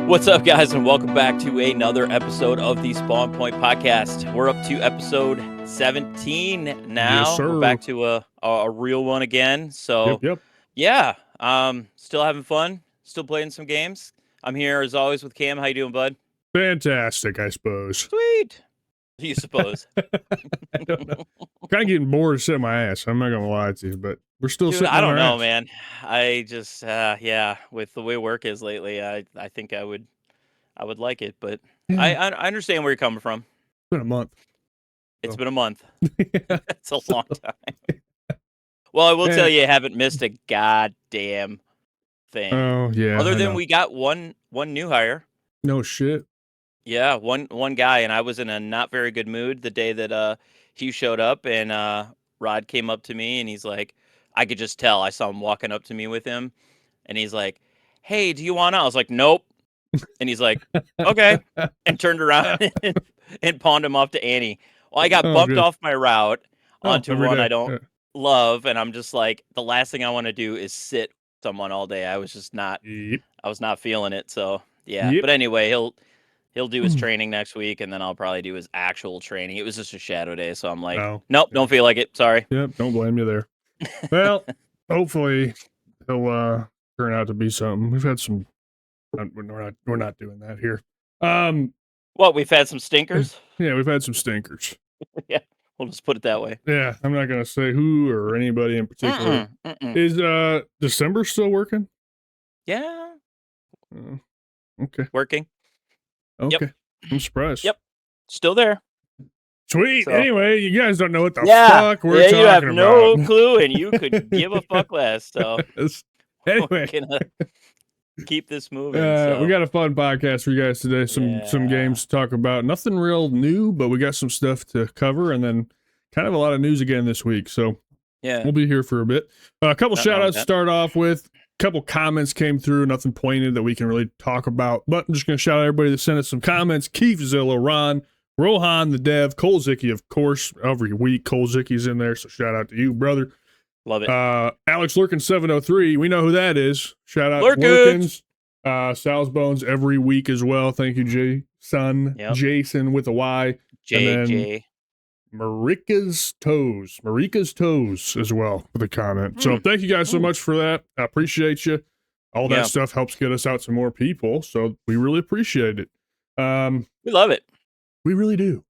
What's up, guys, and welcome back to another episode of the Spawn Point Podcast. We're up to episode 17 now. Yes, sir. We're back to a real one again. So, Yep. yeah, still having fun, still playing some games. I'm here as always with Cam. How you doing, bud? Fantastic, I suppose. Sweet. You suppose? I don't know. Kind of getting bored of sitting my ass. I'm not gonna lie to you, but we're still Dude, sitting. I don't know, ass. man. I just, with the way work is lately, I think I would like it, but Yeah. I understand where you're coming from. It's been a month. It's So. been a month. Yeah. It's a long time. Well, I will tell you, I haven't missed a goddamn thing. Oh yeah. Other I than know. we got one new hire. No shit. Yeah, one guy, and I was in a not very good mood the day that he showed up, and Rod came up to me, and he's like, I could just tell. I saw him walking up to me with him, and he's like, "Hey, do you want to?" I was like, "Nope." And he's like, "Okay," and turned around and pawned him off to Annie. Well, I got bumped good. off my route onto every one day. I don't love, and I'm just like, the last thing I want to do is sit with someone all day. I was just not. Yep. I was not feeling it. So yeah. Yep. But anyway, he'll do his training next week, and then I'll probably do his actual training. It was just a shadow day, so I'm like, nope, don't feel like it. Sorry. Yep. Don't blame you there. Well, hopefully he'll turn out to be something. We've had some. We're not doing that here. What, we've had some stinkers? Yeah, we've had some stinkers. Yeah, we'll just put it that way. Yeah, I'm not gonna say who or anybody in particular. Is December still working? Yeah. Okay. Working. Okay. Yep. I'm surprised. Yep. Still there. Sweet. So. Anyway, you guys don't know what the fuck we're talking about. You have no clue, and you could give a fuck less. So anyway, we're gonna keep this moving. We got a fun podcast for you guys today. Some games to talk about. Nothing real new, but we got some stuff to cover, and then kind of a lot of news again this week. So yeah, we'll be here for a bit. A couple shout outs to start off with. Couple comments came through, nothing pointed that we can really talk about, but I'm just going to shout out everybody that sent us some comments. Keith Zilla, Ron, Rohan, the dev, Cole Zicki, of course, every week Cole Zicki's in there, so shout out to you, brother. Love it. Alex Lurkin 703, we know who that is. Shout out to Lurkins. Sal's Bones every week as well. Thank you, Jason with a Y. JJ. Marika's Toes as well for the comment. So thank you guys so much for that. I appreciate you. All that stuff helps get us out to more people. So we really appreciate it. We love it. We really do.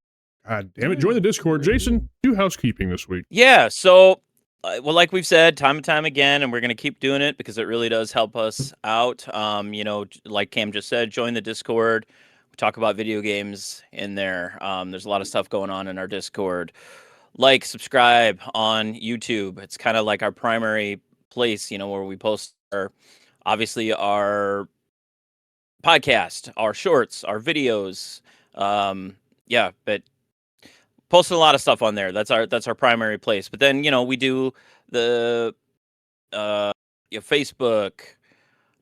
God damn it. Join the Discord. Jason, do housekeeping this week. Yeah. So, well, like we've said time and time again, and we're going to keep doing it because it really does help us out. Like Cam just said, join the Discord. Talk about video games in there. There's a lot of stuff going on in our Discord. Like, subscribe on YouTube. It's kind of like our primary place, where we post our podcast, our shorts, our videos. But posting a lot of stuff on there. That's our primary place. But then, we do the Facebook,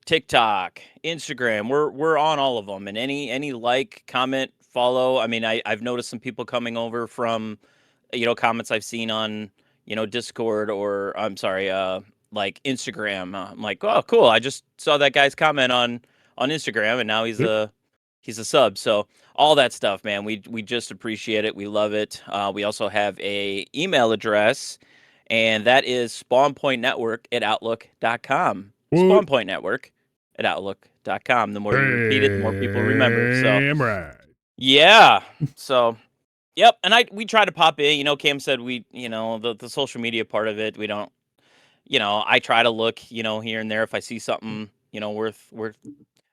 TikTok, Instagram, we're on all of them, and any like, comment, follow. I mean, I've noticed some people coming over from, comments I've seen on, Discord or like Instagram. I'm like, oh, cool. I just saw that guy's comment on Instagram, and now he's a sub. So all that stuff, man, we just appreciate it. We love it. We also have a email address, and that is spawnpointnetwork@outlook.com. spawnpointnetwork@outlook.com. The more you repeat it, the more people remember. So, right. Yeah. So, yep. And we try to pop in. Cam said the social media part of it, we don't. I try to look, here and there if I see something, worth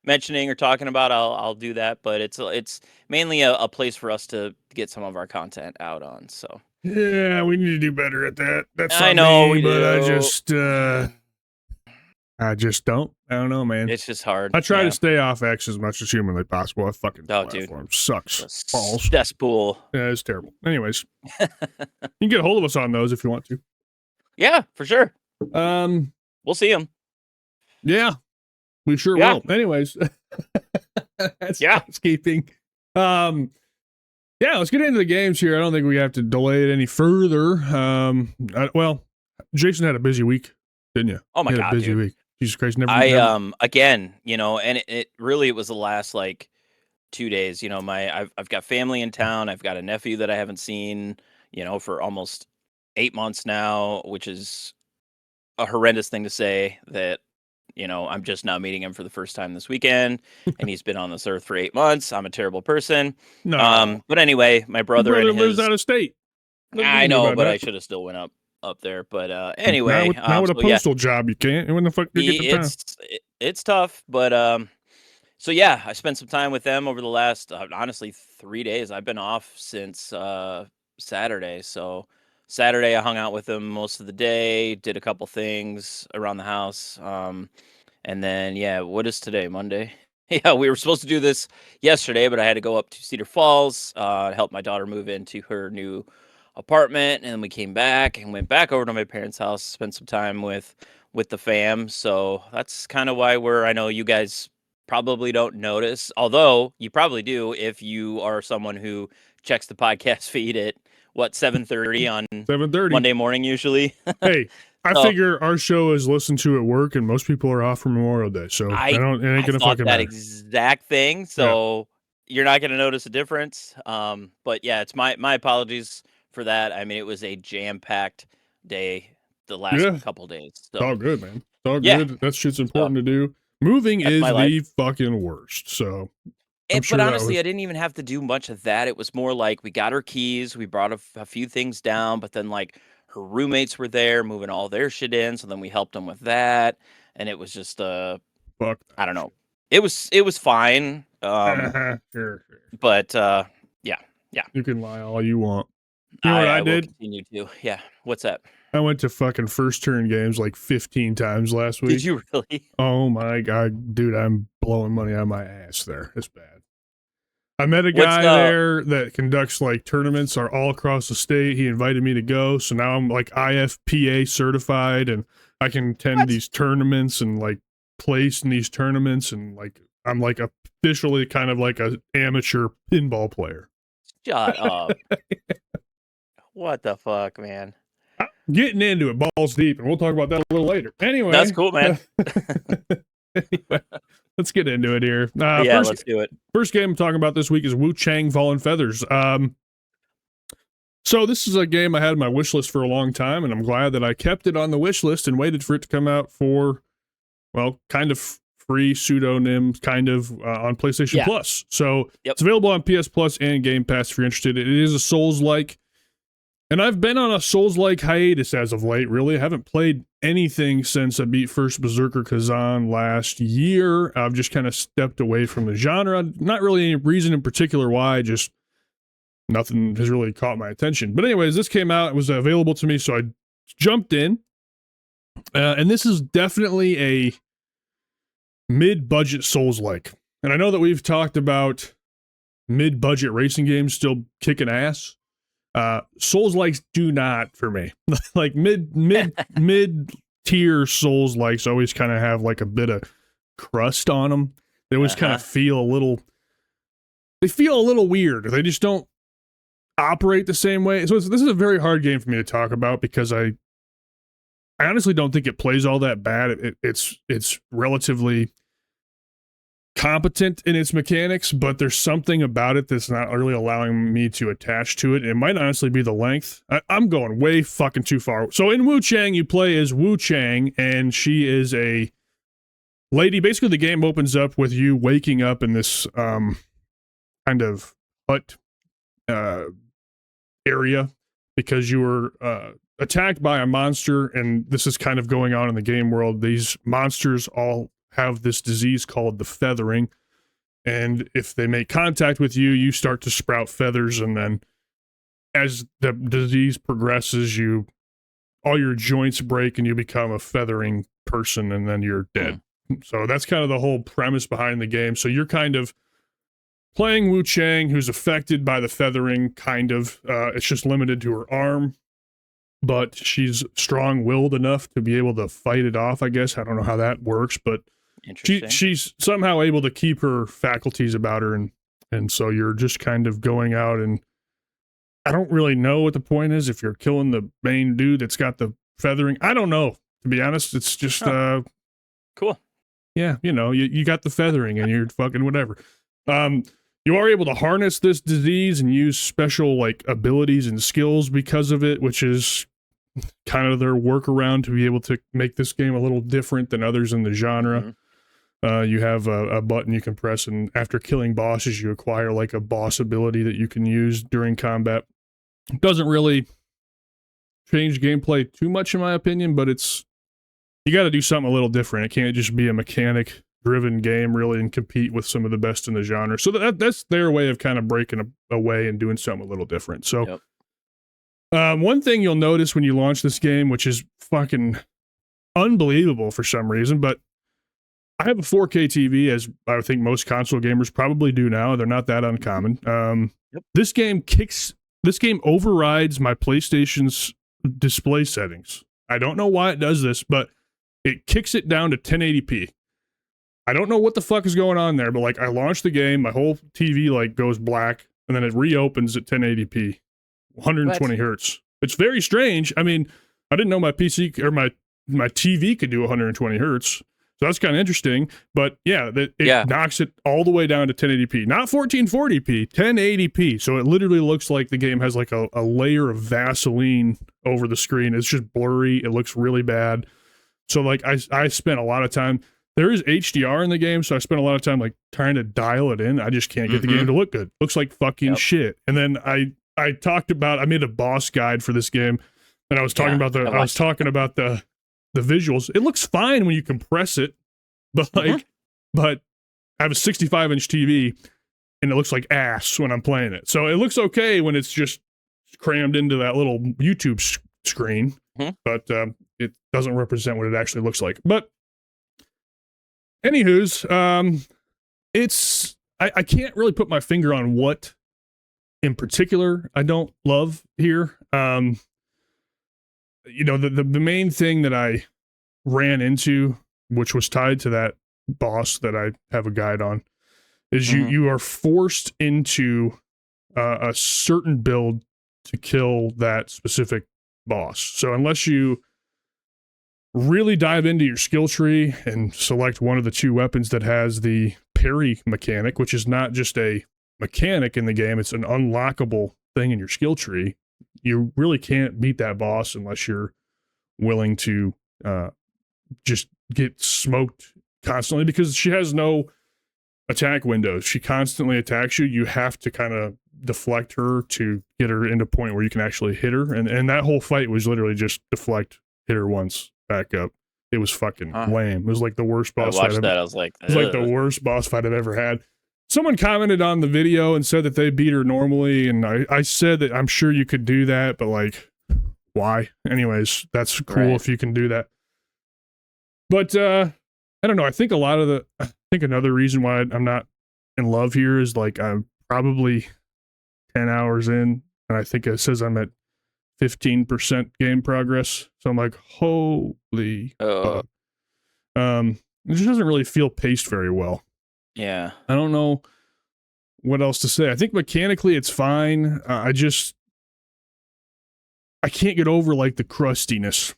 mentioning or talking about. I'll do that. But it's mainly a place for us to get some of our content out on. So. Yeah, we need to do better at that. That's I know, but I just don't. I don't know, man. It's just hard. I try to stay off X as much as humanly possible. That fucking platform sucks. Balls. Cesspool. Yeah, it's terrible. Anyways, you can get a hold of us on those if you want to. Yeah, for sure. We'll see them. Yeah, we sure will. Anyways, that's housekeeping. Let's get into the games here. I don't think we have to delay it any further. Jason had a busy week, didn't you? Oh my God, busy dude. week. Jesus Christ, never. Again, and it really, it was the last like 2 days. I've got family in town. I've got a nephew that I haven't seen, for almost 8 months now, which is a horrendous thing to say, that I'm just now meeting him for the first time this weekend, and he's been on this earth for 8 months. I'm a terrible person. No. But anyway, my brother, Your and lives his out of state. I know, but I should have still went up there. But anyway, Not with a so yeah, postal job, you can't. When the fuck do you get the time? it's tough, but so yeah, I spent some time with them over the last honestly 3 days. I've been off since Saturday, so Saturday I hung out with them most of the day, did a couple things around the house, and then yeah, what is today? Monday. Yeah, we were supposed to do this yesterday, but I had to go up to Cedar Falls to help my daughter move into her new apartment, and then we came back and went back over to my parents' house, spent some time with the fam. So that's kind of why I know you guys probably don't notice, although you probably do if you are someone who checks the podcast feed at 7:30 on 7:30 Monday morning usually. Hey, I So figure our show is listened to at work, and most people are off for Memorial Day, so it ain't I gonna thought fucking that matter. exact thing, so you're not gonna notice a difference. But yeah, it's my apologies for that. I mean, it was a jam-packed day the last couple days. It's So all good, man. It's all yeah, good. That shit's so important to do. Moving that's my is life. the fucking worst. So I'm But sure honestly, I didn't even have to do much of that. It was more like we got her keys, we brought a few things down, but then like her roommates were there moving all their shit in, so then we helped them with that, and it was just fuck. I don't know. It was fine. Sure. But yeah. You can lie all you want. You know what I I will did? continue to. Yeah. What's that? I went to fucking first turn games like 15 times last week. Did you really? Oh my god, dude, I'm blowing money on my ass there. It's bad. I met a guy there that conducts like tournaments are all across the state. He invited me to go, so now I'm like IFPA certified, and I can attend these tournaments and like place in these tournaments, and like I'm like officially kind of like an amateur pinball player. Shut up. What the fuck, man? Getting into it balls deep, and we'll talk about that a little later. Anyway, that's cool, man. Anyway, let's get into it here. Yeah, let's do it. First game I'm talking about this week is Wu Chang Fallen Feathers. So this is a game I had on my wish list for a long time, and I'm glad that I kept it on the wish list and waited for it to come out for, well, kind of free pseudonym, kind of on PlayStation Plus. So it's available on PS Plus and Game Pass if you're interested. It is a Souls-like. And I've been on a Souls-like hiatus as of late, really. I haven't played anything since I beat First Berserker Kazan last year. I've just kind of stepped away from the genre. Not really any reason in particular why, just nothing has really caught my attention. But anyways, this came out. It was available to me, so I jumped in. And this is definitely a mid-budget Souls-like. And I know that we've talked about mid-budget racing games still kicking ass. Souls-likes do not for me. Like mid tier Souls-likes always kind of have like a bit of crust on them. They always kind of feel a little weird. They just don't operate the same way. So this is a very hard game for me to talk about because I honestly don't think it plays all that bad. It's relatively competent in its mechanics, but there's something about it that's not really allowing me to attach to it. It might honestly be the length. I'm going way fucking too far. So in Wu Chang, you play as Wu Chang, and she is a lady. Basically, the game opens up with you waking up in this kind of hut area because you were attacked by a monster, and this is kind of going on in the game world. These monsters all have this disease called the feathering, and if they make contact with you, you start to sprout feathers, and then as the disease progresses, all your joints break and you become a feathering person, and then you're dead. So that's kind of the whole premise behind the game. So you're kind of playing Wu Chang, who's affected by the feathering, kind of. It's just limited to her arm, but she's strong-willed enough to be able to fight it off, I guess. I don't know how that works, but she's somehow able to keep her faculties about her, and so you're just kind of going out, and I don't really know what the point is if you're killing the main dude that's got the feathering. I don't know, to be honest. It's just Cool. Yeah, you got the feathering and you're fucking whatever. You are able to harness this disease and use special like abilities and skills because of it, which is kind of their workaround to be able to make this game a little different than others in the genre. You have a button you can press, and after killing bosses, you acquire like a boss ability that you can use during combat. It doesn't really change gameplay too much, in my opinion, but you got to do something a little different. It can't just be a mechanic-driven game, really, and compete with some of the best in the genre. So that's their way of kind of breaking away and doing something a little different. So, one thing you'll notice when you launch this game, which is fucking unbelievable for some reason, but I have a 4K TV, as I think most console gamers probably do now. They're not that uncommon. This game overrides my PlayStation's display settings. I don't know why it does this, but it kicks it down to 1080p. I don't know what the fuck is going on there, but like I launched the game, my whole TV like goes black, and then it reopens at 1080p, 120 hertz. It's very strange. I mean, I didn't know my PC or my TV could do 120 hertz. So that's kind of interesting, but yeah, it knocks it all the way down to 1080p, not 1440p, 1080p. So it literally looks like the game has like a layer of Vaseline over the screen. It's just blurry. It looks really bad. So like I spent a lot of time. There is HDR in the game, so I spent a lot of time like trying to dial it in. I just can't get the game to look good. Looks like fucking shit. And then I made a boss guide for this game, and I was talking about the visuals. It looks fine when you compress it, but but I have a 65-inch TV and it looks like ass when I'm playing it. So it looks okay when it's just crammed into that little YouTube screen, but it doesn't represent what it actually looks like. But anywho's, I can't really put my finger on what in particular I don't love here. The main thing that I ran into, which was tied to that boss that I have a guide on, is you are forced into a certain build to kill that specific boss. So unless you really dive into your skill tree and select one of the two weapons that has the parry mechanic, which is not just a mechanic in the game, it's an unlockable thing in your skill tree, you really can't beat that boss unless you're willing to just get smoked constantly, because she has no attack windows. She constantly attacks you. You have to kind of deflect her to get her into a point where you can actually hit her. And that whole fight was literally just deflect, hit her once, back up. It was fucking lame. It was like the worst boss fight. I was like, it was like the worst boss fight I've ever had. Someone commented on the video and said that they beat her normally, and I said that I'm sure you could do that, but like, why? Anyways, that's cool if you can do that. But I don't know. I think another reason why I'm not in love here is like I'm probably 10 hours in, and I think it says I'm at 15% game progress. So I'm like, holy fuck. It just doesn't really feel paced very well. Yeah. I don't know what else to say. I think mechanically it's fine. I can't get over like the crustiness.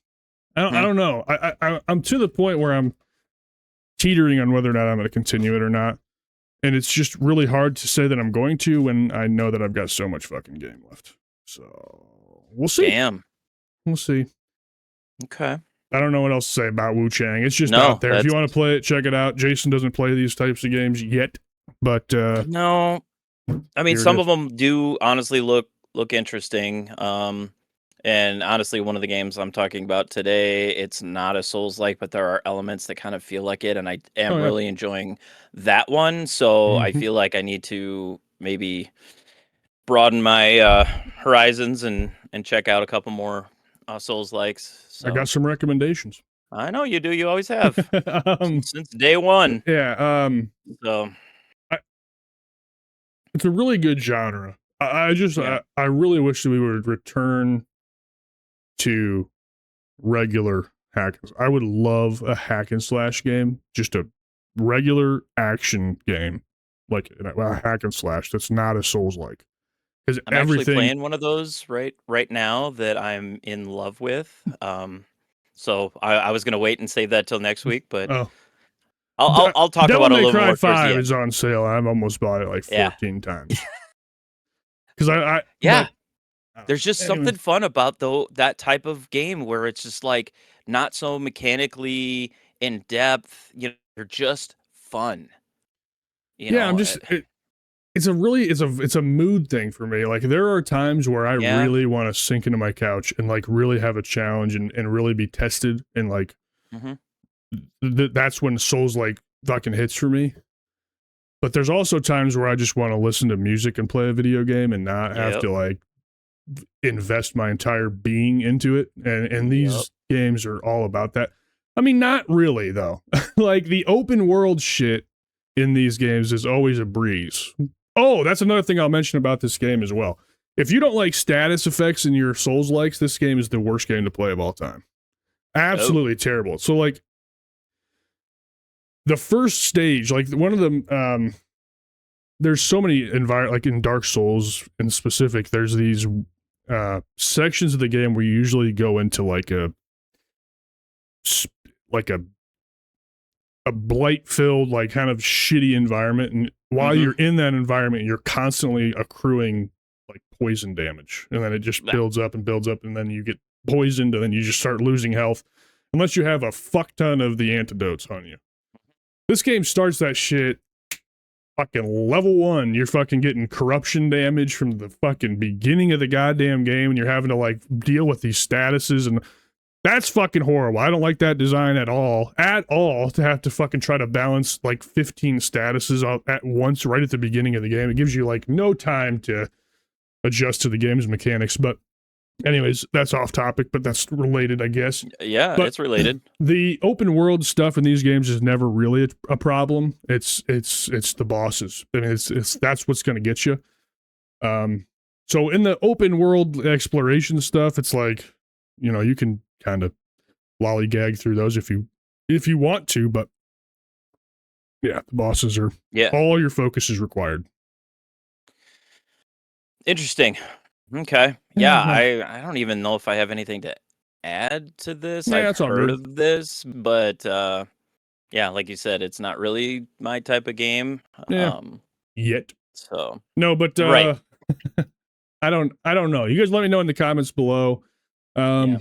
I don't know. I'm to the point where I'm teetering on whether or not I'm going to continue it or not. And it's just really hard to say that I'm going to when I know that I've got so much fucking game left. So we'll see. Damn. We'll see. Okay. I don't know what else to say about Wu Chang. It's just out there. If you want to play it, check it out. Jason doesn't play these types of games yet, but no. I mean, some of them do honestly look interesting. And honestly, one of the games I'm talking about today, it's not a Souls-like, but there are elements that kind of feel like it, and I am really enjoying that one. So I feel like I need to maybe broaden my horizons and check out a couple more Souls-likes. So. I got some recommendations. I know you do. You always have since day one. Yeah. So it's a really good genre. I really wish that we would return to regular hack. I would love a hack and slash game, just a regular action game, like a hack and slash that's not a Souls-like. Because I'm actually playing one of those right now that I'm in love with. So I was gonna wait and save that till next week, but I'll talk Devil about it a May little Cry more towards the 5 end. is on sale. I've almost bought it like 14 times. Because yeah. There's just anyway. something fun about that type of game where it's just like not so mechanically in depth. You know, they're just fun. You know, I'm just it's a mood thing for me. Like there are times where I really want to sink into my couch and like really have a challenge and really be tested and like that's when Souls like fucking hits for me. But there's also times where I just want to listen to music and play a video game and not have to like invest my entire being into it. And these games are all about that. I mean, not really though. Like the open world shit in these games is always a breeze. Oh, that's another thing I'll mention about this game as well. If you don't like status effects in your Souls likes, this game is the worst game to play of all time. Absolutely terrible. So like the first stage, like one of them, there's so many like in Dark Souls in specific, there's these sections of the game where you usually go into like a blight filled, like kind of shitty environment, and while you're in that environment, you're constantly accruing like poison damage, and then it just builds up, and then you get poisoned, and then you just start losing health unless you have a fuck ton of the antidotes on you. This game starts that shit fucking level 1. You're fucking getting corruption damage from the fucking beginning of the goddamn game, and you're having to like deal with these statuses, and that's fucking horrible. I don't like that design at all, to have to fucking try to balance like 15 statuses at once right at the beginning of the game. It gives you like no time to adjust to the game's mechanics. But anyways, that's off topic, but that's related, I guess. Yeah, but it's related. The open world stuff in these games is never really a problem. It's the bosses. I mean, it's that's what's going to get you. So in the open world exploration stuff, it's like, you know, you can kind of lollygag through those if you want to, but yeah, the bosses are all your focus is required. Interesting. Okay. Yeah, I don't even know if I have anything to add to this. I've heard of this, but yeah, like you said, it's not really my type of game. Yet. So no, but right. I don't know. You guys let me know in the comments below. I'm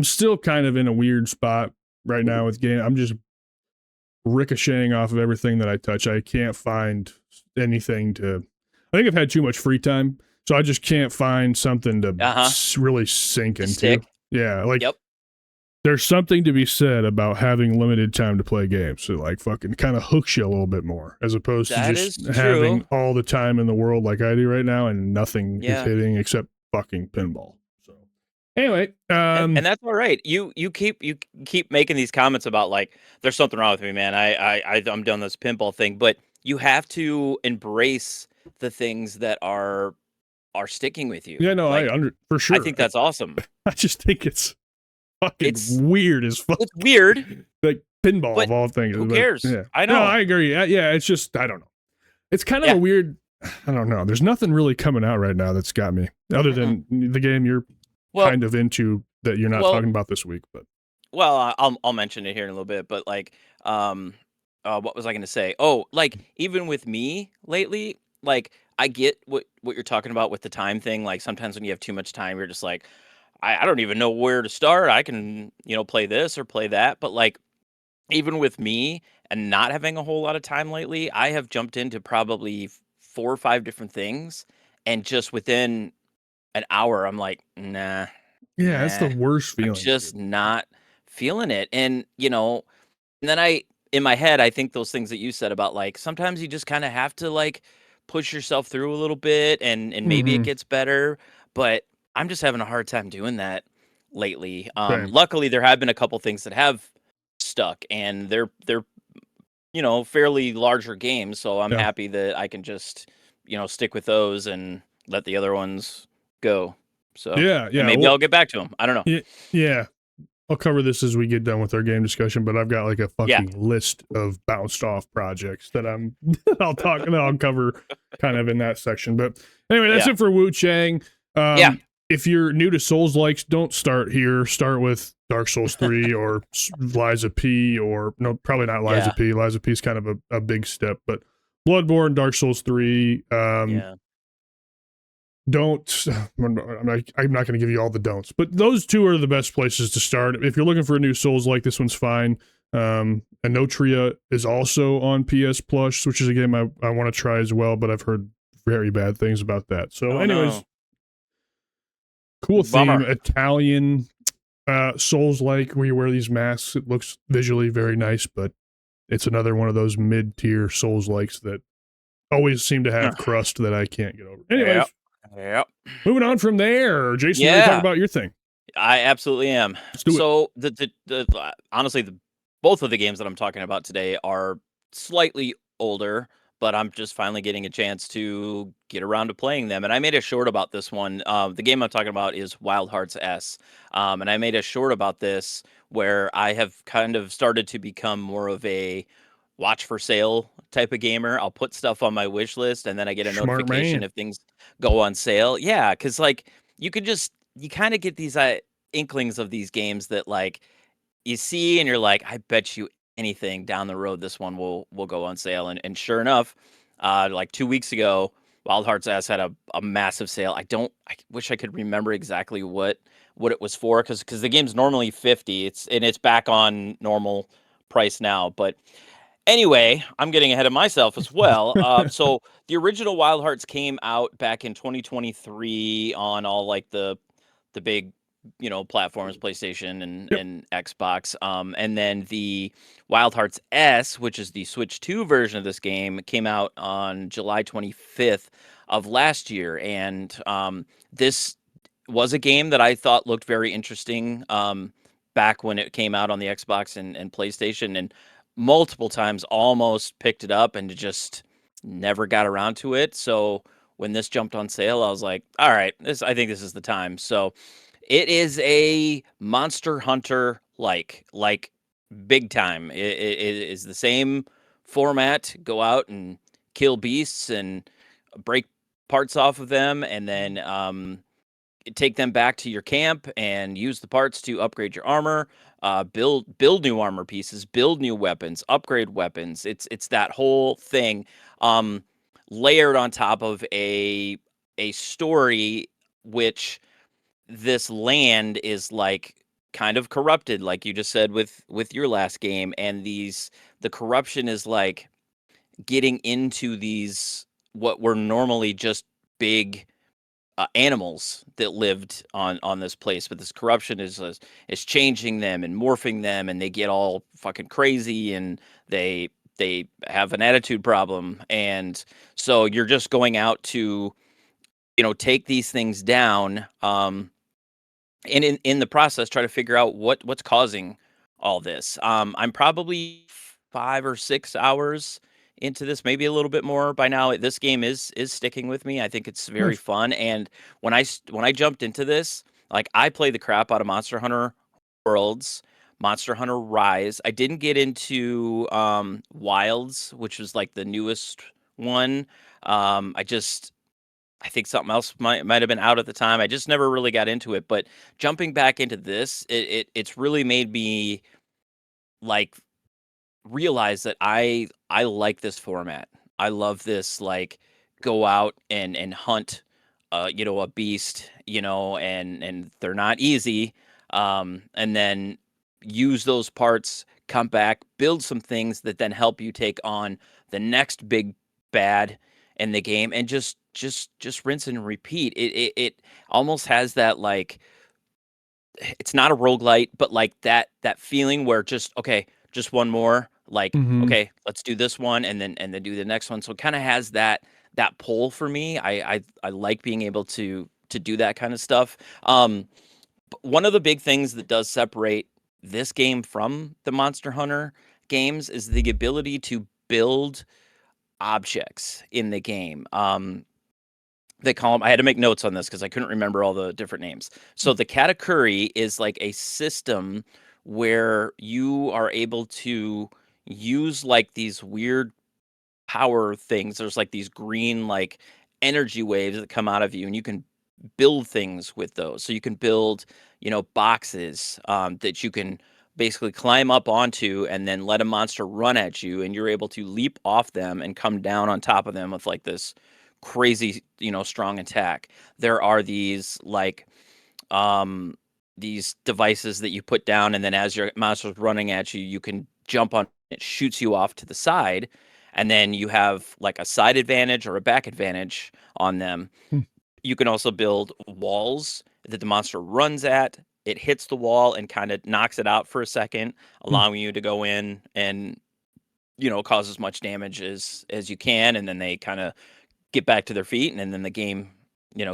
still kind of in a weird spot right now with game. I'm just ricocheting off of everything that I touch. I can't find anything to. I think I've had too much free time, so I just can't find something to really sink into. Stick. Yeah, like there's something to be said about having limited time to play games. So like fucking kind of hooks you a little bit more, as opposed to just having all the time in the world like I do right now and nothing is hitting except fucking pinball. So anyway, and that's all right. You keep making these comments about like there's something wrong with me, man. I'm doing this pinball thing, but you have to embrace the things that are sticking with you. Yeah, no, like, for sure. I think that's awesome. I just think it's fucking weird as fuck. It's weird. Like pinball of all things. Who cares? Yeah. I know. No, I agree. Yeah, it's just I don't know. It's kind of a weird. I don't know. There's nothing really coming out right now that's got me, other than the game you're kind of into that you're not talking about this week. But I'll mention it here in a little bit. But like, what was I going to say? Oh, like even with me lately, like I get what you're talking about with the time thing. Like sometimes when you have too much time, you're just like, I don't even know where to start. I can, play this or play that. But like, even with me and not having a whole lot of time lately, I have jumped into probably 4 or 5 different things. And just within an hour, I'm like, nah. Yeah, that's the worst feeling. I'm just not feeling it. And, and then in my head, I think those things that you said about like, sometimes you just kind of have to like push yourself through a little bit and maybe it gets better. But I'm just having a hard time doing that lately. Luckily, there have been a couple things that have stuck and they're fairly larger games. So I'm happy that I can just, stick with those and let the other ones go. So yeah. Maybe I'll get back to them. I don't know. Yeah. I'll cover this as we get done with our game discussion, but I've got like a fucking list of bounced off projects that I'll cover kind of in that section. But anyway, that's it for Wu Chang. if you're new to Souls likes, don't start here. Start with Dark Souls 3 or Liza P, or no, probably not Liza Yeah. P. Liza P is kind of a big step, but Bloodborne, Dark Souls 3. Yeah. Don't, I'm not going to give you all the don'ts, but those two are the best places to start. If you're looking for a new Souls like, this one's fine. Anotria is also on PS Plus, which is a game I want to try as well, but I've heard very bad things about that. So, Oh anyways, no. cool theme. Bummer. Italian Souls like, where you wear these masks. It looks visually very nice, but it's another one of those mid tier Souls likes that always seem to have crust that I can't get over. Yep. Anyways, Yep. moving on from there, Jason, you ready to talk Yeah. about your thing? I absolutely am. Let's do it. So the honestly, both of the games that I'm talking about today are slightly older, but I'm just finally getting a chance to get around to playing them. And I made a short about this one. The game I'm talking about is Wild Hearts S. And I made a short about this where I have kind of started to become more of a watch for sale type of gamer. I'll put stuff on my wish list and then I get a Smart notification man. if things go on sale. Yeah, because like you kind of get these inklings of these games that like you see and you're like, I bet you anything down the road this one will go on sale. And sure enough, like 2 weeks ago, Wild Hearts S had a massive sale. I wish I could remember exactly what it was for, because the game's normally 50. It's back on normal price now. But anyway, I'm getting ahead of myself as well. So the original Wild Hearts came out back in 2023 on all like the big, platforms, PlayStation and Yep. and Xbox. And then the Wild Hearts S, which is the Switch 2 version of this game, came out on July 25th of last year. And this was a game that I thought looked very interesting back when it came out on the Xbox and PlayStation, and multiple times almost picked it up and just never got around to it. So when this jumped on sale, I was like, all right, I think this is the time. So it is a Monster Hunter like big time. It is the same format. Go out and kill beasts and break parts off of them, and then take them back to your camp and use the parts to upgrade your armor, build new armor pieces, build new weapons, upgrade weapons. It's that whole thing, um, layered on top of a story, which this land is like kind of corrupted, like you just said with your last game, and the corruption is like getting into these what were normally just big animals that lived on this place, but this corruption is changing them and morphing them, and they get all fucking crazy, and they have an attitude problem, and so you're just going out to take these things down, and in the process try to figure out what's causing all this. I'm probably 5 or 6 hours into this, maybe a little bit more by now. This game is sticking with me. I think it's very Nice. fun. And when I jumped into this, like, I played the crap out of Monster Hunter Worlds, Monster Hunter Rise. I didn't get into Wilds, which was like the newest one. I think something else might have been out at the time. I just never really got into it. But jumping back into this, it's really made me like realize that I like this format. I love this, like, go out and hunt a beast, and they're not easy. And then use those parts, come back, build some things that then help you take on the next big bad in the game, and just rinse and repeat. It almost has that, like, it's not a roguelite, but like that feeling where just, okay, just one more, like, Mm-hmm. okay, let's do this one and then do the next one. So it kind of has that pull for me. I like being able to do that kind of stuff. One of the big things that does separate this game from the Monster Hunter games is the ability to build objects in the game. They call them, I had to make notes on this because I couldn't remember all the different names. So the Katakuri is like a system where you are able to use like these weird power things. There's like these green, like, energy waves that come out of you, and you can build things with those. So you can build, boxes that you can basically climb up onto and then let a monster run at you, and you're able to leap off them and come down on top of them with like this crazy, strong attack. There are um these devices that you put down, and then as your monster's running at you, you can jump on it, shoots you off to the side, and then you have like a side advantage or a back advantage on them. Hmm. You can also build walls that the monster runs at. It hits the wall and kind of knocks it out for a second, allowing you to go in and cause as much damage as you can, and then they kind of get back to their feet, and then the game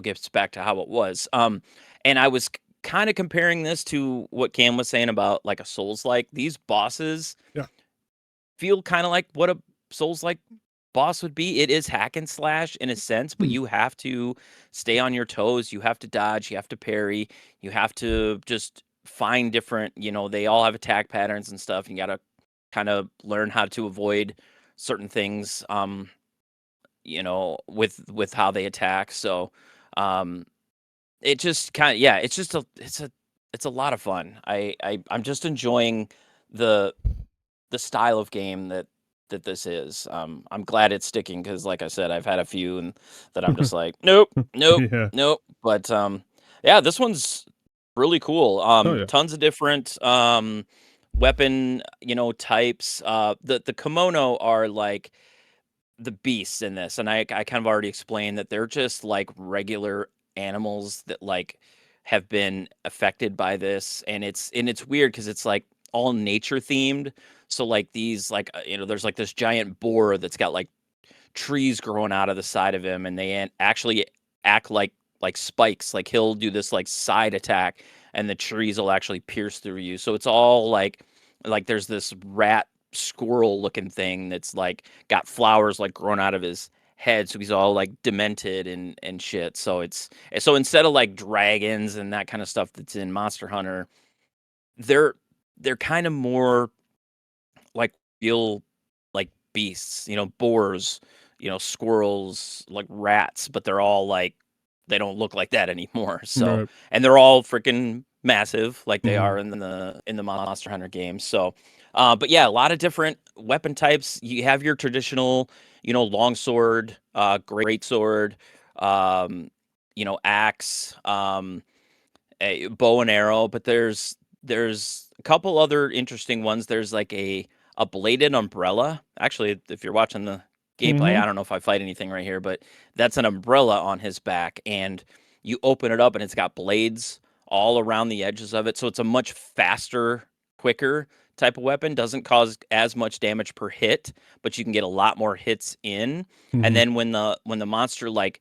gets back to how it was. And I was kind of comparing this to what Cam was saying about like a Souls like. These bosses Yeah. feel kind of like what a Souls like boss would be. It is hack and slash in a sense, but you have to stay on your toes. You have to dodge. You have to parry. You have to just find different, they all have attack patterns and stuff. You got to kind of learn how to avoid certain things, with how they attack. So, it just kind of, yeah, it's a lot of fun. I'm just enjoying the style of game that this is. I'm glad it's sticking because, like I said, I've had a few and that I'm just like, nope, nope, Yeah. nope. But yeah, this one's really cool. Oh yeah. Tons of different weapon, types. The kimono are like the beasts in this, and I kind of already explained that they're just like regular animals that like have been affected by this, and it's weird because it's like all nature themed. So like these like there's like this giant boar that's got like trees growing out of the side of him, and they actually act like spikes. Like he'll do this like side attack, and the trees will actually pierce through you. So it's all like there's this rat squirrel looking thing that's like got flowers like growing out of his head, so he's all like demented and shit. So instead of like dragons and that kind of stuff that's in Monster Hunter, they're kind of more like real like beasts, boars, squirrels, like rats, but they're all like they don't look like that anymore. So, Right. and they're all freaking massive like they Mhm. are in the Monster Hunter games. So, but yeah, a lot of different weapon types. You have your traditional, longsword, great sword, axe, a bow and arrow, but there's a couple other interesting ones. There's like a bladed umbrella. Actually, if you're watching the gameplay, Mhm. I don't know if I fight anything right here, but that's an umbrella on his back, and you open it up and it's got blades all around the edges of it. So it's a much faster, quicker type of weapon. Doesn't cause as much damage per hit, but you can get a lot more hits in. And Mhm. then when the monster like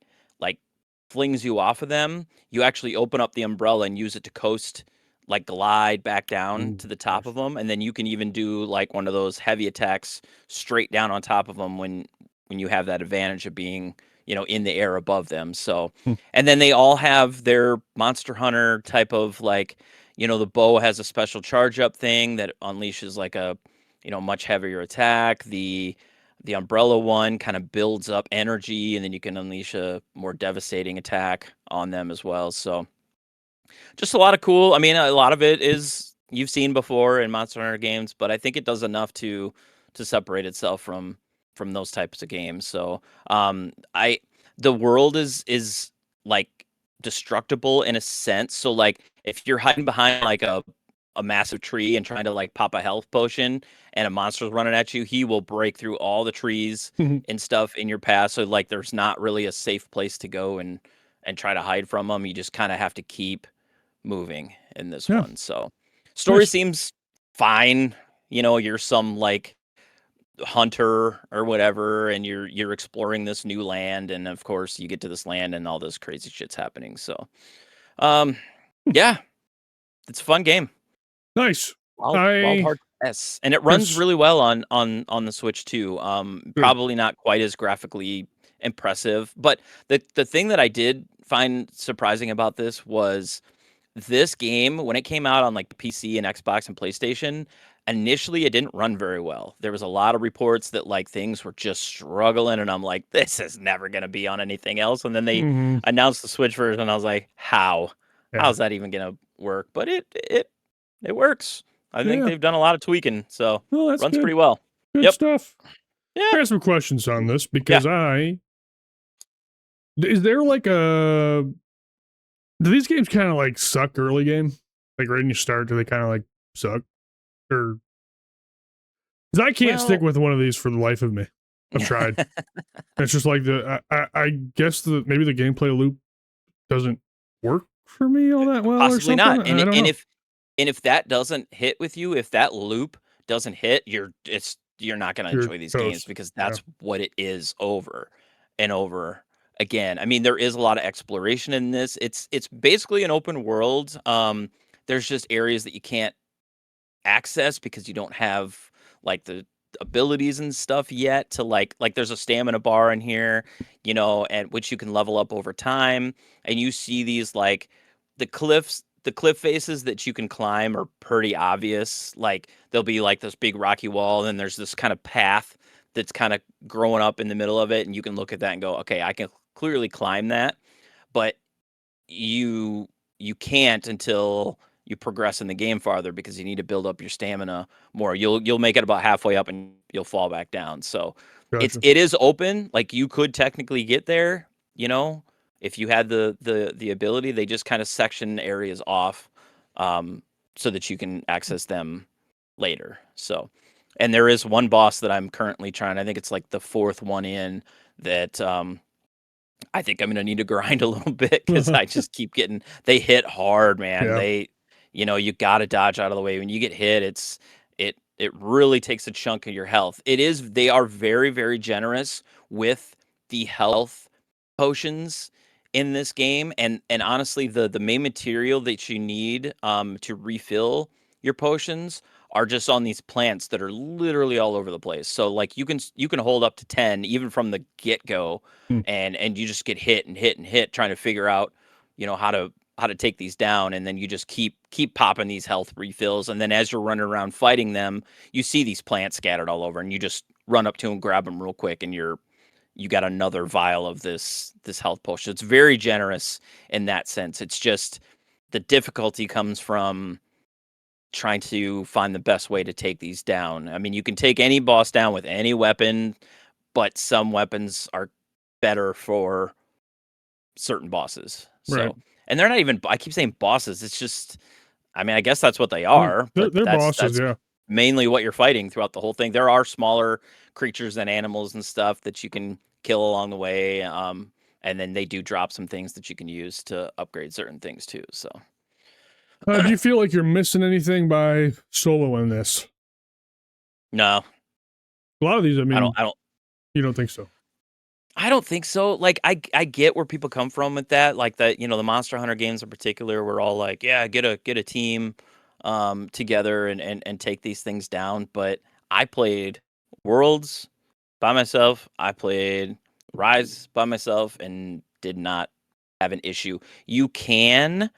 flings you off of them, you actually open up the umbrella and use it to coast, like glide back down Ooh, to the top nice. of them, and then you can even do like one of those heavy attacks straight down on top of them when you have that advantage of being, in the air above them. So, Hmm. and then they all have their Monster Hunter type of like, the bow has a special charge up thing that unleashes like a, much heavier attack. The umbrella one kind of builds up energy, and then you can unleash a more devastating attack on them as well. So just a lot of cool. I mean, a lot of it is you've seen before in Monster Hunter games, but I think it does enough to separate itself from those types of games. So, I the world is like destructible in a sense. So like if you're hiding behind like a massive tree and trying to like pop a health potion and a monster's running at you, he will break through all the trees Mhm. and stuff in your path. So like there's not really a safe place to go and try to hide from them. You just kind of have to keep moving in this Yeah. one. So story Nice. seems fine. You're some like hunter or whatever, and you're exploring this new land, and of course you get to this land and all this crazy shit's happening. So um yeah, it's a fun game. Nice. Wild I Heart S. And it runs guess really well on the Switch too. good. Probably not quite as graphically impressive, but the thing that I did find surprising about this was this game when it came out on like PC and Xbox and PlayStation, initially it didn't run very well. There was a lot of reports that like things were just struggling, and I'm like, this is never going to be on anything else. And then they announced the Switch version, and I was like, how? Yeah. How's that even going to work? But it works. I think Yeah. they've done a lot of tweaking, so Well, that's runs good. pretty well. Good Yep. stuff. Yeah. I got some questions on this because is there like a, do these games kind of like suck early game? Like right when you start, do they kind of like suck? Or, because I can't stick with one of these for the life of me. I've tried. It's just like I guess maybe the gameplay loop doesn't work for me all that well or possibly something. not. I don't know. If that doesn't hit with you, if that loop doesn't hit, you're not going to enjoy these games, because that's what it is over and over again. I mean, there is a lot of exploration in this. It's basically an open world. There's just areas that you can't access because you don't have like the abilities and stuff yet to like there's a stamina bar in here, and which you can level up over time. And you see these like the cliff faces that you can climb are pretty obvious. Like there'll be like this big rocky wall, and then there's this kind of path that's kind of growing up in the middle of it, and you can look at that and go, okay, I can clearly climb that. But you can't until you progress in the game farther, because you need to build up your stamina more. You'll make it about halfway up and you'll fall back down. So it is open. Like you could technically get there, if you had the ability. They just kind of section areas off, so that you can access them later. So, and there is one boss that I'm currently trying. I think it's like the fourth one in that. I think I'm gonna need to grind a little bit, because I just keep getting. They hit hard, man. Yeah. You got to dodge out of the way when you get hit. It really takes a chunk of your health. They are very, very generous with the health potions in this game, and honestly, the main material that you need to refill your potions are just on these plants that are literally all over the place. So like you can hold up to 10 even from the get go, and you just get hit and hit and hit trying to figure out, how to take these down. And then you just keep popping these health refills, and then as you're running around fighting them, you see these plants scattered all over, and you just run up to them, grab them real quick, and you got another vial of this health potion. It's very generous in that sense. It's just the difficulty comes from trying to find the best way to take these down. I mean, you can take any boss down with any weapon, but some weapons are better for certain bosses. So, right. And they're not even, I keep saying bosses. It's just, I mean, I guess that's what they are, but they're bosses, that's mainly what you're fighting throughout the whole thing. There are smaller creatures and animals and stuff that you can kill along the way. And then they do drop some things that you can use to upgrade certain things too. So, do you feel like you're missing anything by soloing this? No. A lot of these, I mean, I don't. You don't think so? I don't think so. Like I get where people come from with that. Like the the Monster Hunter games in particular, we're all like, yeah, get a team together and take these things down. But I played Worlds by myself. I played Rise by myself and did not have an issue. You can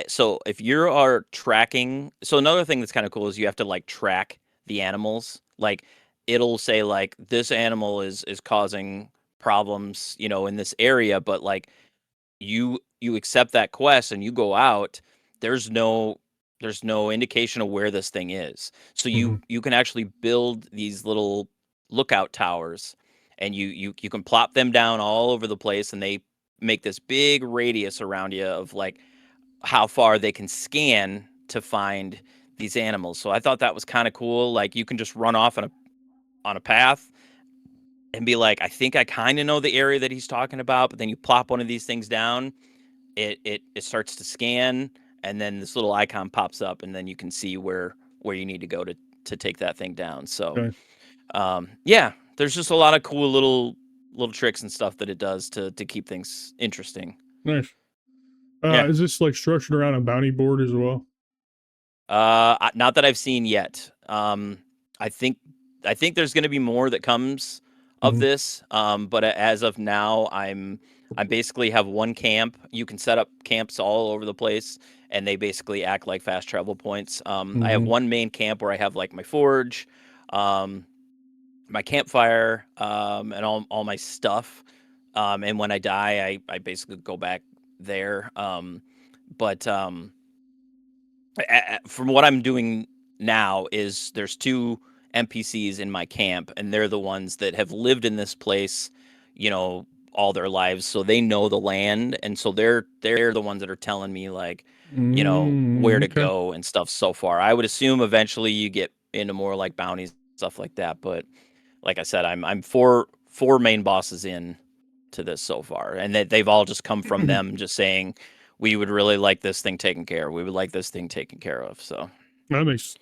so if you are tracking, so another thing that's kind of cool is you have to like track the animals. Like it'll say like this animal is causing problems, in this area, but like you accept that quest and you go out, there's no indication of where this thing is. So you can actually build these little lookout towers, and you can plop them down all over the place, and they make this big radius around you of like how far they can scan to find these animals. So I thought that was kind of cool. Like you can just run off on a path and be like, I think I kind of know the area that he's talking about, but then you plop one of these things down, it starts to scan, and then this little icon pops up, and then you can see where you need to go to take that thing down. So yeah, there's just a lot of cool little tricks and stuff that it does to keep things interesting. Nice. Is this like structured around a bounty board as well? Not that I've seen yet. I think there's going to be more that comes of this. But as of now, I basically have one camp. You can set up camps all over the place, and they basically act like fast travel points. I have one main camp where I have like my forge, my campfire, and all my stuff. And when I die, I basically go back there. But from what I'm doing now is there's two NPCs in my camp, and they're the ones that have lived in this place, you know, all their lives, so they know the land, and so they're the ones that are telling me like, you know, where to Okay. go and stuff. So far, I would assume eventually you get into more like bounties stuff like that, but like I said, I'm four main bosses in to this so far, and they've all just come from them just saying we would really like this thing taken care of. We would like this thing taken care of. So That makes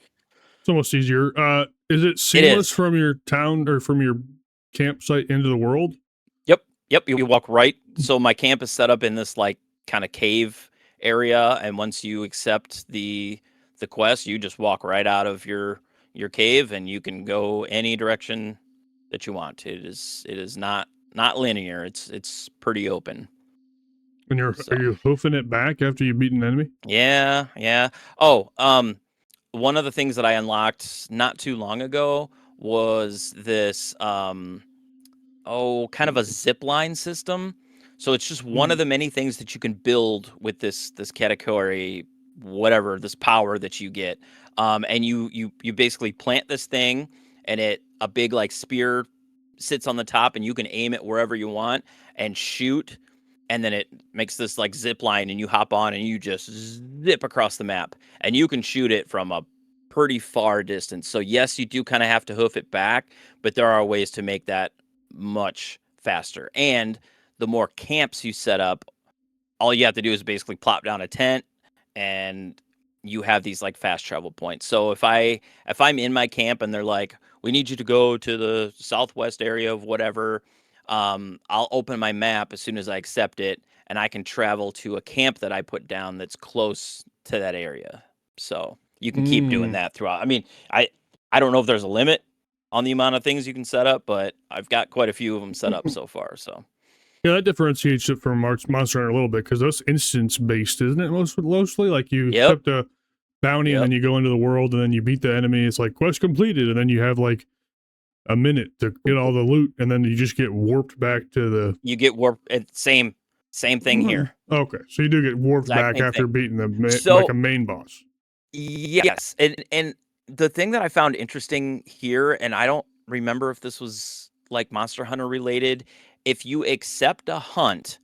it's almost easier. Is it it seamless is. from your town or from your campsite into the world? Yep. Yep. You walk right. So my camp is set up in this like kind of cave area, and once you accept the quest, you just walk right out of your cave, and you can go any direction that you want. It is not linear. It's pretty open. And are So you hoofing it back after you beat an enemy? yeah, yeah. Oh, one of the things that I unlocked not too long ago was this kind of a zip line system. So it's just one of the many things that you can build with this category, whatever, this power that you get. And you basically plant this thing, and a big like spear sits on the top, and you can aim it wherever you want and shoot, and then it makes this like zip line, and you hop on and you just zip across the map, and you can shoot it from a pretty far distance. So yes, you do kind of have to hoof it back, but there are ways to make that much faster. And the more camps you set up, all you have to do is basically plop down a tent, and you have these like fast travel points. So if I'm in my camp and they're like, we need you to go to the southwest area of whatever, I'll open my map as soon as I accept it, and I can travel to a camp that I put down that's close to that area. So you can keep doing that throughout. I mean, I don't know if there's a limit on the amount of things you can set up, but I've got quite a few of them set up so far. So Yeah, that differentiates it from Monster Hunter a little bit because that's instance based, isn't it? Mostly, like you yep, accept a bounty and yep. then you go into the world and then you beat the enemy. It's like quest completed, and then you have like a minute to get all the loot, and then you just get warped back to the. You get warped. Same thing here. Okay, so you do get warped Exact back same after thing. beating like So a main boss. yes, and the thing that I found interesting here, and I don't remember if this was like Monster Hunter related. If you accept a hunt,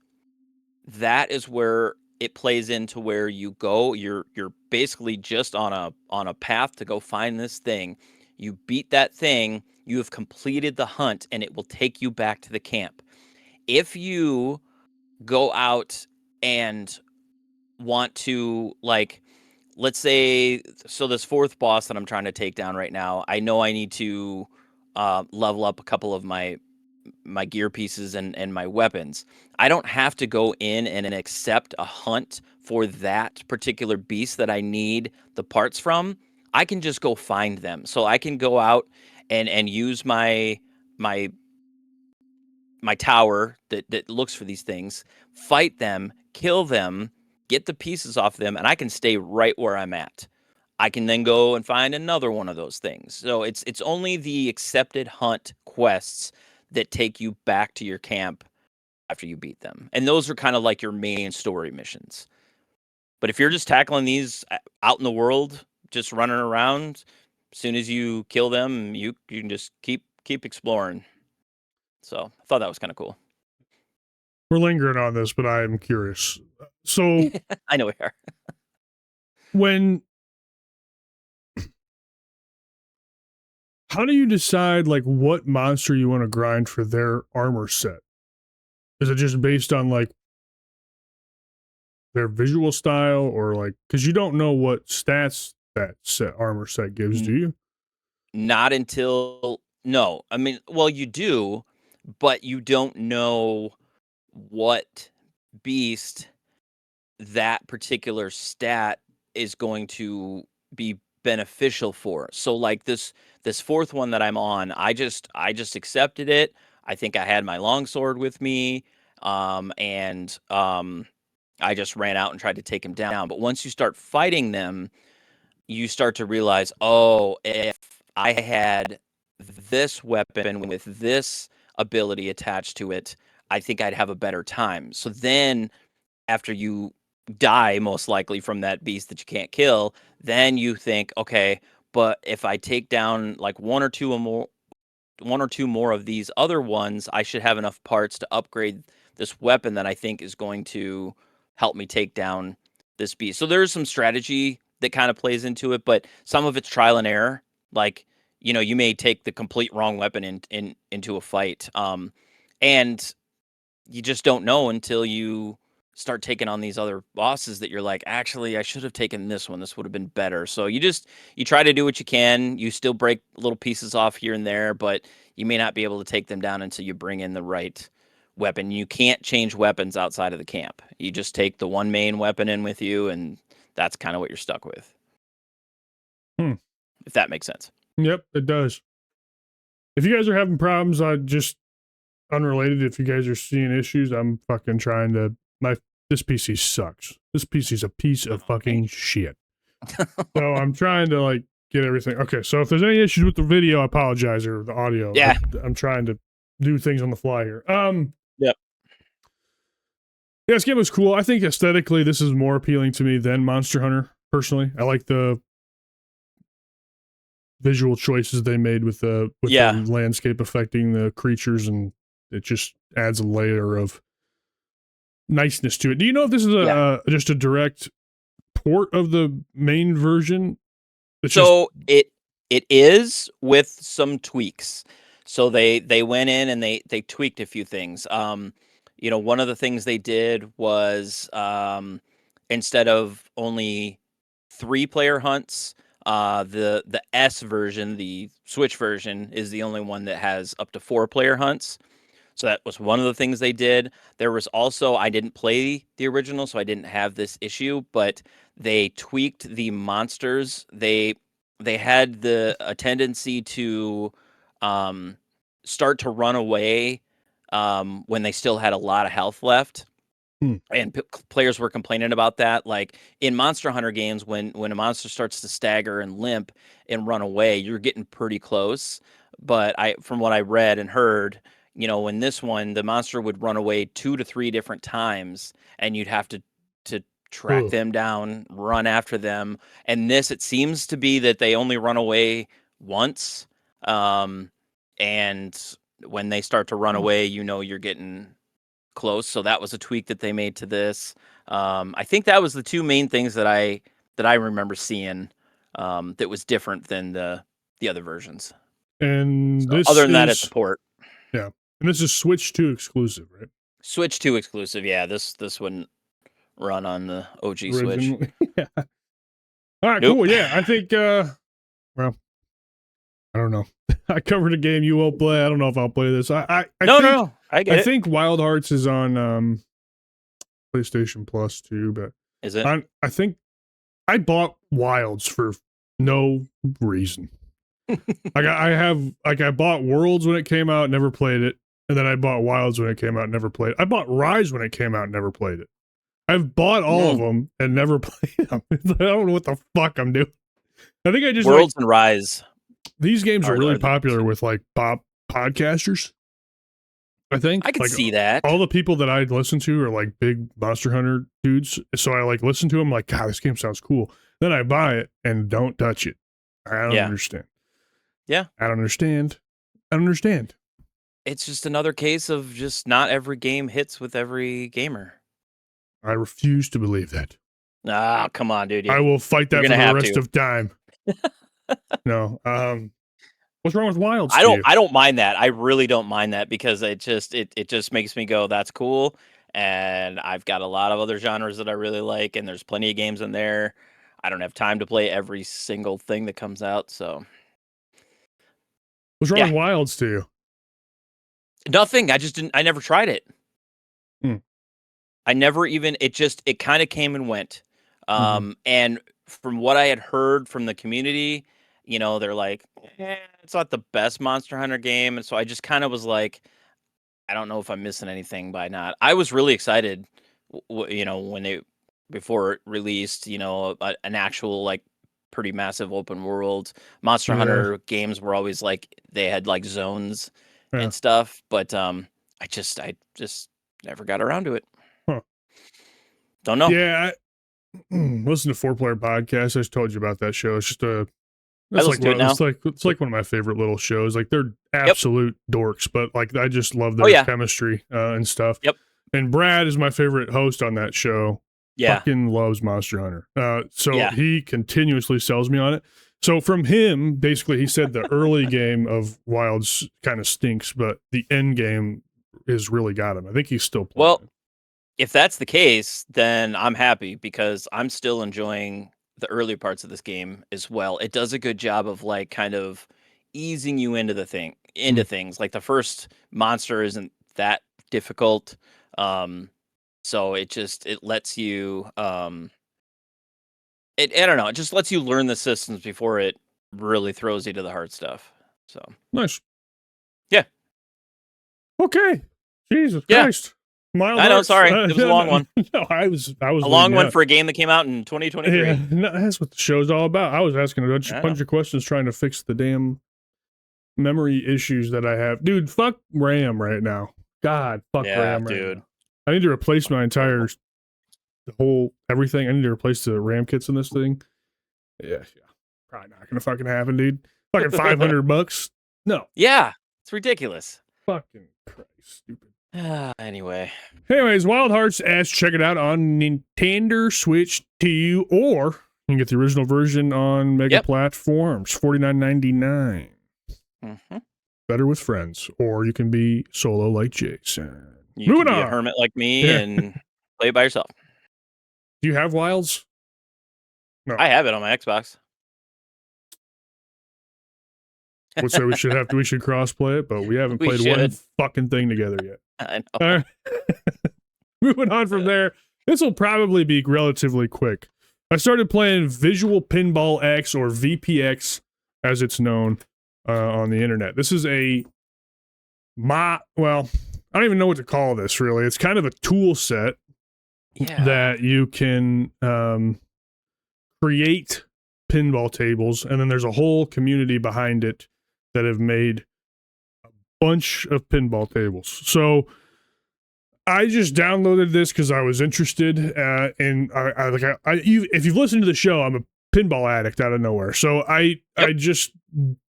that is where it plays into where you go. You're basically just on a path to go find this thing. You beat that thing, you have completed the hunt, and it will take you back to the camp. If you go out and want to like, let's say, so this fourth boss that I'm trying to take down right now, I know I need to level up a couple of my gear pieces and my weapons. I don't have to go in and accept a hunt for that particular beast that I need the parts from. I can just go find them. So I can go out and use my my tower that looks for these things, fight them, kill them, get the pieces off them, and I can stay right where I'm at. I can then go and find another one of those things. So it's only the accepted hunt quests that take you back to your camp after you beat them. And those are kind of like your main story missions. But if you're just tackling these out in the world, just running around, as soon as you kill them, you can just keep exploring. So I thought that was kind of cool. We're lingering on this, but I am curious. So I know we are. when how do you decide like what monster you want to grind for their armor set? Is it just based on like their visual style, or like because you don't know what stats that armor set gives, do you? Not until no. I mean, well, you do, but you don't know what beast that particular stat is going to be beneficial for. So like this fourth one that I'm on, I just accepted it. I think I had my longsword with me, and I just ran out and tried to take him down. But once you start fighting them, you start to realize, oh, if I had this weapon with this ability attached to it, I think I'd have a better time. So then, after you die, most likely from that beast that you can't kill, then you think, okay, but if I take down like one or two more of these other ones, I should have enough parts to upgrade this weapon that I think is going to help me take down this beast. So there's some strategy that kind of plays into it, but some of it's trial and error. Like, you may take the complete wrong weapon into a fight. And you just don't know until you start taking on these other bosses that you're like, actually, I should have taken this one. This would have been better. So you try to do what you can. You still break little pieces off here and there, but you may not be able to take them down until you bring in the right weapon. You can't change weapons outside of the camp. You just take the one main weapon in with you, and that's kind of what you're stuck with. If that makes sense. Yep, it does. If you guys are having problems, I just unrelated. If you guys are seeing issues, I'm fucking trying to. This PC sucks. This PC's a piece of fucking shit. So I'm trying to like get everything. Okay, so if there's any issues with the video, I apologize, or the audio. Yeah, I'm trying to do things on the fly here. Yep. Yeah, this game was cool. I think aesthetically, this is more appealing to me than Monster Hunter. Personally, I like the visual choices they made with the landscape affecting the creatures, and it just adds a layer of niceness to it. Do you know if this is just a direct port of the main version? It is with some tweaks. So they went in and they tweaked a few things. One of the things they did was instead of only 3-player hunts, the S version, the Switch version, is the only one that has up to 4-player hunts. So that was one of the things they did. There was also, I didn't play the original, so I didn't have this issue, but they tweaked the monsters. They had a tendency to start to run away when they still had a lot of health left. And players were complaining about that. Like in Monster Hunter games, when a monster starts to stagger and limp and run away, you're getting pretty close. But from what I read and heard, in this one, the monster would run away 2 to 3 different times, and you'd have to track them down, run after them. And this, it seems to be that they only run away once. And when they start to run away, you're getting close. So that was a tweak that they made to this. I think that was the two main things that I remember seeing that was different than the other versions. And so other than that, it's a port. Yeah, and this is Switch 2 exclusive, right? Switch 2 exclusive. Yeah, this wouldn't run on the OG Switch. Yeah. All right, nope. Cool. Yeah, I think. Well, I don't know. I covered a game you won't play. I don't know if I'll play this. I think Wild Hearts is on PlayStation Plus too, but is it? I think I bought Wilds for no reason. I bought Worlds when it came out, never played it, and then I bought Wilds when it came out, never played it. I bought Rise when it came out, never played it. I've bought all of them and never played them. I don't know what the fuck I'm doing. I think I just Worlds and Rise. These games are really popular with like podcasters. I think I can see that. All the people that I listen to are like big Monster Hunter dudes. So I like listen to them like, God, this game sounds cool. Then I buy it and don't touch it. I don't understand. Yeah. I don't understand. It's just another case of just not every game hits with every gamer. I refuse to believe that. Ah, come on, dude. I will fight that for the rest of time. No. What's wrong with Wilds? I don't mind that. I really don't mind that because it just makes me go, that's cool. And I've got a lot of other genres that I really like, and there's plenty of games in there. I don't have time to play every single thing that comes out, so. What's wrong with Wilds to you? Nothing. I never tried it. I never even, it kind of came and went. And from what I had heard from the community, they're like, it's not the best Monster Hunter game. And so I just kind of was like, I don't know if I'm missing anything by not. I was really excited, when they before it released, an actual like pretty massive open world. Monster Yeah. Hunter games were always like they had like zones Yeah. and stuff, but I just never got around to it. Huh. Don't know. Yeah, listen to 4-Player Podcast. I just told you about that show. It's just I listen to it now. It's like one of my favorite little shows. Like they're Yep. absolute dorks, but like I just love Oh, their yeah. chemistry and stuff. Yep. And Brad is my favorite host on that show. Yeah. Fucking loves Monster Hunter. So Yeah. he continuously sells me on it. So from him, basically, he said the early game of Wilds kind of stinks, but the end game is really got him. I think he's still playing. Well, if that's the case, then I'm happy because I'm still enjoying the early parts of this game as well. It does a good job of like kind of easing you into things. Like the first monster isn't that difficult. So it lets you I don't know, it just lets you learn the systems before it really throws you to the hard stuff. So Nice. Yeah. Okay. Jesus Yeah. Christ. Mild I know, Hearts. sorry. It was a long one. No, I was A long leading one up. for a game that came out in 2023. Yeah, no, that's what the show's all about. I was asking a bunch I know. of questions trying to fix the damn memory issues that I have. Dude, fuck RAM right now. God, fuck Yeah, RAM right dude. now. I need to replace my entire, the whole, everything. I need to replace the RAM kits in this thing. Yeah. Probably not gonna fucking happen, dude. Fucking $500. No. Yeah, it's ridiculous. Fucking Christ, stupid. Anyway. Anyways, Wild Hearts asks, check it out on Nintendo Switch 2, or you can get the original version on mega platforms, $49.99. Mm-hmm. Better with friends, or you can be solo like Jason. You can be a hermit like me and play it by yourself. Do you have Wilds? No. I have it on my Xbox. Would say we should cross play it, but we haven't played one fucking thing together yet. I know. All right. Moving on from there, this will probably be relatively quick. I started playing Visual Pinball X, or VPX as it's known on the internet. This is well, I don't even know what to call this really. It's kind of a tool set that you can create pinball tables, and then there's a whole community behind it that have made a bunch of pinball tables. So I just downloaded this because I was interested, and if you've listened to the show, I'm a pinball addict out of nowhere. So I just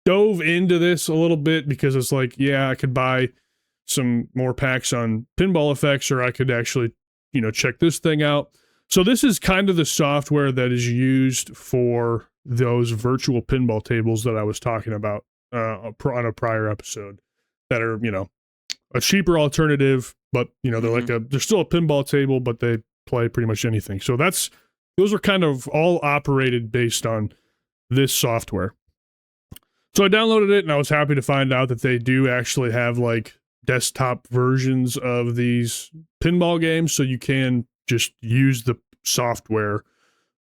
dove into this a little bit because it's like, yeah, I could buy some more packs on pinball effects, or I could actually, check this thing out. So this is kind of the software that is used for those virtual pinball tables that I was talking about on a prior episode, that are, a cheaper alternative, but they're still a pinball table, but they play pretty much anything. So those are kind of all operated based on this software. So I downloaded it, and I was happy to find out that they do actually have like desktop versions of these pinball games, so you can just use the software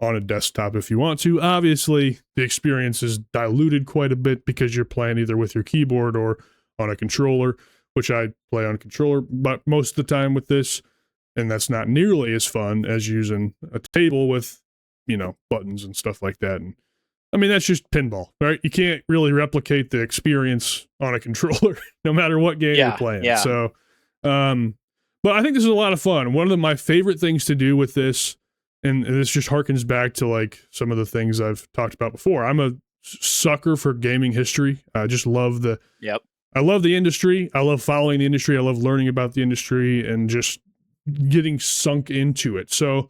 on a desktop if you want to. Obviously, the experience is diluted quite a bit because you're playing either with your keyboard or on a controller, which I play on a controller, but most of the time with this, and that's not nearly as fun as using a table with, buttons and stuff like that. And I mean, that's just pinball, right? You can't really replicate the experience on a controller, no matter what game you're playing. Yeah. So, but I think this is a lot of fun. One of my favorite things to do with this, and this just harkens back to like some of the things I've talked about before. I'm a sucker for gaming history. I just love I love the industry. I love following the industry. I love learning about the industry and just getting sunk into it. So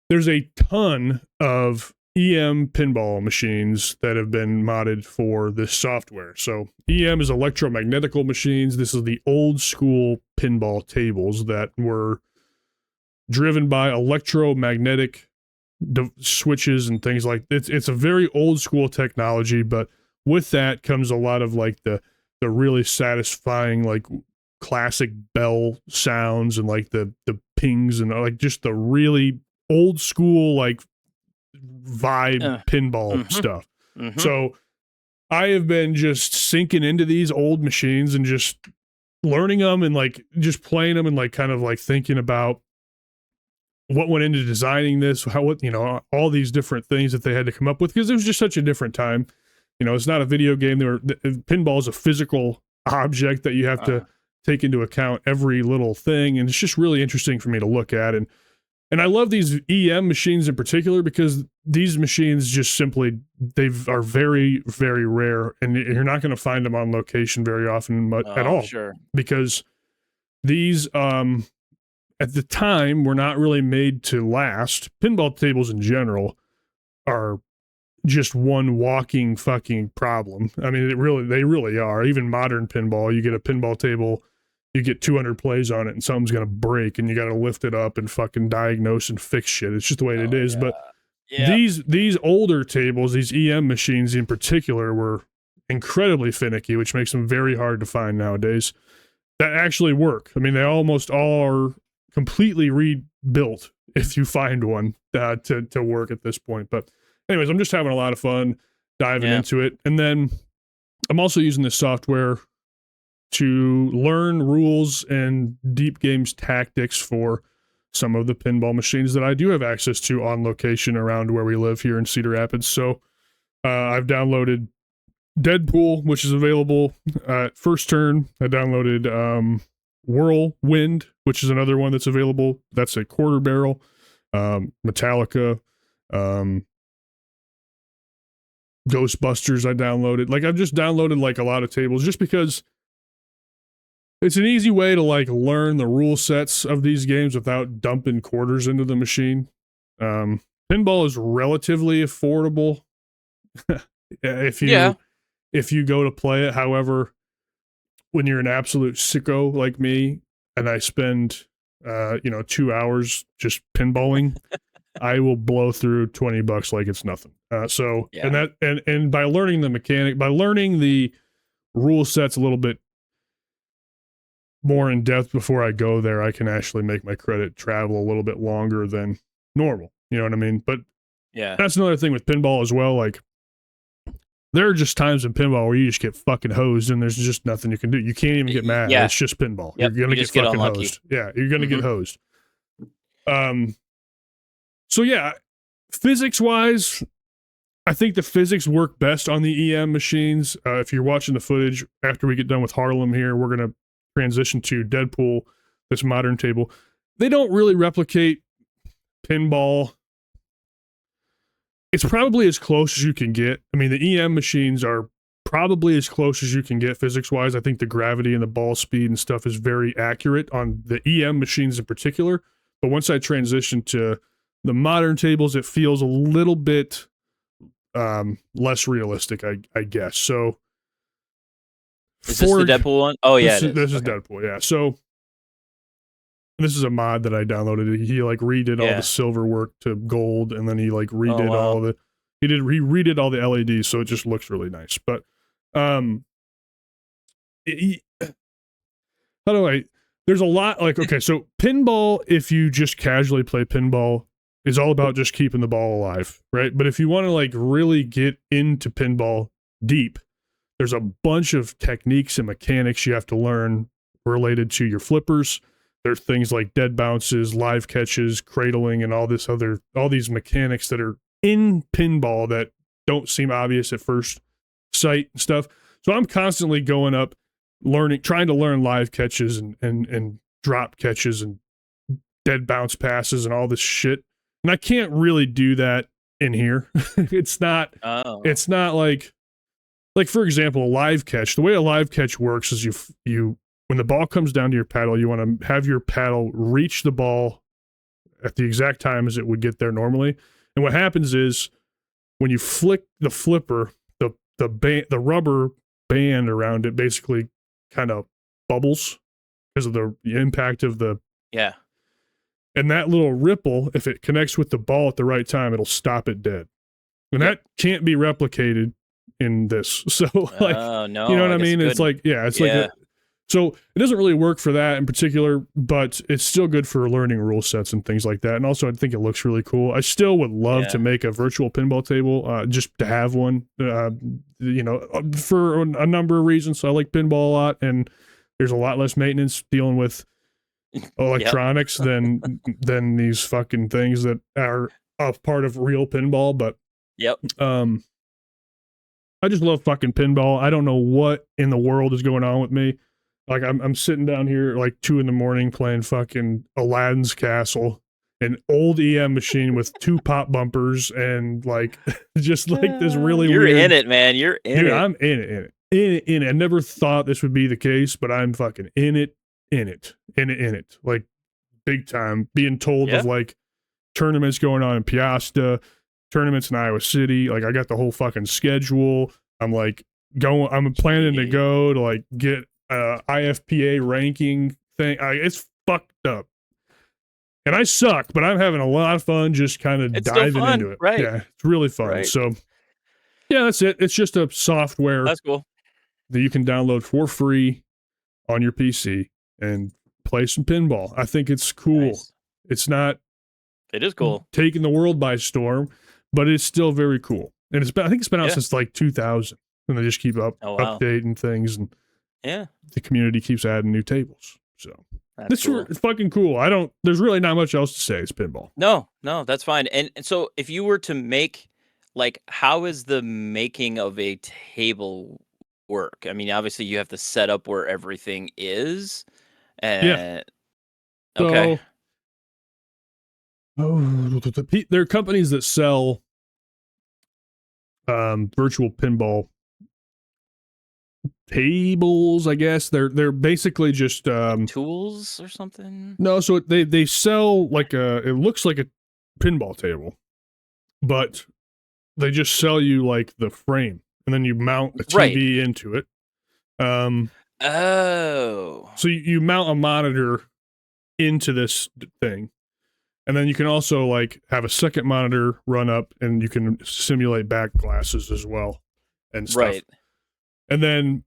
there's a ton of EM pinball machines that have been modded for this software. So EM is electromagnetical machines. This is the old school pinball tables that were driven by electromagnetic switches and things like that. It's a very old school technology, but with that comes a lot of like the really satisfying like classic bell sounds and like the pings and like just the really old school like vibe pinball stuff. So I have been just sinking into these old machines and just learning them and like just playing them and like kind of like thinking about what went into designing this, how, what, you know, all these different things that they had to come up with, because it was just such a different time. You know, it's not a video game. Pinball is a physical object that you have to take into account every little thing. And it's just really interesting for me to look at. And I love these EM machines in particular because these machines just simply, are very, very rare. And you're not going to find them on location very often at all. Sure. Because these, at the time, were not really made to last. Pinball tables in general are just one walking fucking problem. I mean, they really are. Even modern pinball, you get a pinball table, you get 200 plays on it and something's going to break and you got to lift it up and fucking diagnose and fix shit. It's just the way it is. But these older tables, these EM machines in particular, were incredibly finicky, which makes them very hard to find nowadays that actually work. I mean, they almost all are completely rebuilt if you find one to work at this point. But anyways, I'm just having a lot of fun diving into it. And then I'm also using this software to learn rules and deep games tactics for some of the pinball machines that I do have access to on location around where we live here in Cedar Rapids. So I've downloaded Deadpool, which is available at First Turn. I downloaded Whirlwind, which is another one that's available. That's a quarter barrel. Metallica, Ghostbusters I downloaded. Like, I've just downloaded like a lot of tables just because it's an easy way to like learn the rule sets of these games without dumping quarters into the machine. Pinball is relatively affordable if you go to play it. However, when you're an absolute sicko like me and I spend 2 hours just pinballing, I will blow through $20 like it's nothing. And by learning the mechanic, by learning the rule sets a little bit more in depth before I go there, I can actually make my credit travel a little bit longer than normal. You know what I mean? But that's another thing with pinball as well. Like, there are just times in pinball where you just get fucking hosed and there's just nothing you can do. You can't even get mad. Yeah. It's just pinball. Yep. You're going to get fucking hosed. Yeah, you're going to get hosed. So yeah, physics-wise, I think the physics work best on the EM machines. If you're watching the footage, after we get done with Harlem here, we're going to transition to Deadpool, this modern table. They don't really replicate pinball. It's probably as close as you can get. I mean, the EM machines are probably as close as you can get physics-wise. I think the gravity and the ball speed and stuff is very accurate on the EM machines in particular. But once I transition to the modern tables, it feels a little bit less realistic, I guess. So, is this the Deadpool one? Oh, yeah. This is Deadpool, yeah. So, this is a mod that I downloaded. He like redid all the silver work to gold, and then he like redid all the he redid all the LEDs, so it just looks really nice. But there's a lot, like, okay, so pinball, if you just casually play pinball, is all about just keeping the ball alive, right? But if you want to like really get into pinball deep, there's a bunch of techniques and mechanics you have to learn related to your flippers. There's things like dead bounces, live catches, cradling, and all these mechanics that are in pinball that don't seem obvious at first sight and stuff. So I'm constantly going up, trying to learn live catches and drop catches and dead bounce passes and all this shit. And I can't really do that in here. It's not like, for example, a live catch. The way a live catch works is you when the ball comes down to your paddle, you want to have your paddle reach the ball at the exact time as it would get there normally. And what happens is when you flick the flipper, the rubber band around it basically kind of bubbles because of the impact of the and that little ripple, if it connects with the ball at the right time, it'll stop it dead. And that can't be replicated in this. So like, no, you know what I mean? It's like, so it doesn't really work for that in particular, but it's still good for learning rule sets and things like that. And also, I think it looks really cool. I still would love to make a virtual pinball table, just to have one, for a number of reasons. So I like pinball a lot, and there's a lot less maintenance dealing with electronics than these fucking things that are a part of real pinball. But I just love fucking pinball. I don't know what in the world is going on with me. Like I'm sitting down here like 2 a.m. playing fucking Aladdin's Castle, an old EM machine with 2 pop bumpers and like just like this really You're weird. You're in it, man. You're in it. I'm in it. I never thought this would be the case, but I'm fucking in it. Like big time. Being told of like tournaments going on in Piasta, tournaments in Iowa City. Like I got the whole fucking schedule. I'm like I'm planning to go to like get IFPA ranking thing. it's fucked up. And I suck, but I'm having a lot of fun just kind of diving into it. Right. Yeah, it's really fun. Right. So, yeah, that's it. It's just a software that's cool that you can download for free on your PC and play some pinball. I think it's cool. Nice. It's not. It is cool. Taking the world by storm, but it's still very cool. And I think it's been out since like 2000, and they just keep updating things, and the community keeps adding new tables. So. It's fucking cool. There's really not much else to say. It's pinball. No, that's fine. And so if you were to make, like, how is the making of a table work? I mean, obviously you have to set up where everything is. Okay. There are companies that sell virtual pinball tables, I guess. They're basically just tools or something. No, so they sell like it looks like a pinball table, but they just sell you like the frame, and then you mount a TV into it. So you mount a monitor into this thing, and then you can also like have a second monitor run up, and you can simulate back glasses as well and stuff. Right. And then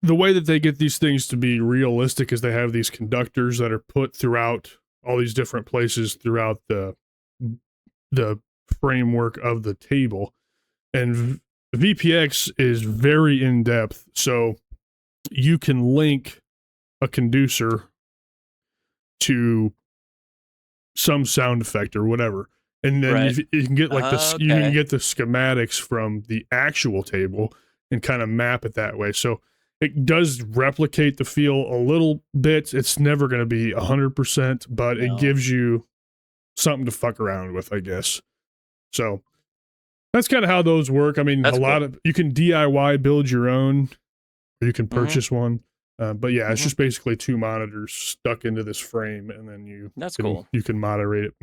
the way that they get these things to be realistic is they have these conductors that are put throughout all these different places throughout the framework of the table. And VPX is very in-depth, so you can link a conducer to some sound effect or whatever. And then you can get like you can get the schematics from the actual table and kind of map it that way. So it does replicate the feel a little bit. It's never going to be 100%, but it gives you something to fuck around with, I guess. So that's kind of how those work. I mean, you can DIY build your own, or you can purchase one. But yeah, it's just basically 2 monitors stuck into this frame, and then you can mod it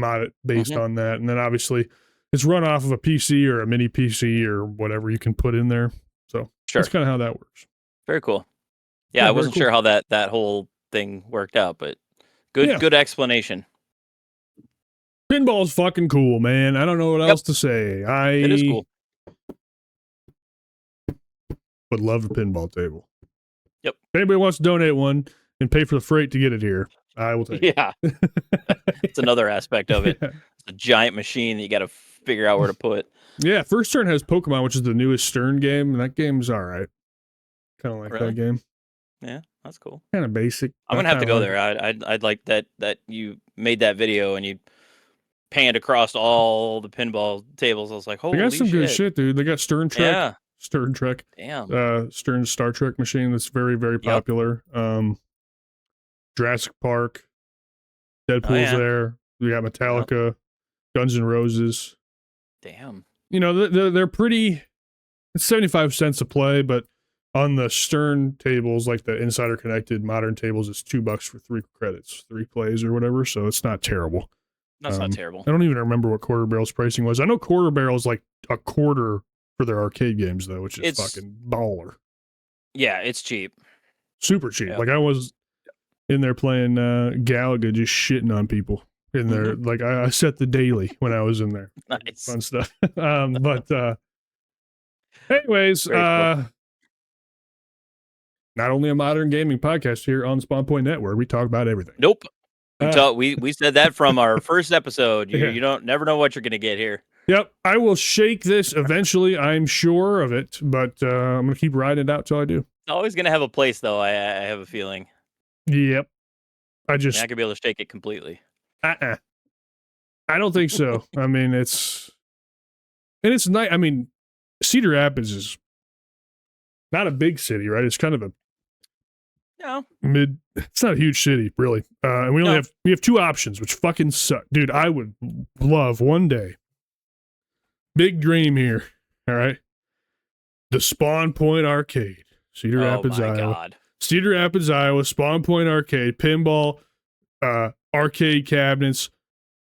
based on that. And then obviously it's run off of a PC or a mini PC or whatever you can put in there. So that's kind of how that works. Very cool. Yeah, I wasn't sure how that whole thing worked out, but good explanation. Pinball's fucking cool, man. I don't know what else to say. It is cool. Would love a pinball table. Yep. If anybody wants to donate one and pay for the freight to get it here, I will take it. Yeah. It's another aspect of it. It's a giant machine that you got to figure out where to put. Yeah, First Turn has Pokemon, which is the newest Stern game, and that game's all right. Kind of like that game. Yeah, that's cool. Kind of basic. I'm gonna have to go there. I'd like that you made that video and you panned across all the pinball tables. I was like, holy shit. They got some good shit, dude. They got Stern Trek. Yeah. Stern Trek. Damn. Stern Star Trek machine that's very, very popular. Jurassic Park. Deadpool's there. We got Metallica. Guns N' Roses. Damn. You know, they're pretty. It's 75 cents a play, but on the Stern tables, like the Insider Connected modern tables, it's $2 for 3 credits, 3 plays or whatever. So it's not terrible. That's not terrible. I don't even remember what Quarter Barrel's pricing was. I know Quarter Barrel's like a quarter for their arcade games though, which is fucking baller. Yeah, it's cheap. Super cheap. Yep. Like I was in there playing Galaga, just shitting on people in there. Like I set the daily when I was in there. Nice. Fun stuff. But anyways, cool. Not only a modern gaming podcast here on Spawn Point Network, we talk about everything. Nope. We said that from our first episode. You don't never know what you're going to get here. Yep. I will shake this eventually. I'm sure of it, but I'm going to keep riding it out till I do. It's always going to have a place, though. I have a feeling. Yep. I could be able to shake it completely. I don't think so. I mean, it's nice. I mean, Cedar Rapids is not a big city, right? It's kind of a mid. It's not a huge city, really. And we have two options, which fucking suck, dude. I would love one day. Big dream here. All right, the Spawn Point Arcade, Cedar Rapids, Iowa. God. Cedar Rapids, Iowa. Spawn Point Arcade, pinball, arcade cabinets,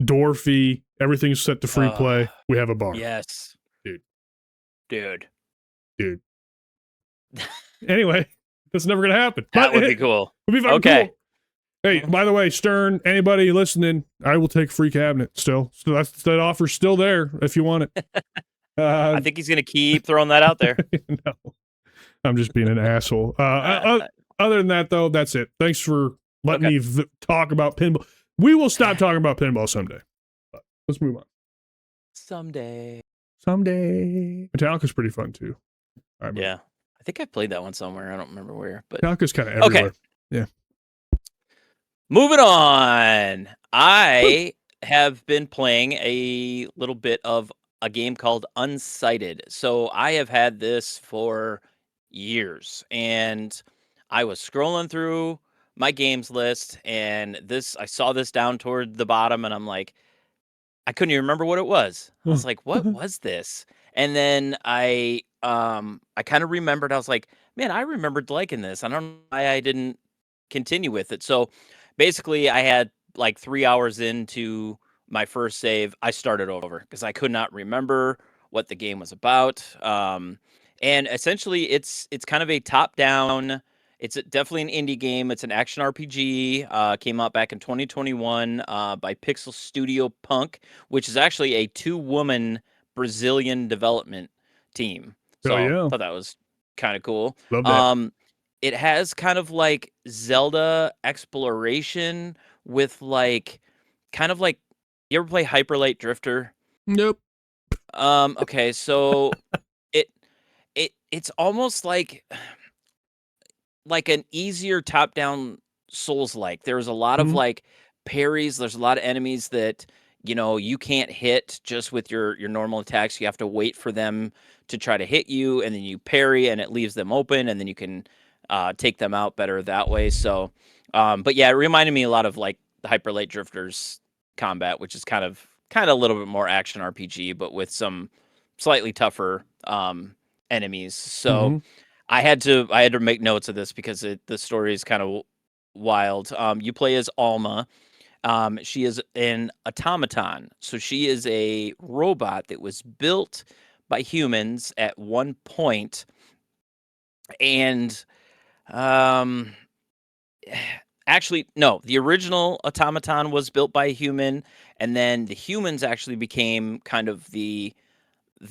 door fee. Everything's set to free play. We have a bar. Yes, dude. Anyway, that's never gonna happen. That would be cool. Would be fucking cool. Hey, by the way, Stern, anybody listening, I will take a free cabinet still. So that offer's still there if you want it. I think he's gonna keep throwing that out there. No, I'm just being an asshole. Other than that, though, that's it. Thanks for letting me talk about pinball. We will stop talking about pinball someday. But let's move on. Someday. Metallica's pretty fun too. Yeah. I think I played that one somewhere. I don't remember where, but Metallica's kind of everywhere. Okay. Yeah. Moving on. I have been playing a little bit of a game called Unsighted. So I have had this for years, and I was scrolling through my games list, and I saw this down toward the bottom, and I'm like, I couldn't even remember what it was. I was like, what was this? And then I kind of remembered. I was like, man, I remembered liking this. I don't know why I didn't continue with it. So basically, I had like 3 hours into my first save. I started over because I could not remember what the game was about. And essentially, it's kind of a top-down. It's definitely an indie game. It's an action RPG. Came out back in 2021 by Pixel Studio Punk, which is actually a 2-woman Brazilian development team. So I thought that was kind of cool. Love that. It has kind of like Zelda exploration with like, kind of like, you ever play Hyper Light Drifter? Nope. Okay, so it's almost like an easier top-down Souls-like. There's a lot of like parries. There's a lot of enemies that you can't hit just with your normal attacks. You have to wait for them to try to hit you, and then you parry, and it leaves them open, and then you can take them out better that way. So, but yeah, it reminded me a lot of like the Hyper Light Drifters combat, which is kind of a little bit more action RPG, but with some slightly tougher enemies. So. I had to make notes of this because the story is kind of wild. You play as Alma. She is an automaton, so she is a robot that was built by humans at one point, and actually, no, the original automaton was built by a human, and then the humans actually became kind of the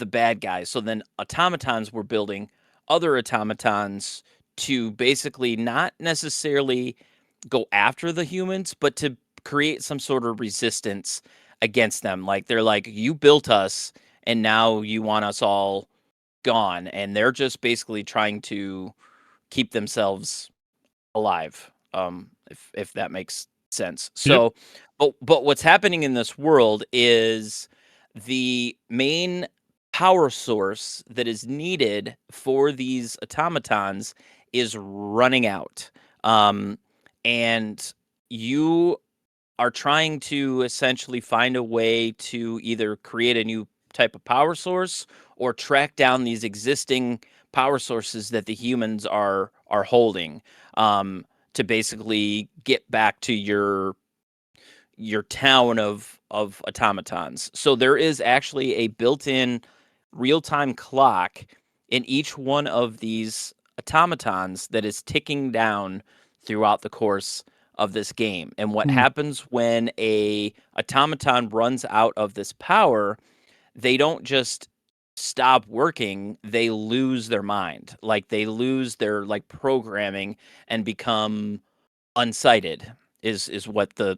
bad guys. So then automatons were building other automatons to basically not necessarily go after the humans, but to create some sort of resistance against them. Like they're like, you built us and now you want us all gone. And they're just basically trying to keep themselves alive. If that makes sense. So, but what's happening in this world is the main power source that is needed for these automatons is running out. And you are trying to essentially find a way to either create a new type of power source or track down these existing power sources that the humans are holding, to basically get back to your town of automatons. So there is actually a built-in real-time clock in each one of these automatons that is ticking down throughout the course of this game. And what happens when a automaton runs out of this power, they don't just stop working, they lose their mind. Like they lose their like programming and become unsighted is what the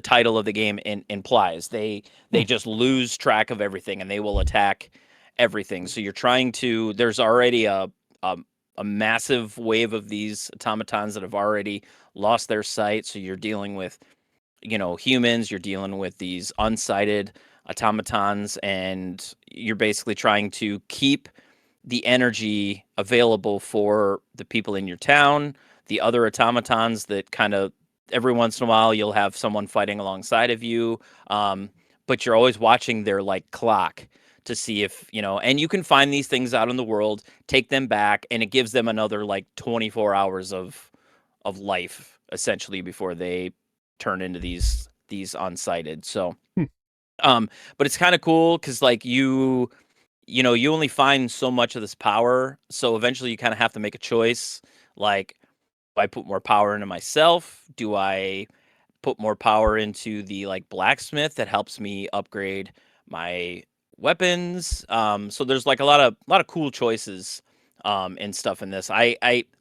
title of the game implies. They just lose track of everything and they will attack everything. So you're trying to, there's already a a massive wave of these automatons that have already lost their sight. So you're dealing with, humans, you're dealing with these unsighted automatons, and you're basically trying to keep the energy available for the people in your town, the other automatons that kind of every once in a while you'll have someone fighting alongside of you. But you're always watching their like clock to see if, and you can find these things out in the world, take them back, and it gives them another like 24 hours of life essentially before they turn into these unsighted. So Hmm. but it's kind of cool because like you only find so much of this power, so eventually you kind of have to make a choice. Like, do I put more power into myself? Do I put more power into the like blacksmith that helps me upgrade my weapons? So there's like a lot of cool choices and stuff in this. I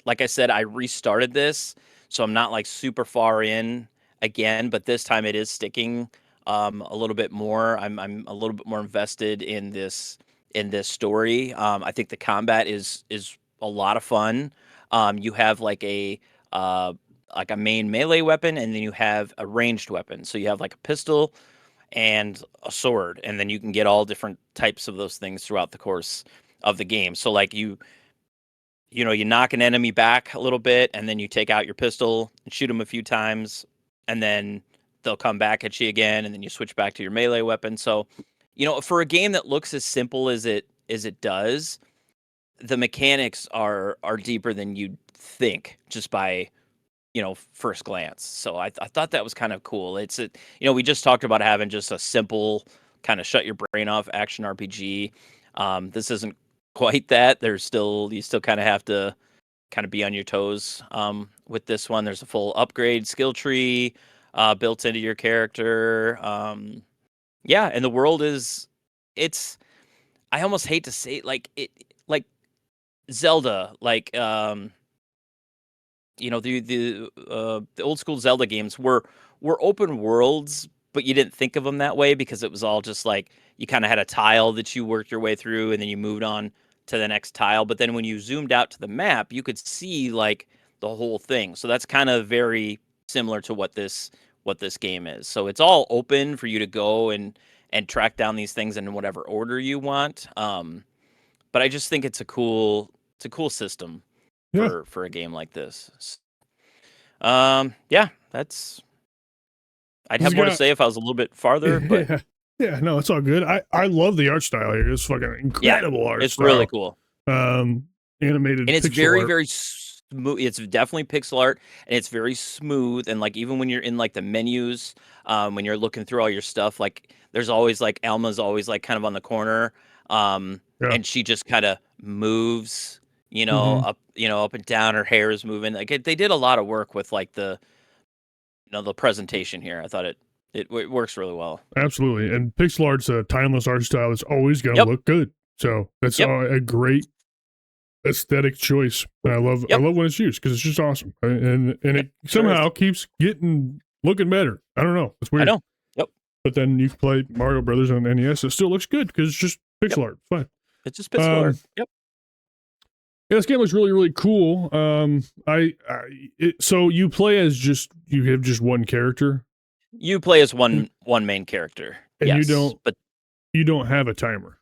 like I said, I restarted this, so I'm not like super far in again, but this time it is sticking a little bit more. I'm a little bit more invested in this story. I think the combat is a lot of fun. You have uh, like a main melee weapon, and then you have a ranged weapon. So you have like a pistol and a sword, and then you can get all different types of those things throughout the course of the game. So like you knock an enemy back a little bit, and then you take out your pistol and shoot them a few times, and then they'll come back at you again, and then you switch back to your melee weapon. So, for a game that looks as simple as it does, the mechanics are deeper than you'd think just by first glance. So I thought that was kind of cool. We just talked about having just a simple kind of shut your brain off action RPG. This isn't quite that. You still kind of have to kind of be on your toes with this one. There's a full upgrade skill tree built into your character. Yeah, and the world it's I almost hate to say like Zelda, like the old school Zelda games were open worlds, but you didn't think of them that way because it was all just like you kind of had a tile that you worked your way through, and then you moved on to the next tile. But then when you zoomed out to the map, you could see like the whole thing. So that's kind of very similar to what this game is. So it's all open for you to go and track down these things in whatever order you want. But I just think it's a cool system Yeah. for a game like this. Yeah, that's. I'd He's have more to got say if I was a little bit farther, but yeah. Yeah, no, it's all good. I love the art style here. It's fucking yeah, incredible art it's really style. cool, Animated and it's pixel very art. very smooth. It's definitely pixel art, and it's very smooth. And like even when you're in like the menus, when you're looking through all your stuff, like there's always like Alma's always like kind of on the corner, Yeah. and she just kind of moves, Hmm. up and down. Her hair is moving. Like they did a lot of work with like the presentation here. I thought it works really well. Absolutely. And pixel art's a timeless art style that's always going to Yep. look good. So that's Yep. a great aesthetic choice. And I Yep. love when it's used because it's just awesome. And Yep. it Sure is. somehow keeps getting looking better. I don't know. It's I weird. know. Yep. But then you play Mario Brothers on NES, it still looks good because it's just Yep. pixel art. It's fine. It's just pixel art. Yep. Yeah, this game looks really, really cool. So you play as you have just one character, You play as and, one main character. and Yes, but you don't have a timer.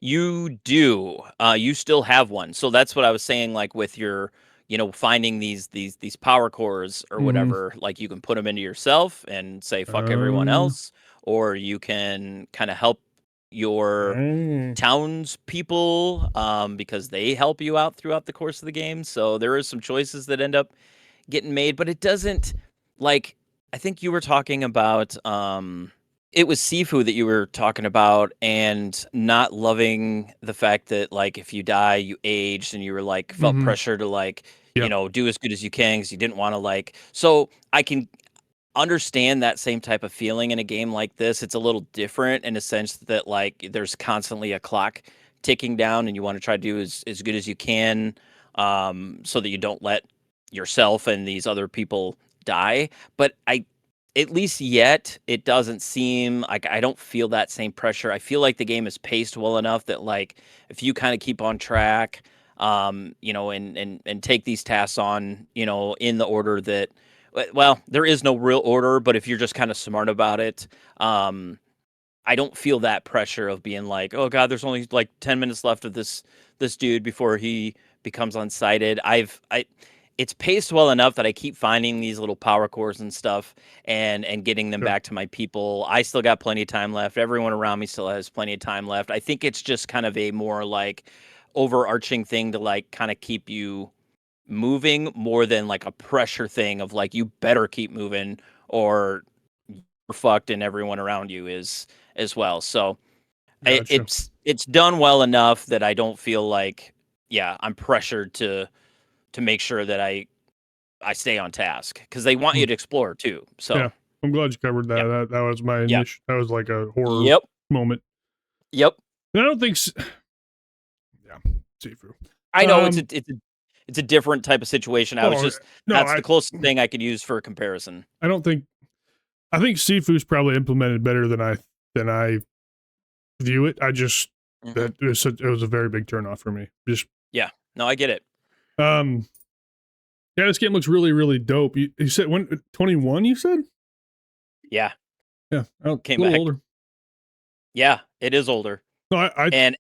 you do. You still have one. So that's what I was saying. Like with your, finding these power cores or Mm-hmm. whatever. Like you can put them into yourself and say fuck everyone Uh, else, or you can kind of help your uh, townspeople because they help you out throughout the course of the game. So there is some choices that end up getting made, but it doesn't like I think you were talking about it was Sifu that you were talking about and not loving the fact that like if you die you aged and you were like felt mm-hmm. pressure to like Yeah, do as good as you can because you didn't want to like so I can understand that same type of feeling in a game like this. It's a little different in a sense that like there's constantly a clock ticking down and you want to try to do as good as you can so that you don't let yourself and these other people die. But at least yet, it doesn't seem like I don't feel that same pressure. I feel like the game is paced well enough that like if you kind of keep on track, and take these tasks on, in the order that, well, there is no real order, but if you're just kind of smart about it, I don't feel that pressure of being like, oh God, there's only like 10 minutes left of this dude before he becomes unsighted. It's paced well enough that I keep finding these little power cores and stuff and getting them back to my people. I still got plenty of time left. Everyone around me still has plenty of time left. I think it's just kind of a more like overarching thing to like kind of keep you moving more than like a pressure thing of like you better keep moving or you're fucked and everyone around you is as well. So Gotcha. it's done well enough that I don't feel like I'm pressured to make sure that I stay on task because they want you to explore too. So yeah, I'm glad you covered that. yeah, That was my yeah, initial. That was like a horror yep, moment. yep. And I don't think. Yeah, Sifu. I know it's a different type of situation. I was just no, that's the closest thing I could use for a comparison. I don't think. I think Sifu's probably implemented better than I view it. I just that it was a very big turnoff for me. Just yeah, no, I get it. Yeah, this game looks really, really dope. You said when 21? You said? Yeah, Yeah, came a little back. older. Yeah, it is older. No, and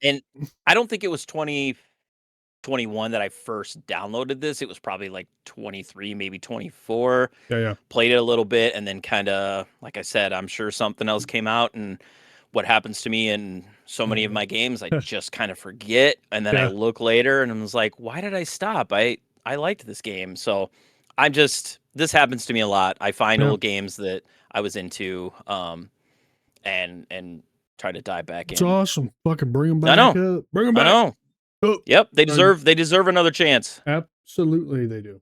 I don't think it was 2021 that I first downloaded this. It was probably like 23, maybe 24. Yeah. Played it a little bit, and then kind of, like I said, I'm sure something else came out, and what happens to me in so many of my games, I just kind of forget, and then I look later, and I was like, why did I stop? I liked this game, so this happens to me a lot. I find old games that I was into, and try to dive back in. It's awesome. Fucking bring them back up. Bring them back. I know. Oh, yep, they deserve another chance. Absolutely, they do.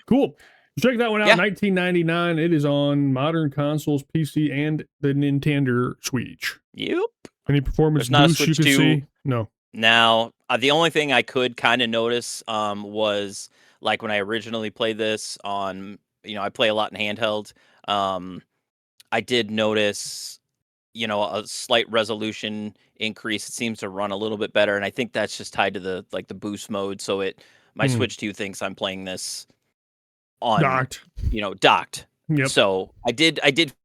Cool. Check that one out. 1999. It is on modern consoles, PC, and the Nintendo Switch. Yep. Any performance boosts you can see? No. Now, the only thing I could kind of notice was like when I originally played this on, I play a lot in handheld. I did notice, a slight resolution increase. It seems to run a little bit better, and I think that's just tied to the boost mode. So my Switch 2 thinks I'm playing this on docked. Yep. So I did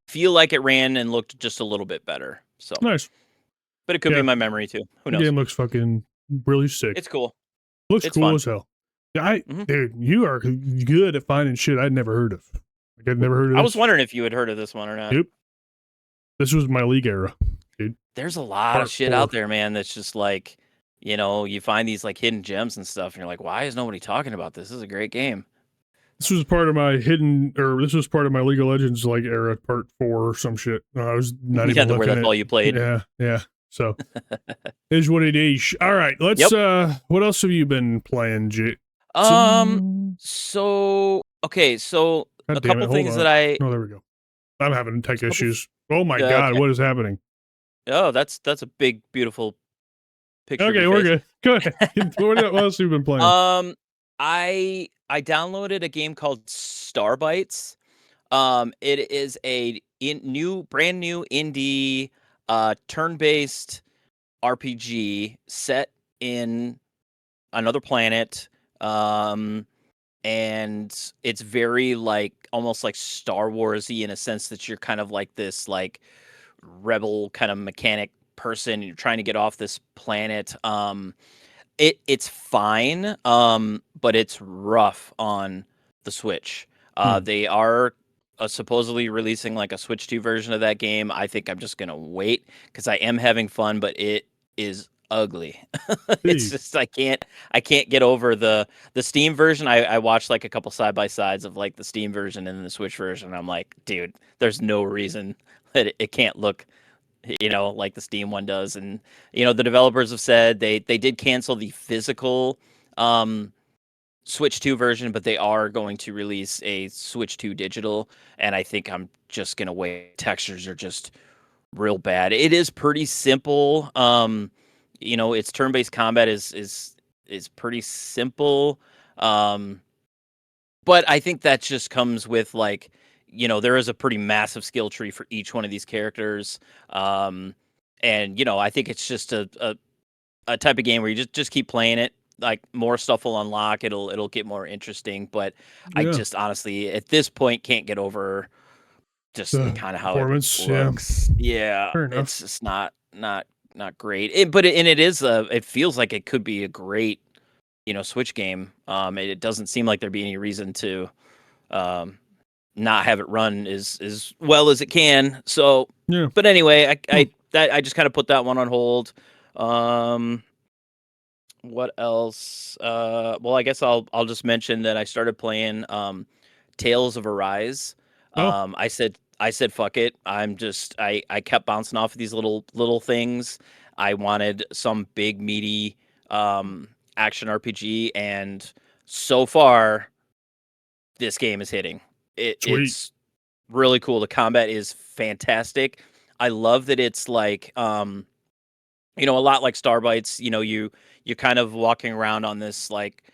feel like it ran and looked just a little bit better. So nice. But it could be my memory too. Who knows? The game looks fucking really sick. It's cool. Looks cool fun as hell. Dude, you are good at finding shit I'd never heard of. Like I'd never heard of this. I was wondering if you had heard of this one or not. Yep. This was my league era, dude. There's a lot of shit out there, man, that's just like, you find these like hidden gems and stuff, and you're like, why is nobody talking about this? This is a great game. This was part of my this was part of my League of Legends like era, part 4 or some shit. I was not even looking where that's all you played. Yeah. So is what it is. All right, let's. What else have you been playing, J? So okay, so a couple things that I. Oh, there we go. I'm having tech issues. Oh my god, what is happening? Oh, that's a big, beautiful picture. Okay, we're good. Go ahead. What else have you been playing? I downloaded a game called Starbites. It is a brand new indie turn-based RPG set in another planet. And it's very like almost like Star Wars-y in a sense that you're kind of like this like rebel kind of mechanic person. You're trying to get off this planet. It's fine, but it's rough on the Switch. They are supposedly releasing like a Switch 2 version of that game. I think I'm just gonna wait because I am having fun, but it is ugly. It's just I can't get over the Steam version. I watched like a couple side by sides of like the Steam version and the Switch version. I'm like, dude, there's no reason that it can't look like the Steam one does. And the developers have said they did cancel the physical Switch 2 version, but they are going to release a Switch 2 digital, and I think I'm just gonna wait. Textures are just real bad. It is pretty simple. Its turn-based combat is pretty simple. But I think that just comes with like, there is a pretty massive skill tree for each one of these characters. And I think it's just a type of game where you just keep playing it. like more stuff will unlock. It'll get more interesting. But I Yeah. just honestly at this point can't get over just The kind of how it performance. Yeah. looks. Yeah, Fair enough. it's just not great. It feels like it could be a great Switch game. It doesn't seem like there'd be any reason to um not have it run as well as it can. So, Yeah. but anyway, I just kind of put that one on hold. Um, what else? Well, I guess I'll just mention that I started playing Tales of Arise. Oh, I said fuck it. I kept bouncing off of these little things. I wanted some big meaty action RPG, and so far this game is hitting. sweet. It's really cool. The combat is fantastic. I love that it's like a lot like Starbites, you're kind of walking around on this like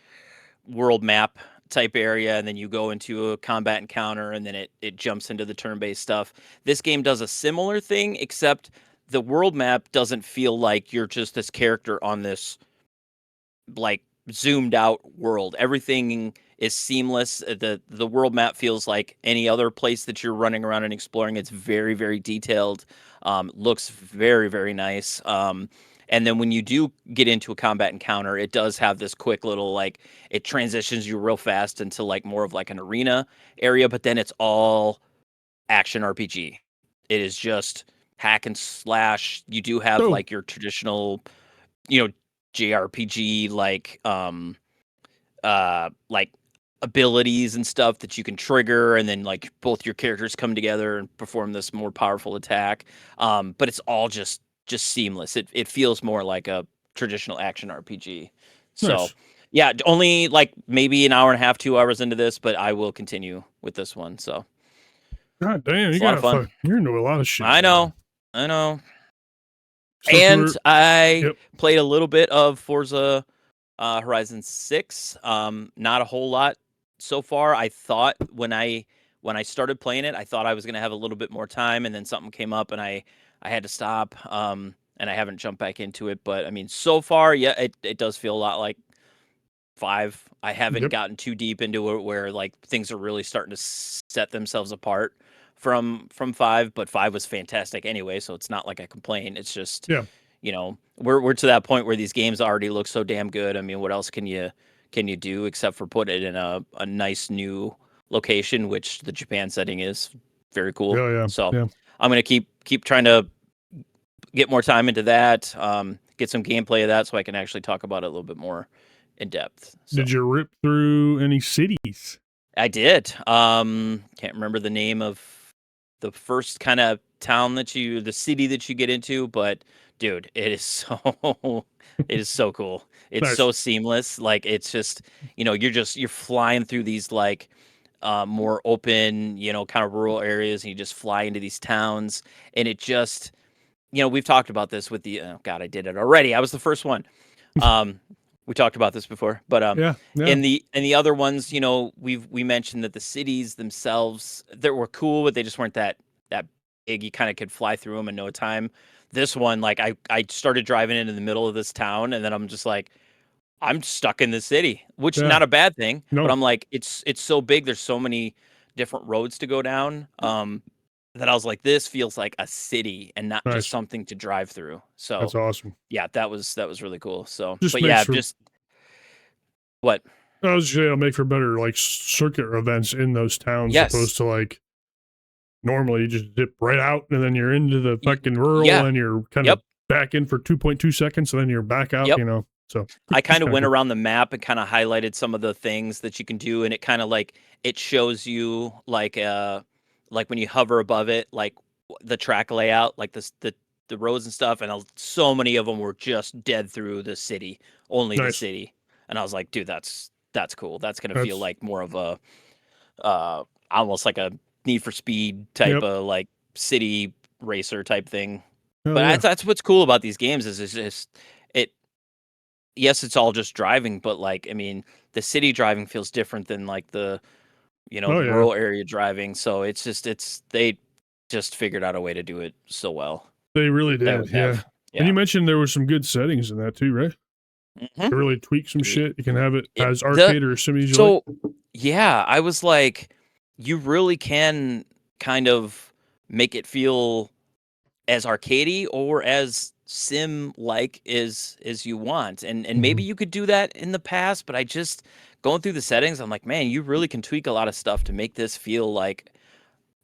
world map type area, and then you go into a combat encounter, and then it jumps into the turn-based stuff. This game does a similar thing, except the world map doesn't feel like you're just this character on this like zoomed out world. Everything is seamless. The world map feels like any other place that you're running around and exploring. It's very, very detailed. Looks very, very nice. And then when you do get into a combat encounter, it does have this quick little like it transitions you real fast into like more of like an arena area, but then it's all action RPG. It is just hack and slash. You do have So, like your traditional, you know, JRPG like abilities and stuff that you can trigger, and then like both your characters come together and perform this more powerful attack. But it's all just seamless. It feels more like a traditional action RPG. So nice. yeah, only like maybe an hour and a half, 2 hours into this, but I will continue with this one. So God damn, it's a lot of fun. you're into a lot of shit, I man. know. I know. So And for I yep. played a little bit of Forza Horizon 6. Not a whole lot so far. I thought when I started playing it, I thought I was gonna have a little bit more time, and then something came up, and I had to stop. And I haven't jumped back into it. But I mean, so far, yeah, it does feel a lot like 5. I haven't Yep. gotten too deep into it where like things are really starting to set themselves apart from 5. But 5 was fantastic anyway, so it's not like I complain. It's just Yeah. we're to that point where these games already look so damn good. I mean, what else can you do except for put it in a nice new location, which the Japan setting is very cool. Yeah, yeah. So Yeah. I'm gonna keep trying to get more time into that, get some gameplay of that, so I can actually talk about it a little bit more in depth. Did So you rip through any cities? I did. Can't remember the name of the first kind of the city that you get into, but dude, it is it is so cool. It's Nice. so seamless. Like it's just, you're flying through these like more open, kind of rural areas, and you just fly into these towns, and it just, we've talked about this with the oh God, I did it already. I was the first one. Um, we talked about this before, but Yeah. Yeah. in the other ones, we mentioned that the cities themselves that were cool, but they just weren't that big. You kind of could fly through them in no time. This one, like I started driving into the middle of this town, and then I'm just like, I'm stuck in the city, which is Yeah. not a bad thing. But No. I'm like, it's so big. There's so many different roads to go down. That I was like, this feels like a city and not just Nice. something to drive through. So That's awesome. yeah, that was really cool. So, Just but makes yeah, for just what? I was just saying it'll make for better like circuit events in those towns Yes. opposed to like normally you just dip right out and then you're into the fucking rural Yeah. and you're kind of Yep. back in for 2.2 seconds and then you're back out, Yep. So I it's kind of kind of went cool. around the map and kind of highlighted some of the things that you can do, and it kind of like it shows you like when you hover above it, like the track layout, like the roads and stuff, and so many of them were just dead through the city, only the Nice. city, and I was like, dude, that's cool. That's gonna feel That's like more of a almost like a Need for Speed type yep. of like city racer type thing. Hell But yeah. that's what's cool about these games is it's just it. Yes, it's all just driving, but like I mean, the city driving feels different than like Oh the yeah. rural area driving. So it's they just figured out a way to do it so well. They really That did. would have Yeah. And you yeah. mentioned there were some good settings in that too, right? Mhm. to really tweak some shit. You can have it It as the arcade or as sim as you like. So, yeah, I was like, you really can kind of make it feel as arcadey or as sim-like as you want, and maybe Mhm. you could do that in the past, but I just going through the settings, I'm like, "Man, you really can tweak a lot of stuff to make this feel like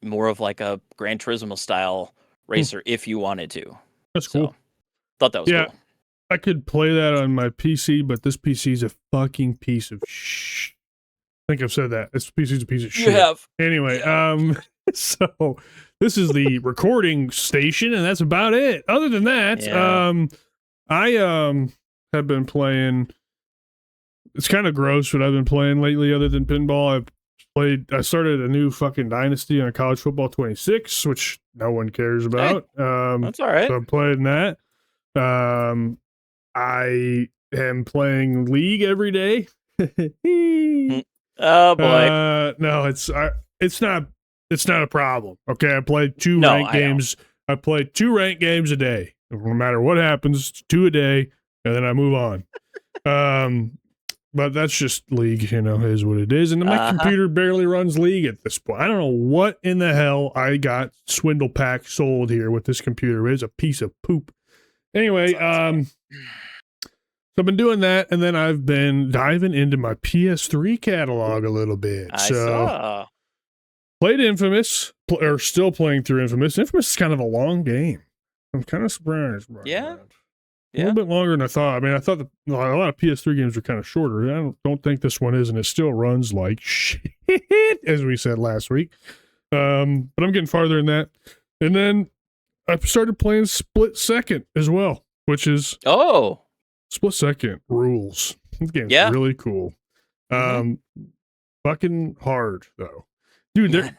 more of like a Gran Turismo style Hmm, racer if you wanted to." that's So, cool. thought that was Yeah, cool. I could play that on my PC, but this PC is a fucking piece of shh. I think I've said that. This PC's a piece of You shit. have. Anyway, Yeah. so this is the recording station, and that's about it. Other than that, Yeah. I have been playing. It's kind of gross what I've been playing lately, other than pinball. I started a new fucking dynasty on College Football 26, which no one cares Hey, about. that's alright. So I'm playing that. Um, I am playing League every day. Mm. Oh, boy. No, it's not it's not a problem. Okay, I play two No, ranked I know. games. I play two ranked games a day. No matter what happens, two a day, and then I move on. Um, but that's just League, is what it is. And my Uh-huh. computer barely runs League at this point. I don't know what in the hell I got Swindle Pack sold here with this computer. It's a piece of poop. Anyway, Sounds like so I've been doing that, and then I've been diving into my PS3 catalog a little bit. I So saw. played Infamous, or still playing through Infamous. Infamous is kind of a long game. I'm kind of surprised by Yeah, that. A little yeah. bit longer than I thought. I mean, I thought a lot of PS3 games were kind of shorter. I don't think this one is, and it still runs like shit, as we said last week. But I'm getting farther in that. And then I started playing Split Second as well, which is Oh, Split Second rules. This game's yeah. really cool. Mhm. Um, fucking hard though, dude.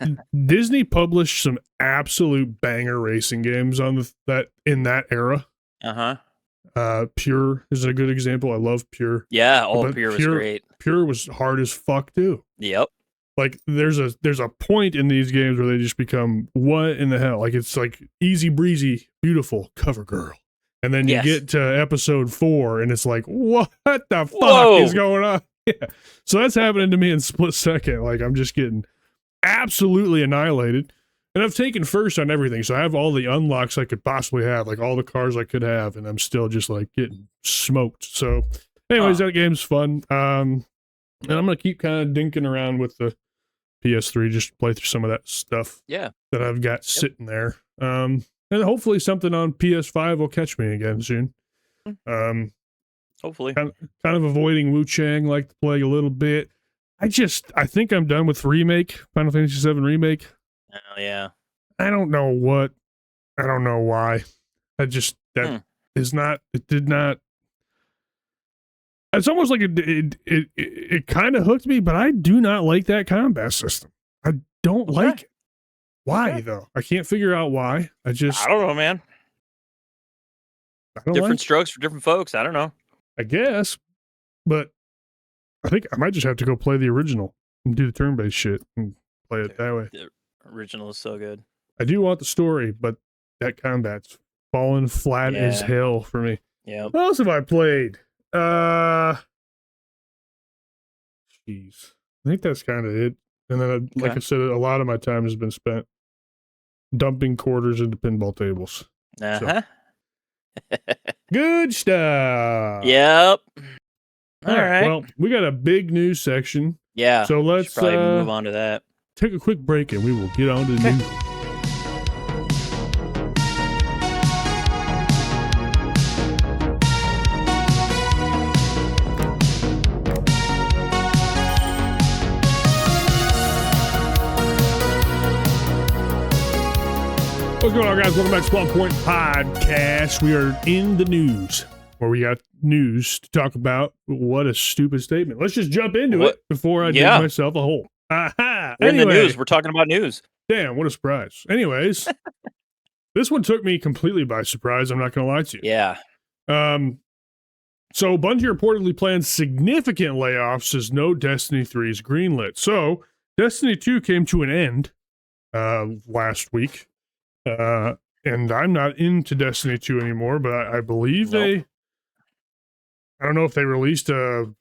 Disney published some absolute banger racing games on that in that era. Uh-huh. Pure is a good example. I love Pure, Yeah, oh, but Pure was great. Pure was hard as fuck too. Yep. Like there's a point in these games where they just become what in the hell? Like it's like easy breezy, beautiful cover girl. And then you Yes. get to episode 4 and it's like, what the fuck Whoa! is going on? Yeah. So that's happening to me in Split Second. Like I'm just getting absolutely annihilated. And I've taken first on everything. So I have all the unlocks I could possibly have, like all the cars I could have, and I'm still just like getting smoked. So anyways, Huh. that game's fun. And I'm gonna keep kind of dinking around with the PS3 just to play through some of that stuff Yeah. that I've got Yep. sitting there. And hopefully something on PS5 will catch me again soon. Mm. Um, Hopefully. kind of avoiding Wu Chang, like to play a little bit. I think I'm done with remake, Final Fantasy VII remake. Oh, yeah. I don't know why. I just, it did not, it's almost like it kind of hooked me, but I do not like that combat system. I don't Okay. like it. Why Okay. though? I can't figure out why. I don't know, man. I don't Different like it, strokes for different folks. I don't know. I guess, but I think I might just have to go play the original and do the turn-based shit and play it that way. The original is so good. I do want the story, but that combat's falling flat as Yeah. hell for me. Yep. What else have I played? Jeez. I think that's kind of it. And then, like Okay. I said, a lot of my time has been spent dumping quarters into pinball tables. Uh-huh. Good stuff. Yep. All right. Alright. Well, we got a big news section. Yeah. So Should let's probably move on to that. take a quick break and we will get on to the news. What's going on, guys? Welcome back to Spawn Point Podcast. We are in the news, where we got news to talk about. What a stupid statement. Let's just jump into it before I dig myself a hole. Aha! We're in the news. We're talking about news. Damn, what a surprise. Anyways, this one took me completely by surprise. I'm not going to lie to you. Yeah. So Bungie reportedly plans significant layoffs as no Destiny 3 is greenlit. So Destiny 2 came to an end last week. And I'm not into Destiny 2 anymore, but I believe I don't know if they released a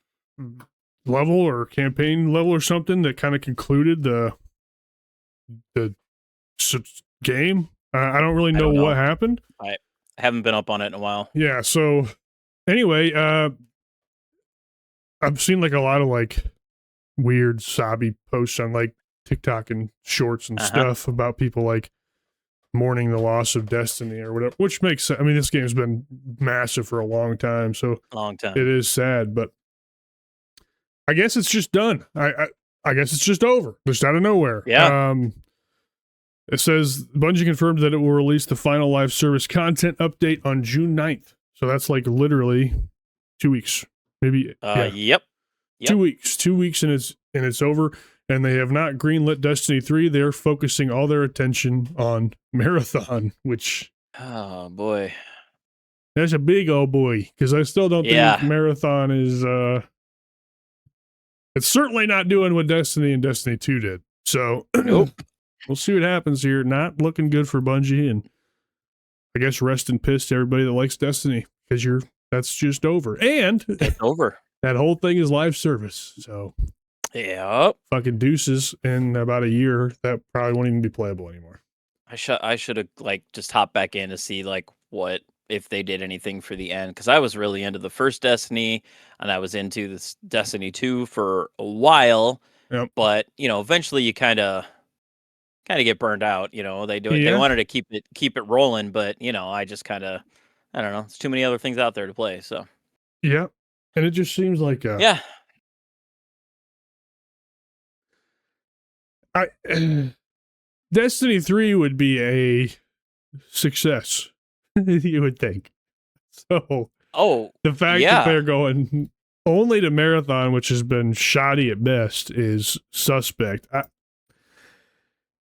level or campaign level or something that kind of concluded the game. I don't really I know don't what know. happened. I haven't been up on it in a while. Yeah. So anyway, I've seen like a lot of like weird sobby posts on like TikTok and shorts and stuff about people like mourning the loss of Destiny or whatever, which makes sense. I mean, this game's been massive for a long time, so Long it time. is sad, but I guess it's just done. I guess it's just over, just out of nowhere. Yeah. It says Bungie confirmed that it will release the final live service content update on June 9th. So that's like literally 2 weeks. Maybe Yep. 2 weeks. 2 weeks and it's over. And they have not greenlit Destiny 3. They're focusing all their attention on Marathon, which oh boy. that's a big old boy. Because I still don't think Marathon is it's certainly not doing what Destiny and Destiny 2 did. So nope. We'll see what happens here. Not looking good for Bungie, and I guess rest in piss to everybody that likes Destiny, because that's just over. And it's over. That whole thing is live service. So yep. Fucking deuces. In about a year, that probably won't even be playable anymore. I should have like just hopped back in to see like what if they did anything for the end, because I was really into the first Destiny and I was into this Destiny 2 for a while. Yep. But eventually you kind of get burned out. They wanted to keep it rolling, but I just I don't know. It's too many other things out there to play. So yeah, and it just seems like yeah. Destiny 3 would be a success, you would think. So the fact that they're going only to Marathon, which has been shoddy at best, is suspect. I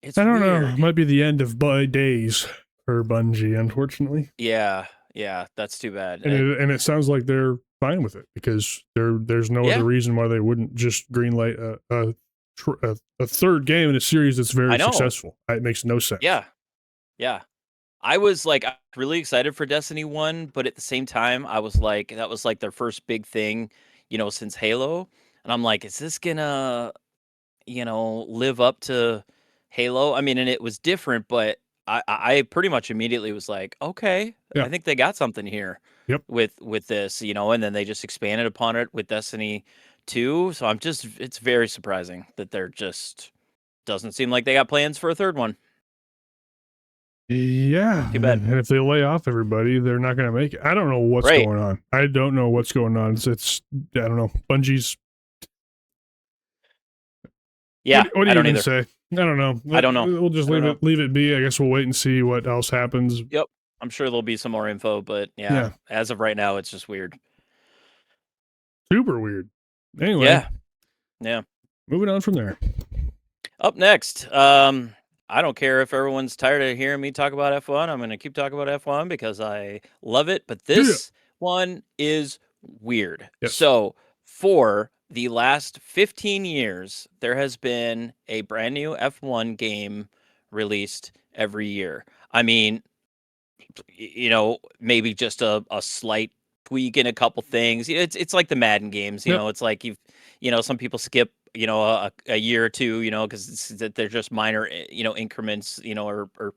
don't know. It might be the end of days for Bungie, unfortunately. Yeah, that's too bad. And it sounds like they're fine with it, because there's no other reason why they wouldn't just greenlight a third game in a series that's very successful. It makes no sense. Yeah. I was like really excited for Destiny 1, but at the same time, I was like, that was like their first big thing, since Halo. And I'm like, is this gonna, live up to Halo? I mean, and it was different, but I pretty much immediately was like, okay, I think they got something here with this, and then they just expanded upon it with Destiny 2. So it's very surprising that they're just, doesn't seem like they got plans for a third one. Yeah. Too bad. And if they lay off everybody, they're not going to make it. I don't know what's going on. I don't know what's going on. It's I don't know. Bungie's. Yeah. What do you even say? I don't know. I don't know. We'll just leave it be. I guess we'll wait and see what else happens. Yep. I'm sure there'll be some more info, but as of right now, it's just weird. Super weird. Anyway. Yeah. Moving on from there. Up next, I don't care if everyone's tired of hearing me talk about F1. I'm going to keep talking about F1 because I love it. But this one is weird. Yes. So for the last 15 years, there has been a brand new F1 game released every year. I mean, maybe just a slight tweak in a couple things. It's like the Madden games. It's like some people skip a year or two, because they're just minor, increments, or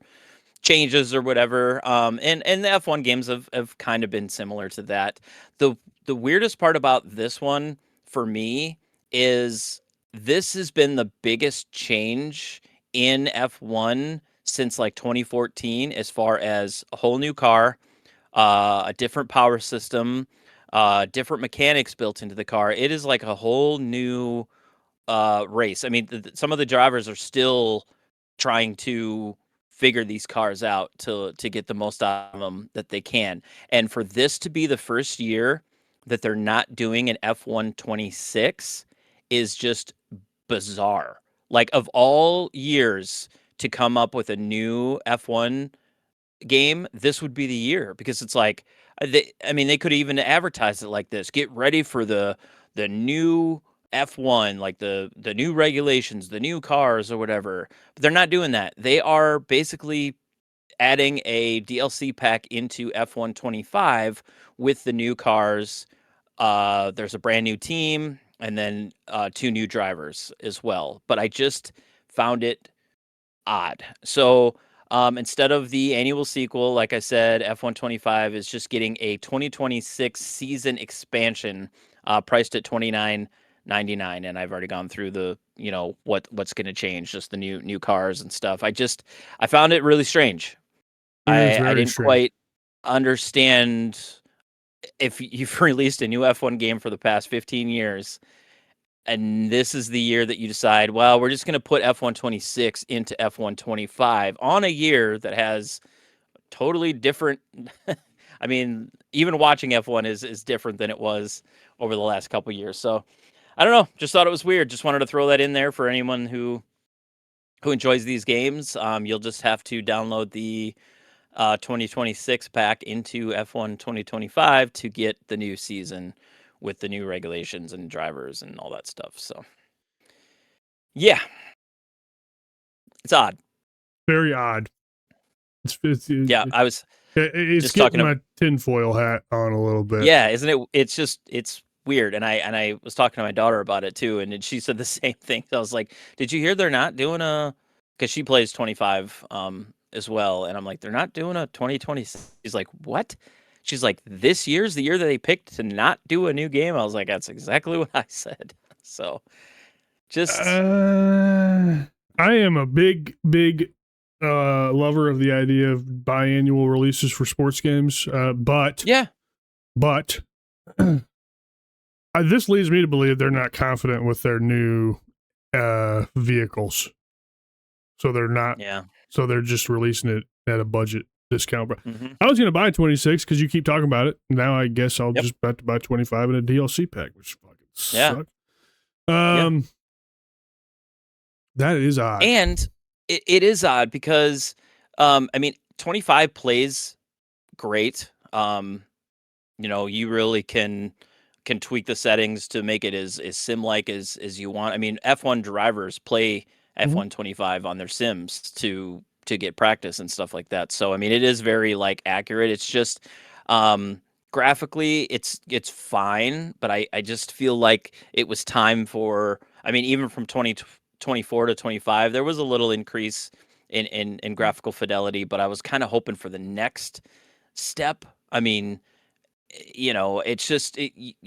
changes or whatever. And the F1 games have kind of been similar to that. The weirdest part about this one for me is this has been the biggest change in F1 since like 2014, as far as a whole new car, a different power system, different mechanics built into the car. It is like a whole new race. I mean, some of the drivers are still trying to figure these cars out to get the most out of them that they can. And for this to be the first year that they're not doing an F1 26 is just bizarre. Like, of all years to come up with a new F1 game, this would be the year, because it's like, they could even advertise it like this: get ready for the new F1, like the new regulations, the new cars or whatever. But they're not doing that. They are basically adding a DLC pack into F1 25 with the new cars, There's a brand new team, and then 2 new drivers as well. But I just found it odd. So instead of the annual sequel, like I said, F125 is just getting a 2026 season expansion priced at $29.99, and I've already gone through the what's going to change, just the new cars and stuff. I found it really strange. I didn't quite understand if you've released a new F1 game for the past 15 years, and this is the year that you decide, well, we're just going to put F126 into F125 on a year that has totally different. I mean, even watching F1 is different than it was over the last couple years. So I don't know. Just thought it was weird. Just wanted to throw that in there for anyone who enjoys these games. You'll just have to download the 2026 pack into F1 2025 to get the new season with the new regulations and drivers and all that stuff. So, yeah, it's odd. Very odd. Yeah, I was it's just getting talking my tinfoil hat on a little bit. Yeah, isn't it? It's weird. And I was talking to my daughter about it too, and she said the same thing. So I was like, "Did you hear they're not doing because she plays 25 as well?" And I'm like, "They're not doing a 2026." She's like, "What?" She's like, "This year's the year that they picked to not do a new game." I was like, "That's exactly what I said." So, just I am a big lover of the idea of biannual releases for sports games, but this leads me to believe they're not confident with their new vehicles, so they're not. Yeah. So they're just releasing it at a budget discount. But I was going to buy 26 because you keep talking about it. Now I guess I'll just have to buy 25 in a DLC pack, which fucking sucks. That is odd. And it is odd because, I mean, 25 plays great. You really can tweak the settings to make it as sim-like as you want. I mean, F1 drivers play F1 25 on their sims to get practice and stuff like that. So, I mean, it is very accurate. It's just graphically it's fine, but I just feel like it was time for, I mean, even from 2024 to 25, there was a little increase in graphical fidelity, but I was kind of hoping for the next step. I mean, it's just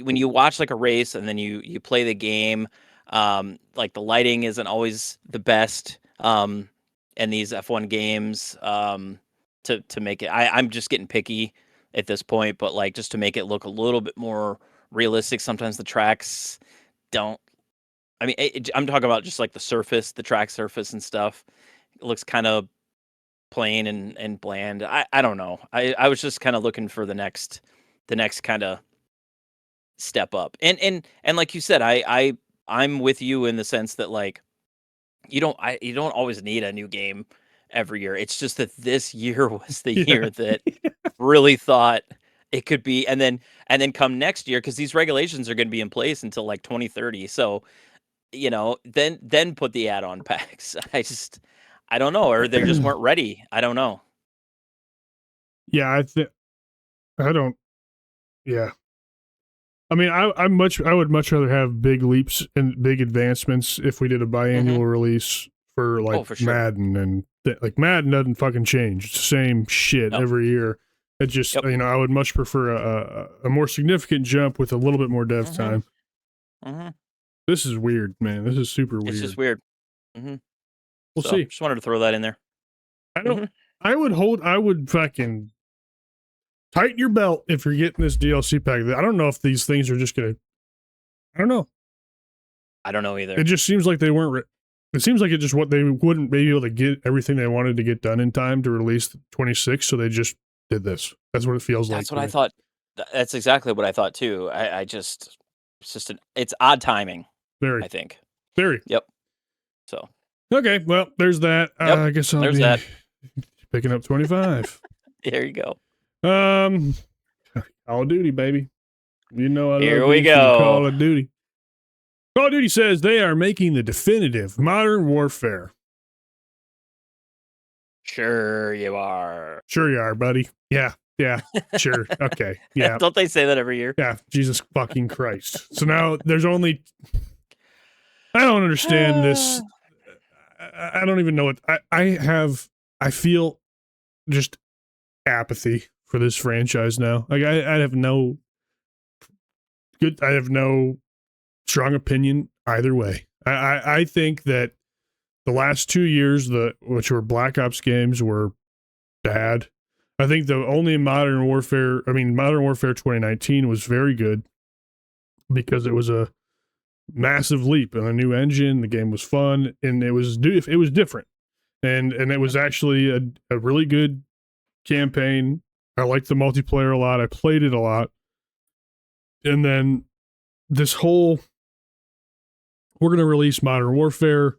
when you watch a race and then you play the game, the lighting isn't always the best in these F1 games to make it. I'm just getting picky at this point, but just to make it look a little bit more realistic. Sometimes the tracks don't. I mean, I'm talking about just the surface, the track surface and stuff. It looks kind of plain and bland. I don't know. I was just kind of looking for the next kind of step up. And like you said, I'm with you in the sense that you don't always need a new game every year. It's just that this year was the year that really thought it could be, and then come next year, because these regulations are going to be in place until 2030. So, then put the add-on packs. I don't know, or they just weren't ready. I don't know. Yeah, I don't. Yeah. I mean, I would much rather have big leaps and big advancements if we did a biannual release for for sure. Madden, and Madden doesn't fucking change. It's the same shit every year. It just I would much prefer a more significant jump with a little bit more dev time. This is weird, man. This is super weird. It's just weird. We'll see. Just wanted to throw that in there. I don't. I would fucking tighten your belt if you're getting this DLC pack. I don't know if these things are just gonna. I don't know. I don't know either. It just seems like they weren't. It seems like it just what they wouldn't be able to get everything they wanted to get done in time to release 26. So they just did this. That's what it feels like. That's what I thought. That's exactly what I thought too. It's odd timing. Very. I think. Very. Yep. So. Okay. Well, there's that. I guess I'll be picking up 25. There you go. Call of Duty, baby. You know I love Here we go. Call of Duty. Call of Duty says they are making the definitive Modern Warfare. Sure you are. Sure you are, buddy. Yeah. Yeah, sure. Okay. Yeah. Don't they say that every year? Yeah. Jesus fucking Christ. So now there's only. I don't understand this. I don't even know what I feel just apathy for this franchise now. Like I have no good. I have no strong opinion either way. I think that the last 2 years, which were Black Ops games, were bad. I think the only Modern Warfare 2019 was very good because it was a massive leap and a new engine. The game was fun and it was different, and it was actually a really good campaign. I liked the multiplayer a lot. I played it a lot, and then this whole we're going to release Modern Warfare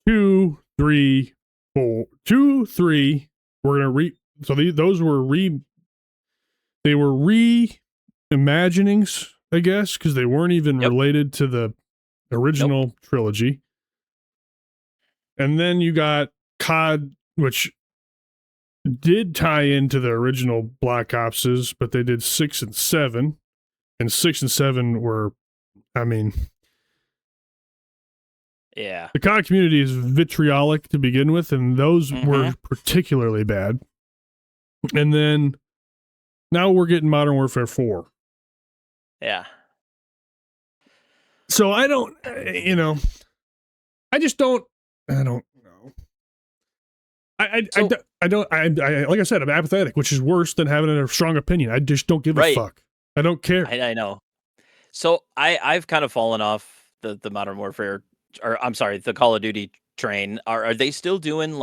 2, 3, 4, 2, 3. We're going to those were they were reimaginings, I guess, because they weren't even related to the original trilogy. And then you got COD, which did tie into the original Black Opses, but they did 6 and 7. And 6 and 7 were, I mean, yeah. The COD community is vitriolic to begin with, and those were particularly bad. And then now we're getting Modern Warfare 4. Yeah. So I don't, I just don't, I don't know. I like I said, I'm apathetic, which is worse than having a strong opinion. I just don't give a fuck. I don't care. I know. So I've kind of fallen off the Modern Warfare, or I'm sorry, the Call of Duty train. Are they still doing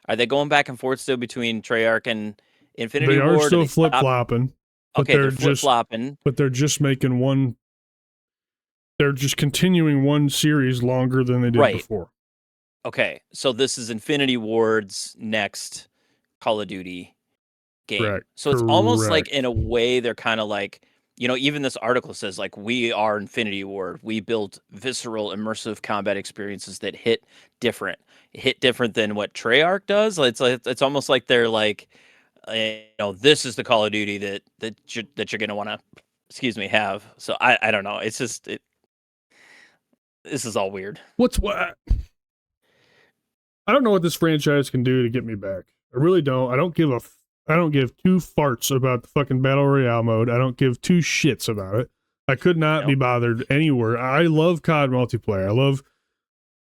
are they going back and forth still between Treyarch and Infinity Ward? They are still flip-flopping. Okay, they're flip-flopping. But they're just making one. They're just continuing one series longer than they did before. Okay, so this is Infinity Ward's next Call of Duty game. Correct. So it's almost like, in a way, they're kind of like, even this article says, like, we are Infinity Ward. We built visceral, immersive combat experiences that hit different than what Treyarch does. It's almost like they're like, this is the Call of Duty that you're going to want to, have. So I don't know. It's just, this is all weird. I don't know what this franchise can do to get me back. I really don't. I don't give two farts about the fucking Battle Royale mode. I don't give two shits about it. I could not be bothered anywhere. I love COD multiplayer. I love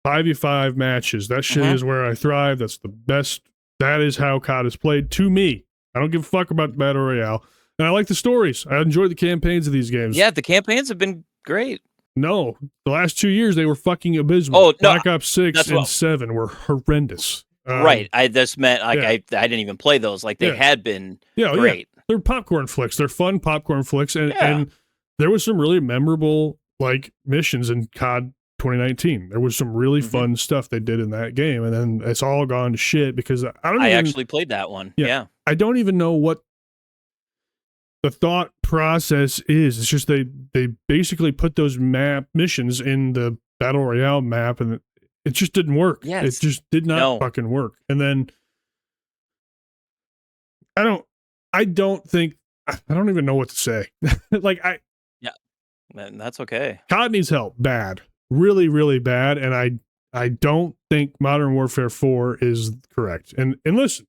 5v5 matches. That shit is where I thrive. That's the best. That is how COD is played to me. I don't give a fuck about the Battle Royale. And I like the stories. I enjoy the campaigns of these games. Yeah, the campaigns have been great. No, the last 2 years they were fucking abysmal. Oh, no, Black Ops 6 and 7 were horrendous. Right. I just meant I didn't even play those. Like they had been great. Yeah. They're popcorn flicks. They're fun popcorn flicks. And there was some really memorable missions in COD 2019. There was some really fun stuff they did in that game. And then it's all gone to shit because I actually played that one. Yeah. I don't even know what the thought process is. It's just they basically put those missions in the Battle Royale map and it just didn't work. Yes. It just did not fucking work. And then I don't even know what to say. That's okay. COD needs help bad. Really, really bad. And I don't think Modern Warfare 4 is correct. And listen,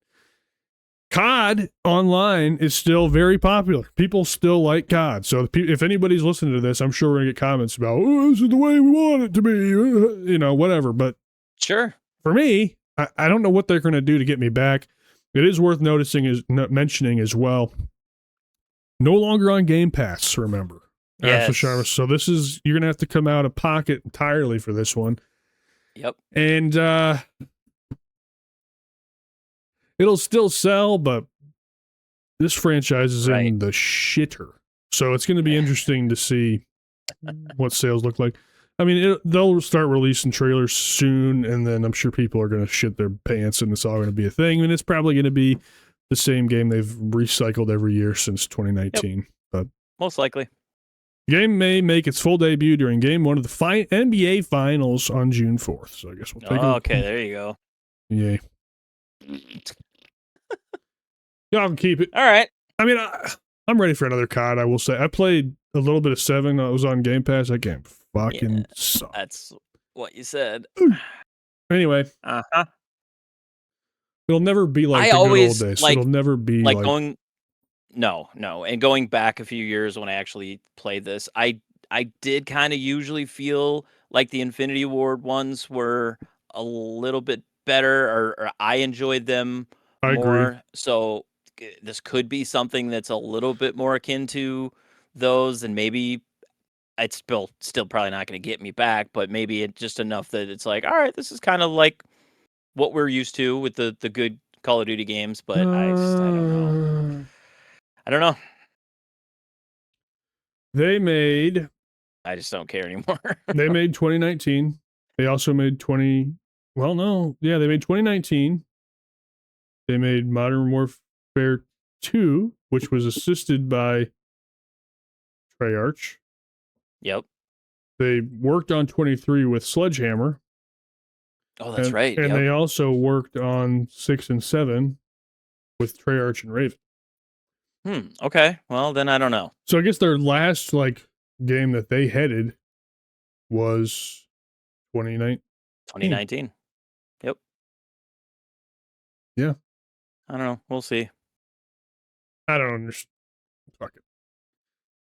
COD online is still very popular. People still like COD. So if anybody's listening to this, I'm sure we're going to get comments about, this is the way we want it to be, whatever. But sure. For me, I don't know what they're going to do to get me back. It is worth mentioning as well. No longer on Game Pass, remember. Yes. So you're going to have to come out of pocket entirely for this one. Yep. And, it'll still sell, but this franchise is in the shitter. So it's going to be interesting to see what sales look like. I mean, they'll start releasing trailers soon, and then I'm sure people are going to shit their pants, and it's all going to be a thing. And it's probably going to be the same game they've recycled every year since 2019. Yep. But most likely. The game may make its full debut during Game 1 of the NBA Finals on June 4th. So I guess we'll take okay, there you go. Yay. Y'all can keep it. All right. I mean, I'm ready for another COD. I will say, I played a little bit of 7. That was on Game Pass. That game fucking sucked. That's what you said. Anyway, it'll never be like I the good old always days. It'll never be like going. No, and going back a few years when I actually played this, I did kind of usually feel like the Infinity Ward ones were a little bit better, or I enjoyed them I agree. more. So this could be something that's a little bit more akin to those, and maybe it's still probably not going to get me back, but maybe it's just enough that it's like, all right, this is kind of like what we're used to with the good Call of Duty games. But I don't know. I don't know. They made. I just don't care anymore. They made 2019. They also made 20. Well, no, yeah, they made 2019. They made Modern Warfare 2, which was assisted by Treyarch. Yep. They worked on 23 with Sledgehammer. Oh, that's right. And they also worked on 6 and 7 with Treyarch and Raven. Okay. Well, then I don't know. So I guess their last game that they headed was 2019. 2019. Yep. Yeah. I don't know. We'll see. I don't understand. Fuck it.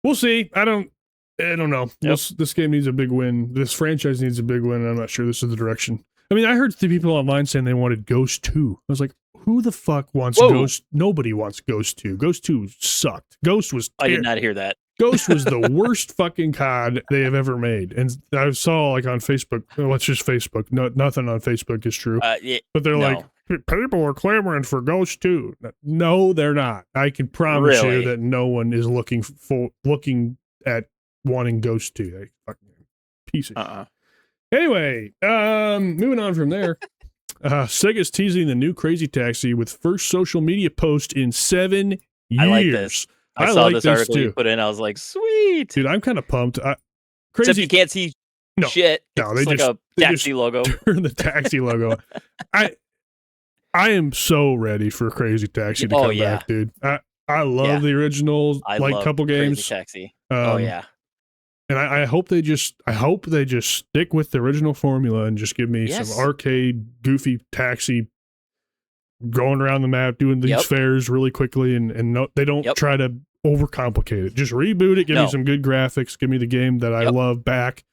We'll see. I don't know. Yep. This game needs a big win. This franchise needs a big win, and I'm not sure this is the direction. I mean, I heard the people online saying they wanted Ghost 2. I was like, who the fuck wants Ghost? Nobody wants Ghost 2. Ghost 2 sucked. Ghost was... I did not hear that. Ghost was the worst fucking COD they have ever made. And I saw on Facebook, well, it's just Facebook. Nothing on Facebook is true. Yeah, but they're like, people are clamoring for Ghost 2. No, they're not. I can promise you that no one is looking at wanting Ghost 2. They fucking piece of shit. Anyway, moving on from there. Sega's teasing the new Crazy Taxi with first social media post in 7 years. I like this. I saw this article you put in. I was like, sweet. Dude, I'm kind of pumped. Crazy. Except you can't see shit. No, it's like a taxi logo. Turn the taxi logo. I am so ready for Crazy Taxi to come back, dude. I love the original couple games. Crazy Taxi. Yeah. And I hope they just stick with the original formula and just give me some arcade goofy taxi going around the map doing these fares really quickly and no, they don't try to overcomplicate it. Just reboot it, give me some good graphics, give me the game that I love back.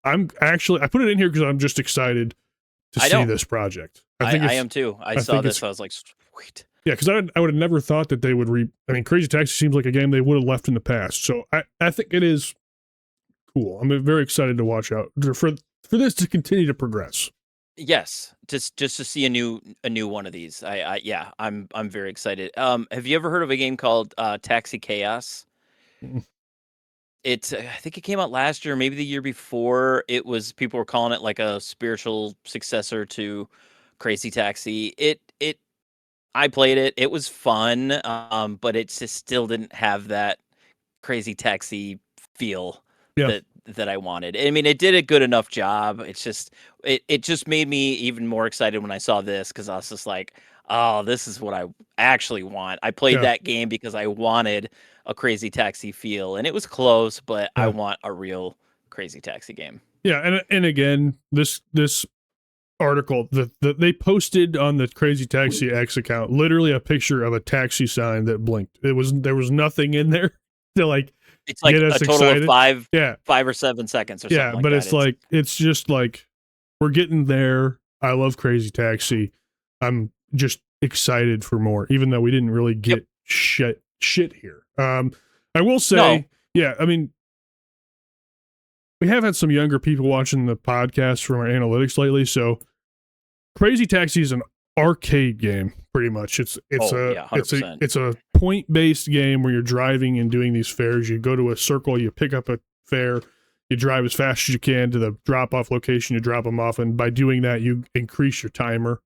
I put it in here because I'm just excited to see this project. I am too. I saw this, I was like, sweet. Yeah, because I would have never thought that they would Crazy Taxi seems like a game they would have left in the past. So I think it is cool. I'm very excited to watch out for this to continue to progress. Yes, just to see a new one of these. I'm very excited. Have you ever heard of a game called Taxi Chaos? It's I think it came out last year, maybe the year before. People were calling it like a spiritual successor to Crazy Taxi. I played it. It was fun, but it just still didn't have that Crazy Taxi feel that I wanted. I mean, it did a good enough job. It's just it just made me even more excited when I saw this because I was just like, oh, this is what I actually want. I played that game because I wanted a Crazy Taxi feel, and it was close, but I want a real Crazy Taxi game. Yeah, and again, this article that they posted on the Crazy Taxi X account, literally a picture of a taxi sign that blinked. There was nothing in there to it's like get us a total excited. Of 5 or 7 seconds or something like that. Yeah, but it's just like we're getting there. I love Crazy Taxi. I'm just excited for more, even though we didn't really get shit here. I will say, I mean, we have had some younger people watching the podcast from our analytics lately, so Crazy Taxi is an arcade game, pretty much. It's a point-based game where you're driving and doing these fares. You go to a circle, you pick up a fare, you drive as fast as you can to the drop-off location, you drop them off, and by doing that, you increase your timer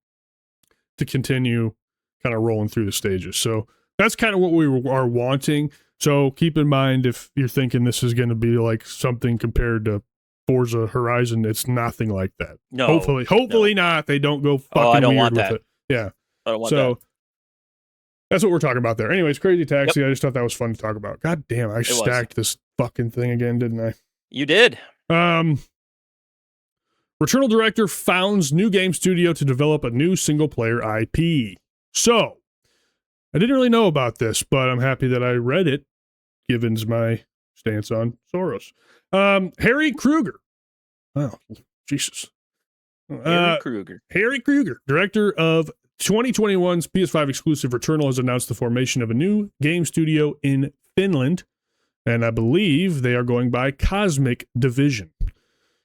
to continue kind of rolling through the stages. So that's kind of what we are wanting. So keep in mind, if you're thinking this is going to be like something compared to Forza Horizon, it's nothing like that. No, hopefully not. They don't go fucking weird with it. Yeah. I don't want that. That's what we're talking about there. Anyways, Crazy Taxi. Yep. I just thought that was fun to talk about. God damn, I stacked this fucking thing again, didn't I? You did. Returnal director founds new game studio to develop a new single-player IP. So, I didn't really know about this, but I'm happy that I read it, given my stance on Soros. Harry Kruger. Oh, Jesus. Harry Kruger, director of 2021's PS5 exclusive Returnal, has announced the formation of a new game studio in Finland, and I believe they are going by Cosmic Division.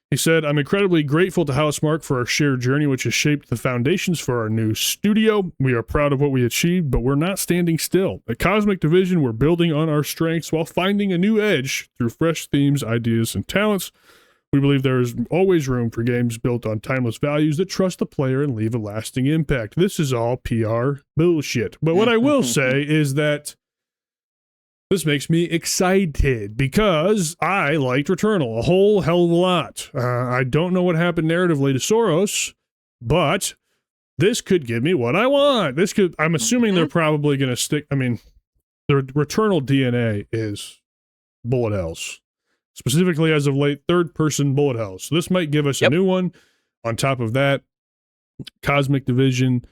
He said, I'm incredibly grateful to Housemarque for our shared journey, which has shaped the foundations for our new studio. We are proud of what we achieved, but we're not standing still. At Cosmic Division, we're building on our strengths while finding a new edge through fresh themes, ideas, and talents. We believe there is always room for games built on timeless values that trust the player and leave a lasting impact. This is all PR bullshit. But what I will say is that this makes me excited because I liked Returnal a whole hell of a lot. I don't know what happened narratively to Soros, but this could give me what I want. I'm assuming they're probably going to stick. I mean, the Returnal DNA is bullet hells. Specifically, as of late, third-person bullet hells. So this might give us a new one. On top of that, Cosmic Division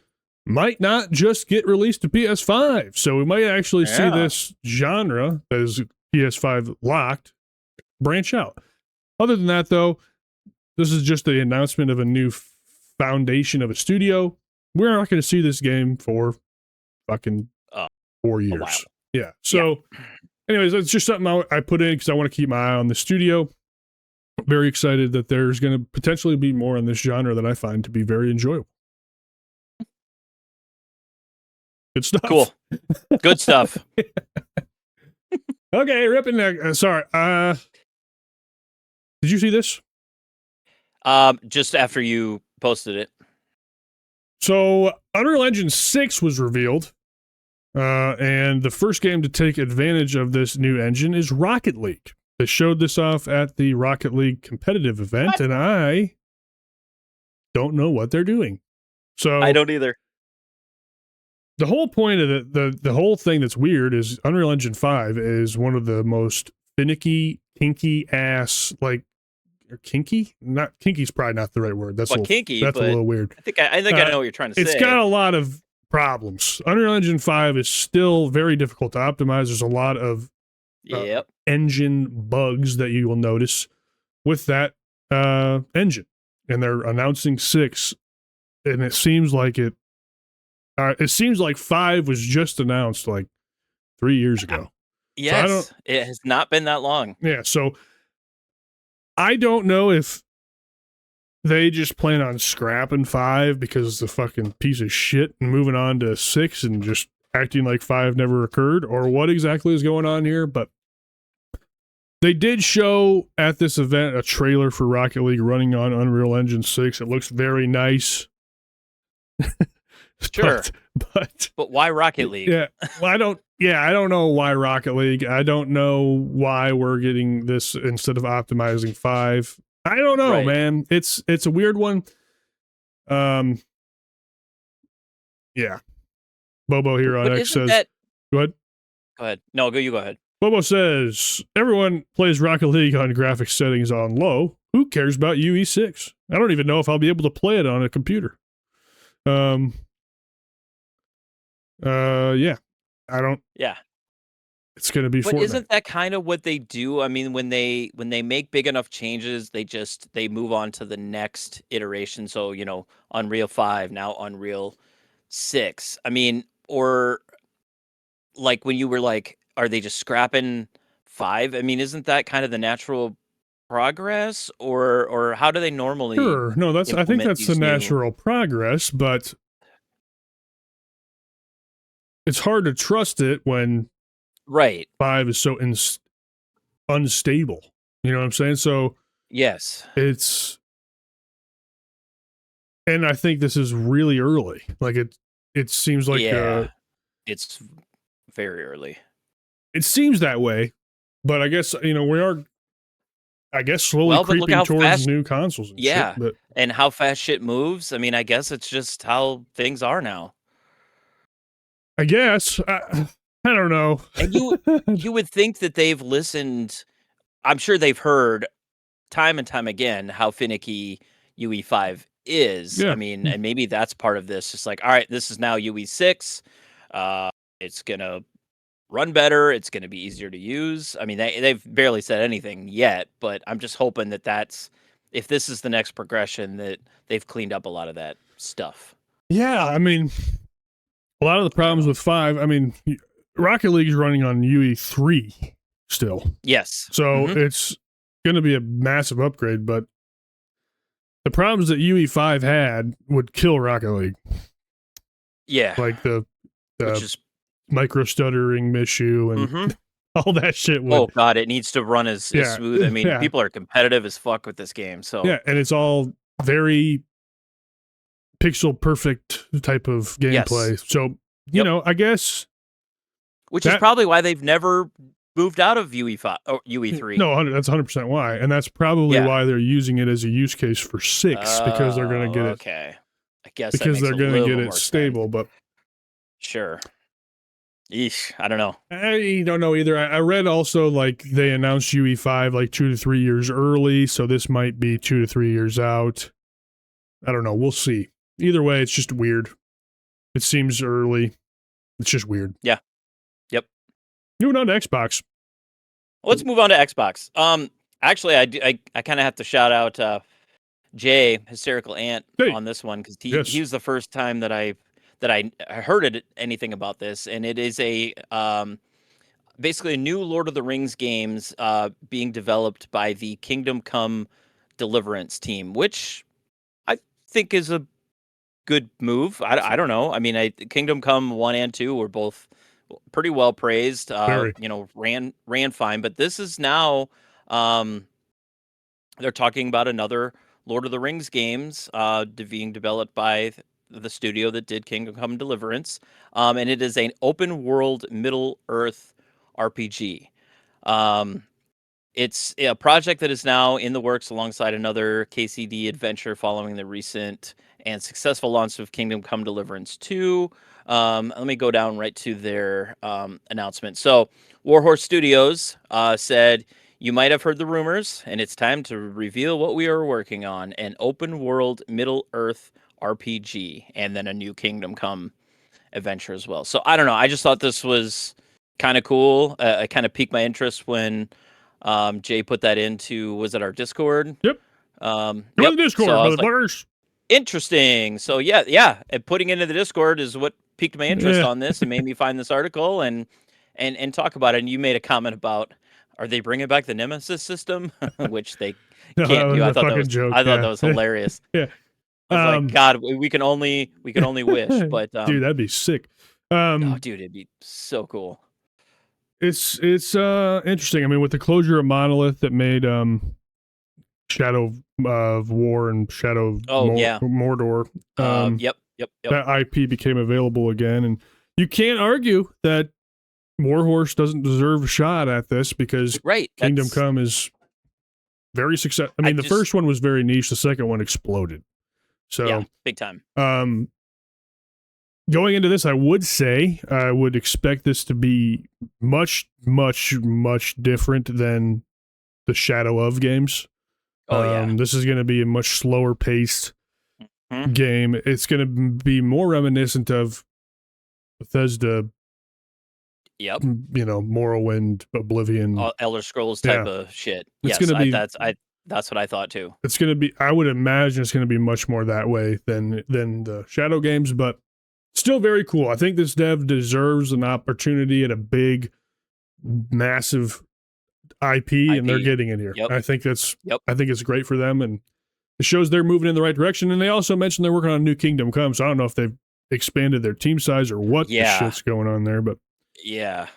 might not just get released to PS5. So we might actually see this genre that is PS5 locked branch out. Other than that, though, this is just the announcement of a new foundation of a studio. We're not going to see this game for fucking 4 years. Yeah. So... Anyways, that's just something I put in because I want to keep my eye on the studio. Very excited that there's going to potentially be more in this genre that I find to be very enjoyable. Good stuff. Cool. Good stuff. Okay, ripping that. Sorry. Did you see this? Just after you posted it. So, Unreal Engine 6 was revealed. And the first game to take advantage of this new engine is Rocket League. They showed this off at the Rocket League competitive event, and I don't know what they're doing. So I don't either. The whole point of the whole thing that's weird is Unreal Engine 5 is one of the most finicky, kinky ass, like, or kinky? Not kinky's probably not the right word. That's kinky. That's a little weird. I think I know what you're trying to say. It's got a lot of problems. Unreal Engine 5 is still very difficult to optimize. There's a lot of engine bugs that you will notice with that engine. And they're announcing 6, and it seems like it seems like 5 was just announced like 3 years ago. Yes, so it has not been that long. Yeah, so I don't know if they just plan on scrapping 5 because it's a fucking piece of shit and moving on to 6 and just acting like 5 never occurred, or what exactly is going on here. But they did show at this event a trailer for Rocket League running on Unreal Engine 6. It looks very nice. Sure. But why Rocket League? Yeah. Well, I don't know why Rocket League. I don't know why we're getting this instead of optimizing 5. I don't know, man. It's a weird one. Yeah. Bobo here on X says, go ahead. Go ahead. No, you go ahead. Bobo says, everyone plays Rocket League on graphics settings on low. Who cares about UE6? I don't even know if I'll be able to play it on a computer. Yeah. I don't. Yeah. It's going to be. But isn't that kind of what they do? I mean, when they make big enough changes, they move on to the next iteration. So, Unreal 5, now Unreal 6. I mean, or like when you were like, are they just scrapping 5? I mean, isn't that kind of the natural progress, or how do they normally? Sure. No, I think that's the natural progress, but it's hard to trust it when 5 is so unstable. You know what I'm saying? So yes, and I think this is really early. Like it seems like it's very early. It seems that way, but I guess we are. I guess slowly creeping towards new consoles. And shit, but and how fast shit moves. I mean, I guess it's just how things are now. I guess. I don't know. And you would think that they've listened. I'm sure they've heard time and time again how finicky UE5 is. Yeah. I mean, and maybe that's part of this. Just like, all right, this is now UE6. It's gonna run better. It's gonna be easier to use. I mean, they've barely said anything yet, but I'm just hoping that that's if this is the next progression that they've cleaned up a lot of that stuff. Yeah, I mean, a lot of the problems with 5, I mean, Rocket League is running on UE3 still. Yes. So it's going to be a massive upgrade, but the problems that UE5 had would kill Rocket League. Yeah. Like the micro stuttering issue and all that shit. Oh, God, it needs to run as smooth. I mean, people are competitive as fuck with this game. So yeah, and it's all very pixel perfect type of gameplay. Yes. So, you know, I guess. Which is probably why they've never moved out of UE5 or UE3. No, that's 100% why. And that's probably why they're using it as a use case for 6 because they're going to get it. Okay. I guess because they're going to get it stable, but. Sure. Eesh, I don't know. I don't know either. I read also like they announced UE5 like 2 to 3 years early, so this might be 2 to 3 years out. I don't know. We'll see. Either way, it's just weird. It seems early. It's just weird. Yeah. Yep. Moving on to Xbox. Let's move on to Xbox. Actually, I kind of have to shout out Jay, Hysterical Ant, on this one because he was the first time that I heard anything about this, and it is a basically a new Lord of the Rings games being developed by the Kingdom Come Deliverance team, which I think is a good move. I don't know. I mean, Kingdom Come 1 and 2 were both pretty well praised. You know, ran fine, but this is now they're talking about another Lord of the Rings games being developed by the studio that did Kingdom Come Deliverance, and it is an open world Middle Earth RPG. It's a project that is now in the works alongside another KCD adventure following the recent and successful launch of Kingdom Come Deliverance 2. Let me go down right to their announcement. So Warhorse Studios said, "You might have heard the rumors, and it's time to reveal what we are working on, an open world Middle Earth RPG, and then a new Kingdom Come adventure as well." So I don't know. I just thought this was kind of cool. It kind of piqued my interest when Jay put that into, was it our Discord? Yep. Go to the Discord, motherfuckers. Interesting. So yeah. And putting it into the Discord is what piqued my interest on this and made me find this article and talk about it. And you made a comment about, are they bringing back the Nemesis system, which they can't do? I thought that was hilarious. Yeah. I was like, God, we can only wish, but dude, that'd be sick. Oh, dude, it'd be so cool. It's interesting. I mean, with the closure of Monolith that made Shadow of War and Shadow of Mordor. Yep. That IP became available again, and you can't argue that Warhorse doesn't deserve a shot at this because Kingdom Come is very successful. I mean, the first one was very niche. The second one exploded. So yeah, big time. Going into this, I would say I would expect this to be much, much, much different than the Shadow of games. This is going to be a much slower paced game. It's going to be more reminiscent of Bethesda. Yep. You know, Morrowind, Oblivion, Elder Scrolls type of shit. It's going to be that's what I thought too. It's going to be. I would imagine it's going to be much more that way than the Shadow games, but still very cool. I think this dev deserves an opportunity at a big, massive IP. And they're getting it here. Yep. I think that's. Yep. I think it's great for them, and it shows they're moving in the right direction. And they also mentioned they're working on a new Kingdom Come, so I don't know if they've expanded their team size or what the shit's going on there, but yeah.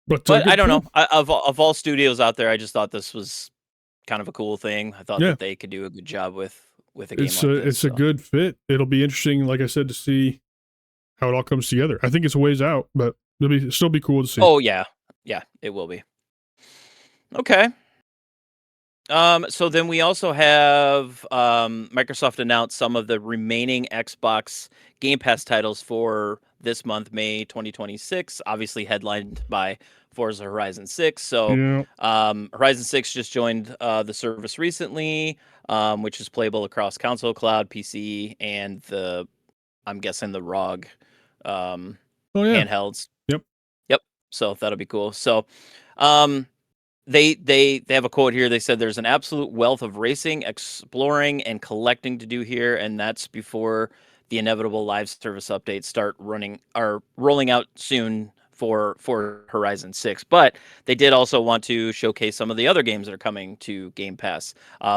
But I don't know. Of all studios out there, I just thought this was kind of a cool thing. I thought that they could do a good job with a game like this. It's a good fit. It'll be interesting, like I said, to see how it all comes together. I think it's a ways out, but it'll still be cool to see. Oh yeah, it will be. Okay. So then we also have Microsoft announced some of the remaining Xbox Game Pass titles for this month, May 2026, obviously headlined by Forza Horizon 6. So Horizon 6 just joined the service recently, which is playable across console, cloud, PC, and I'm guessing the ROG handhelds. Yep. So that'll be cool. So they have a quote here. They said there's an absolute wealth of racing, exploring, and collecting to do here, and that's before the inevitable live service updates start rolling out soon for Horizon 6. But they did also want to showcase some of the other games that are coming to Game Pass.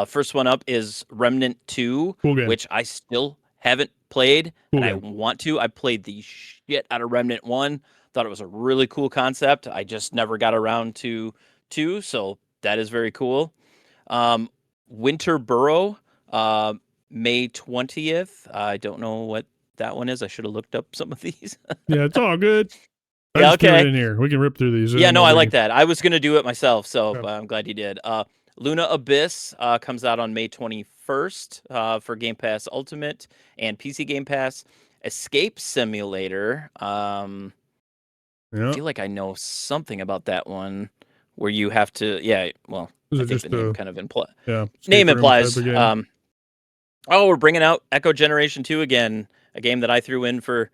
First one up is Remnant 2, which I still haven't played, and I want to. I played the shit out of Remnant 1. Thought it was a really cool concept. I just never got around to 2, so that is very cool. Winter Burrow, May 20th. I don't know what that one is. I should have looked up some of these. Yeah, it's all good. Yeah, okay. In here. We can rip through these. Yeah, no, I like that. I was going to do it myself, so I'm glad you did. Luna Abyss comes out on May 21st for Game Pass Ultimate and PC Game Pass. Escape Simulator. I feel like I know something about that one where you have to, well, I think the name kind of implies. Yeah, name implies. We're bringing out Echo Generation 2 again, a game that I threw in for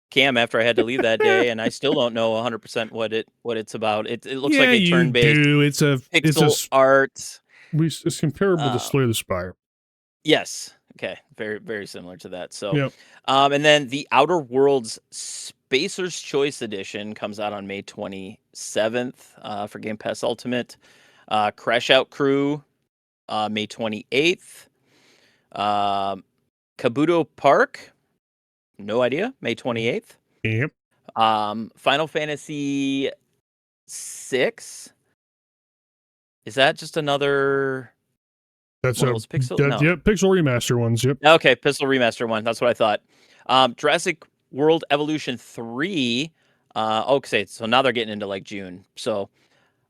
Cam after I had to leave that day, and I still don't know 100% what it's about. It looks like a turn-based pixel art. It's comparable to Slay the Spire. Yes. Okay. Very, very similar to that. So, and then the Outer Worlds Spacer's Choice Edition comes out on May 27th for Game Pass Ultimate. Crash Out Crew, May 28th. Kabuto Park, no idea, May 28th. Yep. Final Fantasy 6. Is that just another... That's pixel. Yep, pixel remaster ones. Yep. Okay, pixel remaster one. That's what I thought. Jurassic World Evolution 3. Okay, so now they're getting into like June. So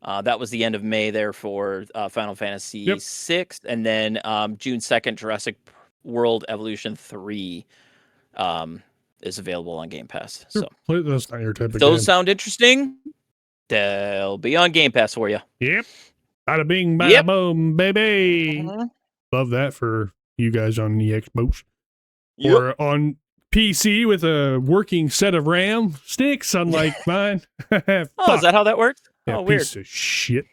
that was the end of May there for Final Fantasy 6, and then June 2nd, Jurassic World Evolution 3 is available on Game Pass. So that's not your type of game. Those sound interesting. They'll be on Game Pass for you. Yep. Bada bing, bada boom, baby. Love that for you guys on the Xbox. Or on PC with a working set of RAM sticks, unlike mine. Is that how that works? Yeah, weird. Piece of shit.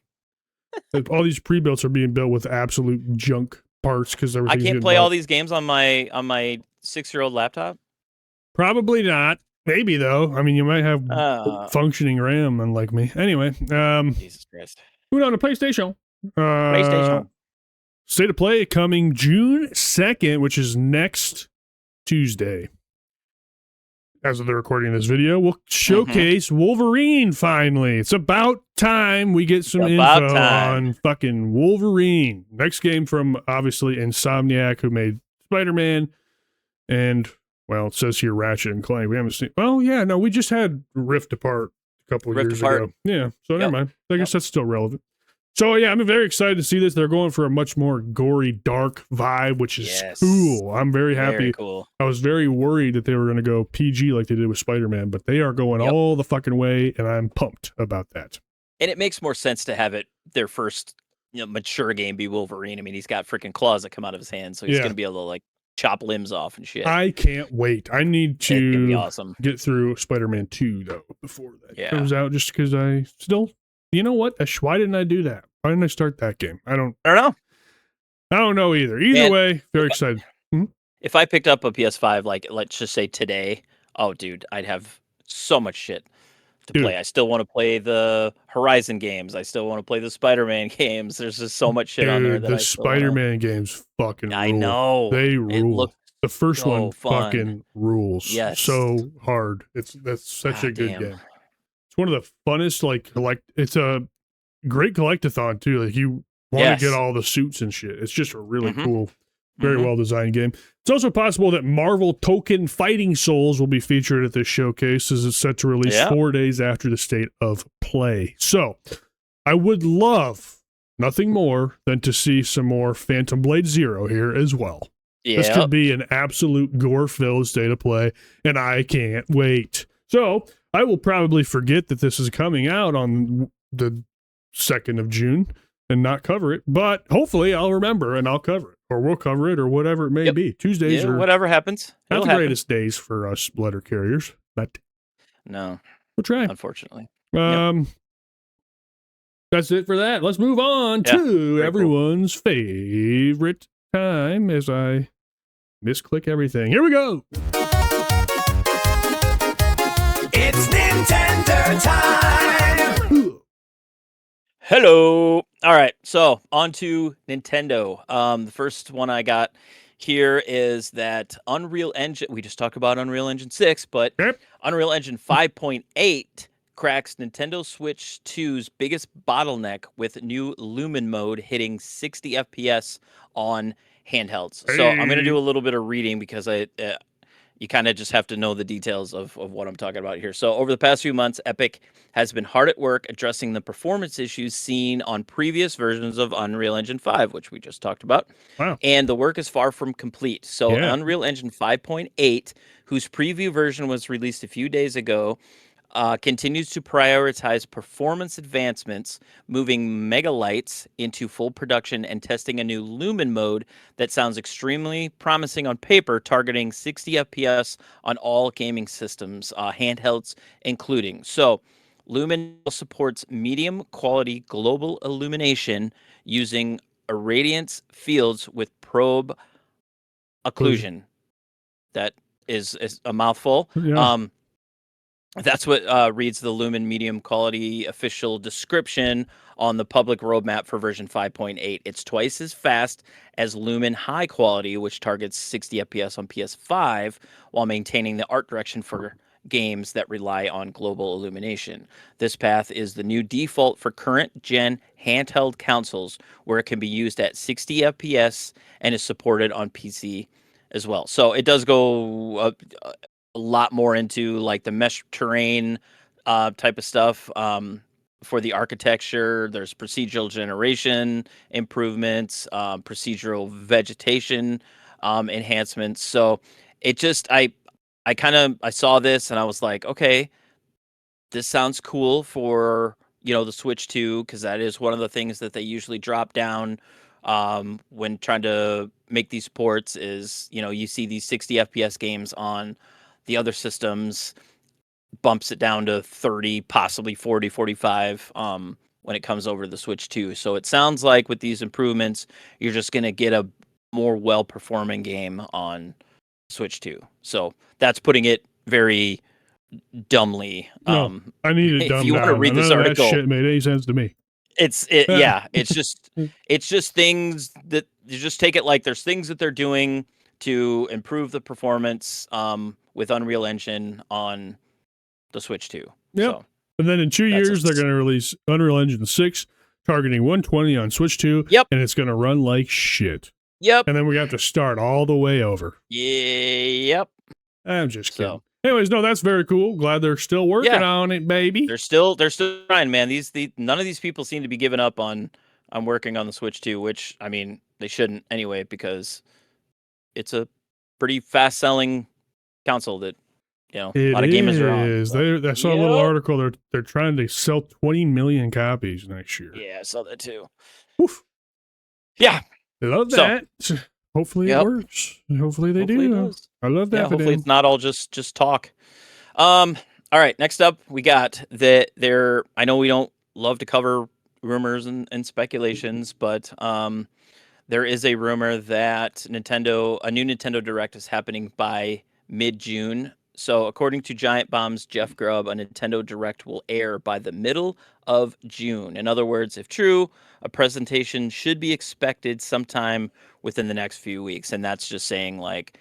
All these pre-builts are being built with absolute junk parts because I can't play all these games on my 6-year-old laptop. Probably not. Maybe though. I mean, you might have functioning RAM, unlike me. Anyway, Jesus Christ. Moving on to PlayStation. State of Play coming June 2nd, which is next Tuesday. As of the recording of this video, we'll showcase Wolverine finally. It's about time we get some info on fucking Wolverine. Next game from, obviously, Insomniac, who made Spider-Man, and, well, it says here Ratchet and Clank. We haven't seen... Well, yeah, no, we just had Rift Apart a couple of years ago. Yeah, so never mind. I guess that's still relevant. So, yeah, I'm very excited to see this. They're going for a much more gory, dark vibe, which is cool. I'm very happy. Very cool. I was very worried that they were going to go PG like they did with Spider-Man, but they are going all the fucking way, and I'm pumped about that. And it makes more sense to have it their first mature game be Wolverine. I mean, he's got freaking claws that come out of his hands, so he's going to be able to, like, chop limbs off and shit. I can't wait. I need to get through Spider-Man 2, though, before that comes out, just because I still... You know what? Why didn't I do that? Why didn't I start that game? I don't know. I don't know either. Either way, very excited. If I picked up a PS5, like, let's just say today, oh, dude, I'd have so much shit to play. I still want to play the Horizon games. I still want to play the Spider-Man games. There's just so much shit on there. That the Spider-Man games fucking rule. I know. They rule. The first so one fun. fucking rules. Yes. So hard. That's such a good game. It's one of the funnest, it's a great collectathon too. Like, you want to get all the suits and shit. It's just a really cool, very well designed game. It's also possible that Marvel Token Fighting Souls will be featured at this showcase, as it's set to release 4 days after the State of Play. So I would love nothing more than to see some more Phantom Blade Zero here as well. This could be an absolute gore-filled state of play, and I can't wait. So I will probably forget that this is coming out on the 2nd of June and not cover it, but hopefully I'll remember and I'll cover it, or we'll cover it, or whatever it may be. Tuesdays are whatever happens. Not the greatest days for us letter carriers, but no, we'll try. Unfortunately. That's it for that. Let's move on to everyone's favorite time as I misclick everything. Here we go. It's Nintendo time. Hello. All right. So on to Nintendo. The first one I got here is that Unreal Engine. We just talked about Unreal Engine 6, but Unreal Engine 5.8 cracks Nintendo Switch 2's biggest bottleneck with new Lumen mode hitting 60 FPS on handhelds. So I'm going to do a little bit of reading because you kind of just have to know the details of what I'm talking about here. So over the past few months, Epic has been hard at work addressing the performance issues seen on previous versions of Unreal Engine 5, which we just talked about. Wow. And the work is far from complete. So Unreal Engine 5.8, whose preview version was released a few days ago, continues to prioritize performance advancements, moving megalights into full production and testing a new Lumen mode that sounds extremely promising on paper, targeting 60 FPS on all gaming systems, handhelds including. So Lumen supports medium quality global illumination using irradiance fields with probe occlusion. That is a mouthful. Yeah. That's what reads the Lumen medium quality official description on the public roadmap for version 5.8. It's twice as fast as Lumen high quality, which targets 60 FPS on PS5, while maintaining the art direction for games that rely on global illumination. This path is the new default for current gen handheld consoles, where it can be used at 60 FPS and is supported on PC as well. So it does go a lot more into like the mesh terrain type of stuff for the architecture. There's procedural generation improvements, procedural vegetation enhancements. So it just I saw this and I was like, okay, this sounds cool for the Switch 2, because that is one of the things that they usually drop down when trying to make these ports. Is you see these 60 FPS games on the other systems, bumps it down to 30, possibly 40, 45 when it comes over to the Switch 2. So it sounds like with these improvements, you're just going to get a more well-performing game on Switch 2. So that's putting it very dumbly. No, I need to dumb if you down. want to read this article, that shit made any sense to me. It's just things that you just take it like there's things that they're doing to improve the performance with Unreal Engine on the Switch 2. Yep. So and then in 2 years, they're going to release Unreal Engine 6, targeting 120 on Switch 2. Yep. And it's going to run like shit. Yep. And then we have to start all the way over. Yep. I'm just kidding. So, anyways, no, that's very cool. Glad they're still working on it, baby. They're still trying, man. None of these people seem to be giving up on working on the Switch 2, which, I mean, they shouldn't anyway, because it's a pretty fast selling console that a lot of gamers are on. So. I saw a little article. They're trying to sell 20 million copies next year. Yeah, I saw that too. Oof. Yeah, I love that. So, hopefully it works. Hopefully they do. I love that. Hopefully it's not all just talk. All right. Next up, we got that there. I know we don't love to cover rumors and speculations, but there is a rumor that a new Nintendo Direct is happening by mid-June. So according to Giant Bomb's Jeff Grubb, a Nintendo Direct will air by the middle of June. In other words, if true, a presentation should be expected sometime within the next few weeks. And that's just saying like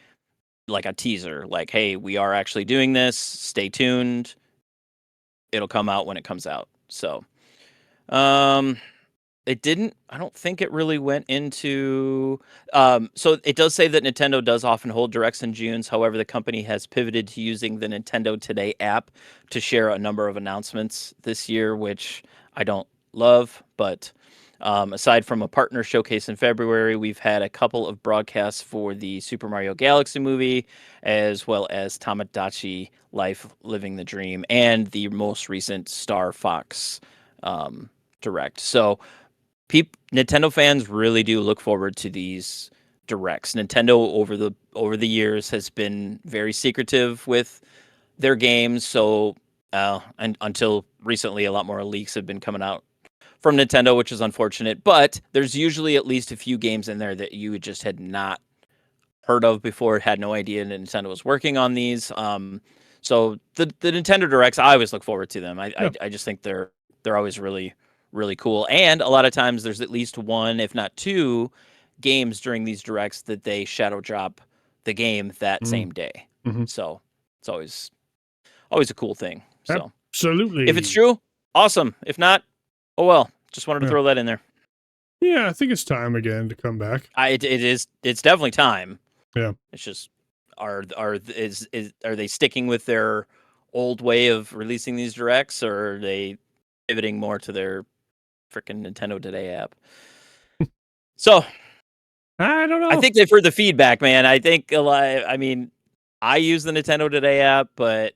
a teaser, like, hey, we are actually doing this. Stay tuned. It'll come out when it comes out. So, I don't think it really went into, so it does say that Nintendo does often hold directs in June. However, the company has pivoted to using the Nintendo Today app to share a number of announcements this year, which I don't love, but Aside from a partner showcase in February, we've had a couple of broadcasts for the Super Mario Galaxy movie, as well as Tamagotchi Life Living the Dream, and the most recent Star Fox Direct. So Nintendo fans really do look forward to these directs. Nintendo over the years has been very secretive with their games, so and until recently, a lot more leaks have been coming out from Nintendo, which is unfortunate. But there's usually at least a few games in there that you just had not heard of before, had no idea Nintendo was working on these. So the Nintendo Directs, I always look forward to them. I just think they're always really cool. And a lot of times there's at least one, if not two, games during these directs that they shadow drop the game that same day. Mm-hmm. So it's always a cool thing. So absolutely, if it's true, awesome. If not, oh well. Just wanted to throw that in there. Yeah, I think it's time again to come back. It's definitely time. Yeah. It's just are they sticking with their old way of releasing these directs, or are they pivoting more to their freaking Nintendo Today app? So I don't know. I think they've heard the feedback, man. I think a lot. I mean, I use the Nintendo Today app, but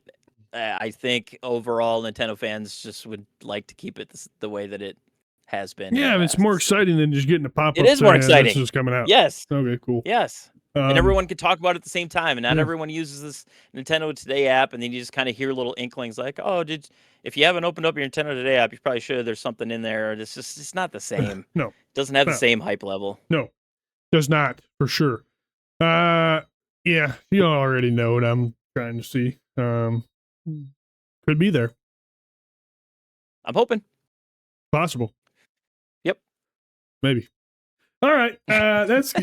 I think overall Nintendo fans just would like to keep it the way that it has been. Yeah, it's more exciting than just getting a pop-up. It is more exciting. This is coming out. Yes. Okay, cool. Yes. And everyone can talk about it at the same time, and not everyone uses this Nintendo Today app, and then you just kind of hear little inklings like, "Oh, if you haven't opened up your Nintendo Today app, you probably should. There's something in there." It's not the same. No, it doesn't have the same hype level. No, does not for sure. Yeah, you already know what I'm trying to see. Could be there. I'm hoping. Possible. Yep. Maybe. All right. That's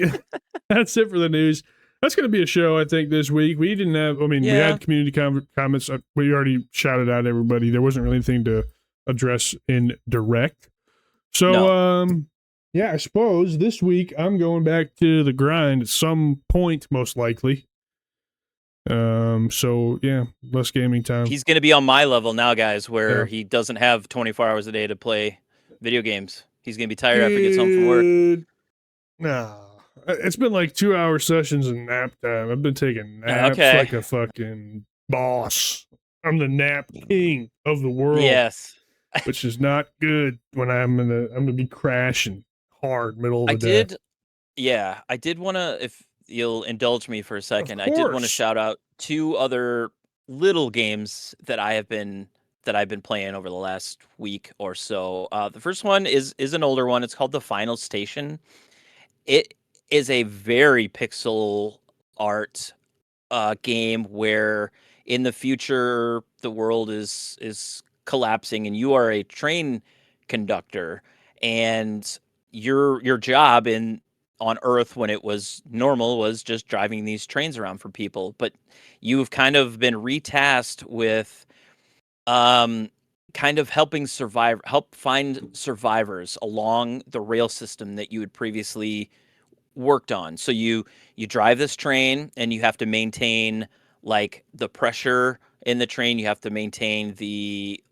that's it for the news. That's going to be a show, I think, this week. We didn't have, we had community comments. We already shouted out everybody. There wasn't really anything to address in direct. So, yeah, I suppose this week I'm going back to the grind at some point, most likely. So yeah, less gaming time. He's going to be on my level now, guys, where he doesn't have 24 hours a day to play video games. He's going to be tired after he gets home from work. No, it's been like 2-hour sessions and nap time. I've been taking naps like a fucking boss. I'm the nap king of the world. Yes. Which is not good when I'm gonna be crashing hard middle of the day. I did want to, if you'll indulge me for a second, I did want to shout out 2 other little games that I've been playing over the last week or so. The first one is an older one. It's called The Final Station. It is a very pixel art game where in the future the world is collapsing and you are a train conductor, and your job on Earth when it was normal was just driving these trains around for people, but you've kind of been retasked with kind of help find survivors along the rail system that you had previously worked on. So you drive this train and you have to maintain like the pressure in the train. You have to maintain the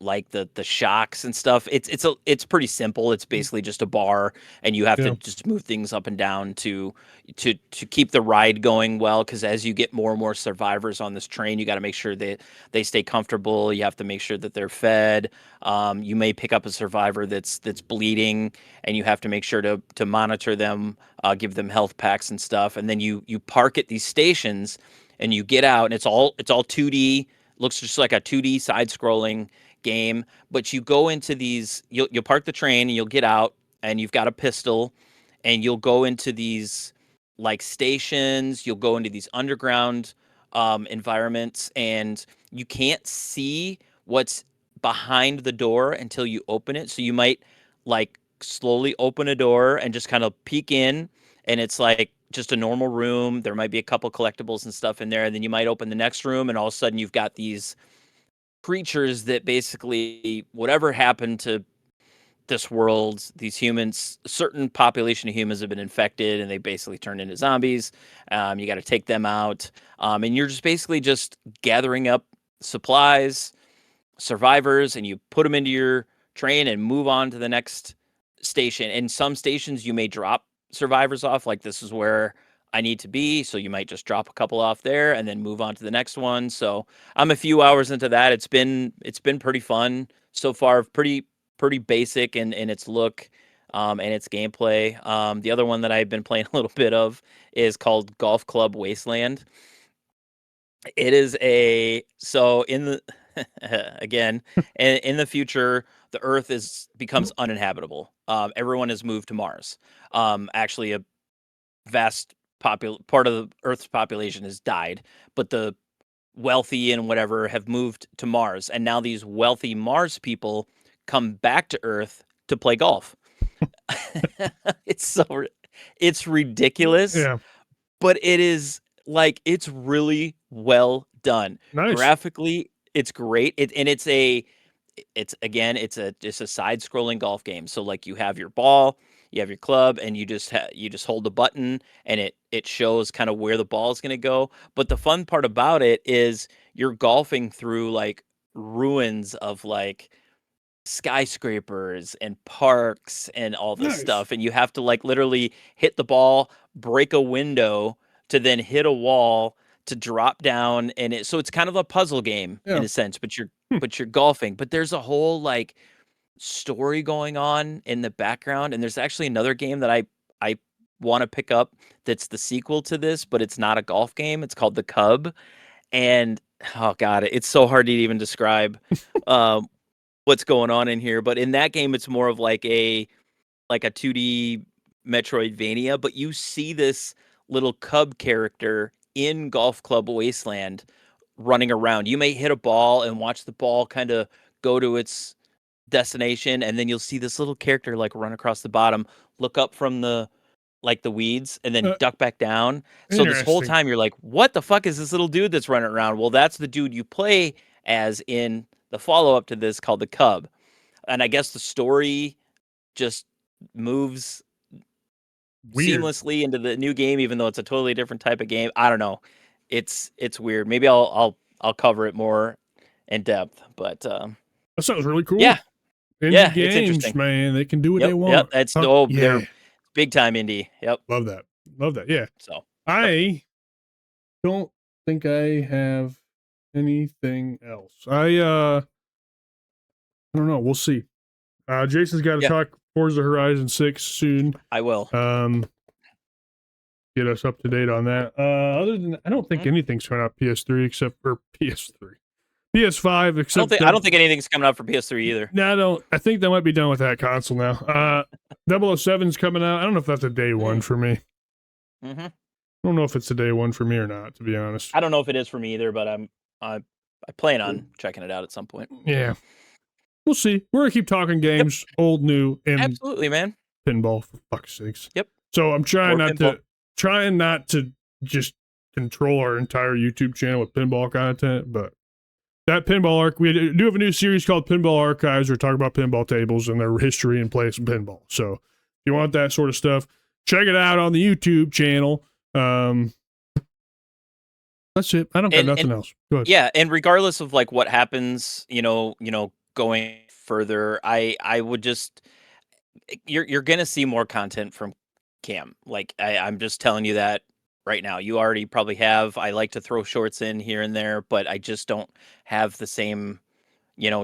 like the shocks and stuff. It's pretty simple. It's basically just a bar, and you have to just move things up and down to keep the ride going well. Because as you get more and more survivors on this train, you got to make sure that they stay comfortable. You have to make sure that they're fed. You may pick up a survivor that's bleeding, and you have to make sure to monitor them, give them health packs and stuff. And then you park at these stations, and you get out, and it's all 2D. Looks just like a 2D side-scrolling game, but you go into these, you'll park the train and you'll get out and you've got a pistol, and you'll go into these like stations, you'll go into these underground environments, and you can't see what's behind the door until you open it. So you might like slowly open a door and just kind of peek in, and it's like just a normal room. There might be a couple collectibles and stuff in there, and then you might open the next room, and all of a sudden you've got these creatures that basically, whatever happened to this world, these humans, a certain population of humans have been infected, and they basically turned into zombies. You got to take them out, and you're just basically just gathering up supplies, survivors, and you put them into your train and move on to the next station. And some stations you may drop survivors off, like this is where I need to be, so you might just drop a couple off there and then move on to the next one. So I'm a few hours into that. It's been pretty fun so far. Pretty basic in its look and its gameplay. The other one that I've been playing a little bit of is called Golf Club Wasteland. It is so in the again in the future, the Earth becomes uninhabitable. Everyone has moved to Mars. Actually, a vast part of the Earth's population has died, but the wealthy and whatever have moved to Mars, and now these wealthy Mars people come back to Earth to play golf. It's ridiculous. Yeah. But it is like, it's really well done. Nice. Graphically, it's great. It's a side-scrolling golf game. So like, you have your ball, you have your club, and you just hold the button, and it shows kind of where the ball is going to go. But the fun part about it is you're golfing through like ruins of like skyscrapers and parks and all this stuff, and you have to like literally hit the ball, break a window to then hit a wall to drop down, and so it's kind of a puzzle game in a sense, but you're golfing. But there's a whole like story going on in the background, and there's actually another game that I want to pick up that's the sequel to this, but it's not a golf game. It's called The Cub, and oh god, it's so hard to even describe what's going on in here. But in that game, it's more of like a 2D Metroidvania, but you see this little cub character in Golf Club Wasteland running around. You may hit a ball and watch the ball kind of go to its destination, and then you'll see this little character like run across the bottom, look up from the weeds, and then duck back down. So this whole time you're like, what the fuck is this little dude that's running around? Well, that's the dude you play as in the follow-up to this called The Cub. And I guess the story just moves seamlessly into the new game, even though it's a totally different type of game. I don't know. It's weird. Maybe I'll cover it more in depth, but that sounds really cool. Yeah. Indie games, it's interesting. Man, they can do what they want. Yep, that's they're big time indie. Yep. Love that. Yeah. So I don't think I have anything else. I don't know. We'll see. Jason's got to talk Forza Horizon 6 soon. I will. Get us up to date on that. Other than I don't think anything's coming out PS3 except for PS3. PS5 except I don't think anything's coming out for PS3 either. No, I think they might be done with that console now. 007's coming out. I don't know if that's a day one for me. Mm-hmm. I don't know if it's a day one for me or not, to be honest. I don't know if it is for me either, but I plan on checking it out at some point. Yeah. We'll see. We're gonna keep talking games, old, new, and absolutely, man. Pinball, for fuck's sakes. Yep. So I'm trying not to just control our entire YouTube channel with pinball content, but that pinball we do have a new series called Pinball Archives. We're talking about pinball tables and their history and place in pinball. So if you want that sort of stuff, check it out on the YouTube channel. That's it. I don't got nothing else. Go ahead. Yeah, and regardless of like what happens, going further, I would just you're gonna see more content from Cam. Like I'm just telling you that right now. You already probably have. I like to throw shorts in here and there, but I just don't have the same,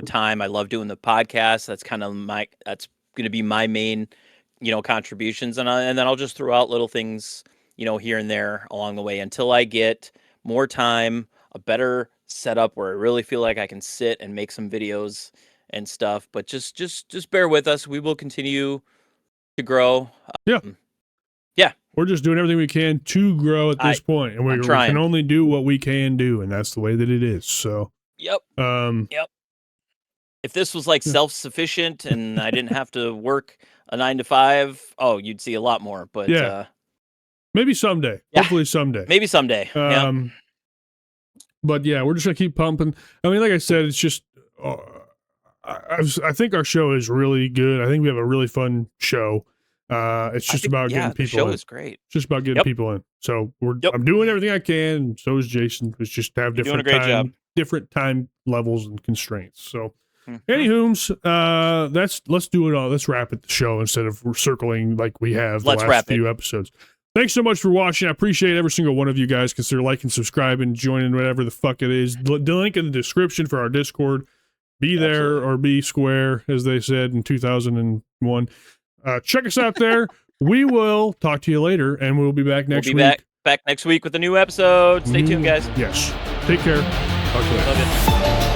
time. I love doing the podcast. That's kind of that's gonna be my main, contributions, and then I'll just throw out little things, here and there along the way until I get more time, a better setup where I really feel like I can sit and make some videos and stuff. But just bear with us. We will continue to grow. Yeah. Yeah. We're just doing everything we can to grow at this point, and we can only do what we can do, and that's the way that it is. So. Yep. Yep. If this was like self-sufficient and I didn't have to work a 9 to 5, you'd see a lot more. But maybe someday. Yeah. Hopefully someday. Maybe someday. But yeah, we're just gonna keep pumping. I mean, like I said, it's just I think our show is really good. I think we have a really fun show. It's just about getting people. The show in. is great. It's just about getting people in. So I'm doing everything I can. And so is Jason. It's just to have different time levels and constraints. So Anywho's, let's do it all. Let's wrap it the show instead of circling like we have the last few episodes. Thanks so much for watching. I appreciate every single one of you guys. Consider liking, subscribing, joining whatever the fuck it is. The link in the description for our Discord. Be there or be square, as they said in 2001. Check us out there. We will talk to you later, and we'll be back next week. Back next week with a new episode. Stay tuned, guys. Yes. Take care. Talk to you later. Love you.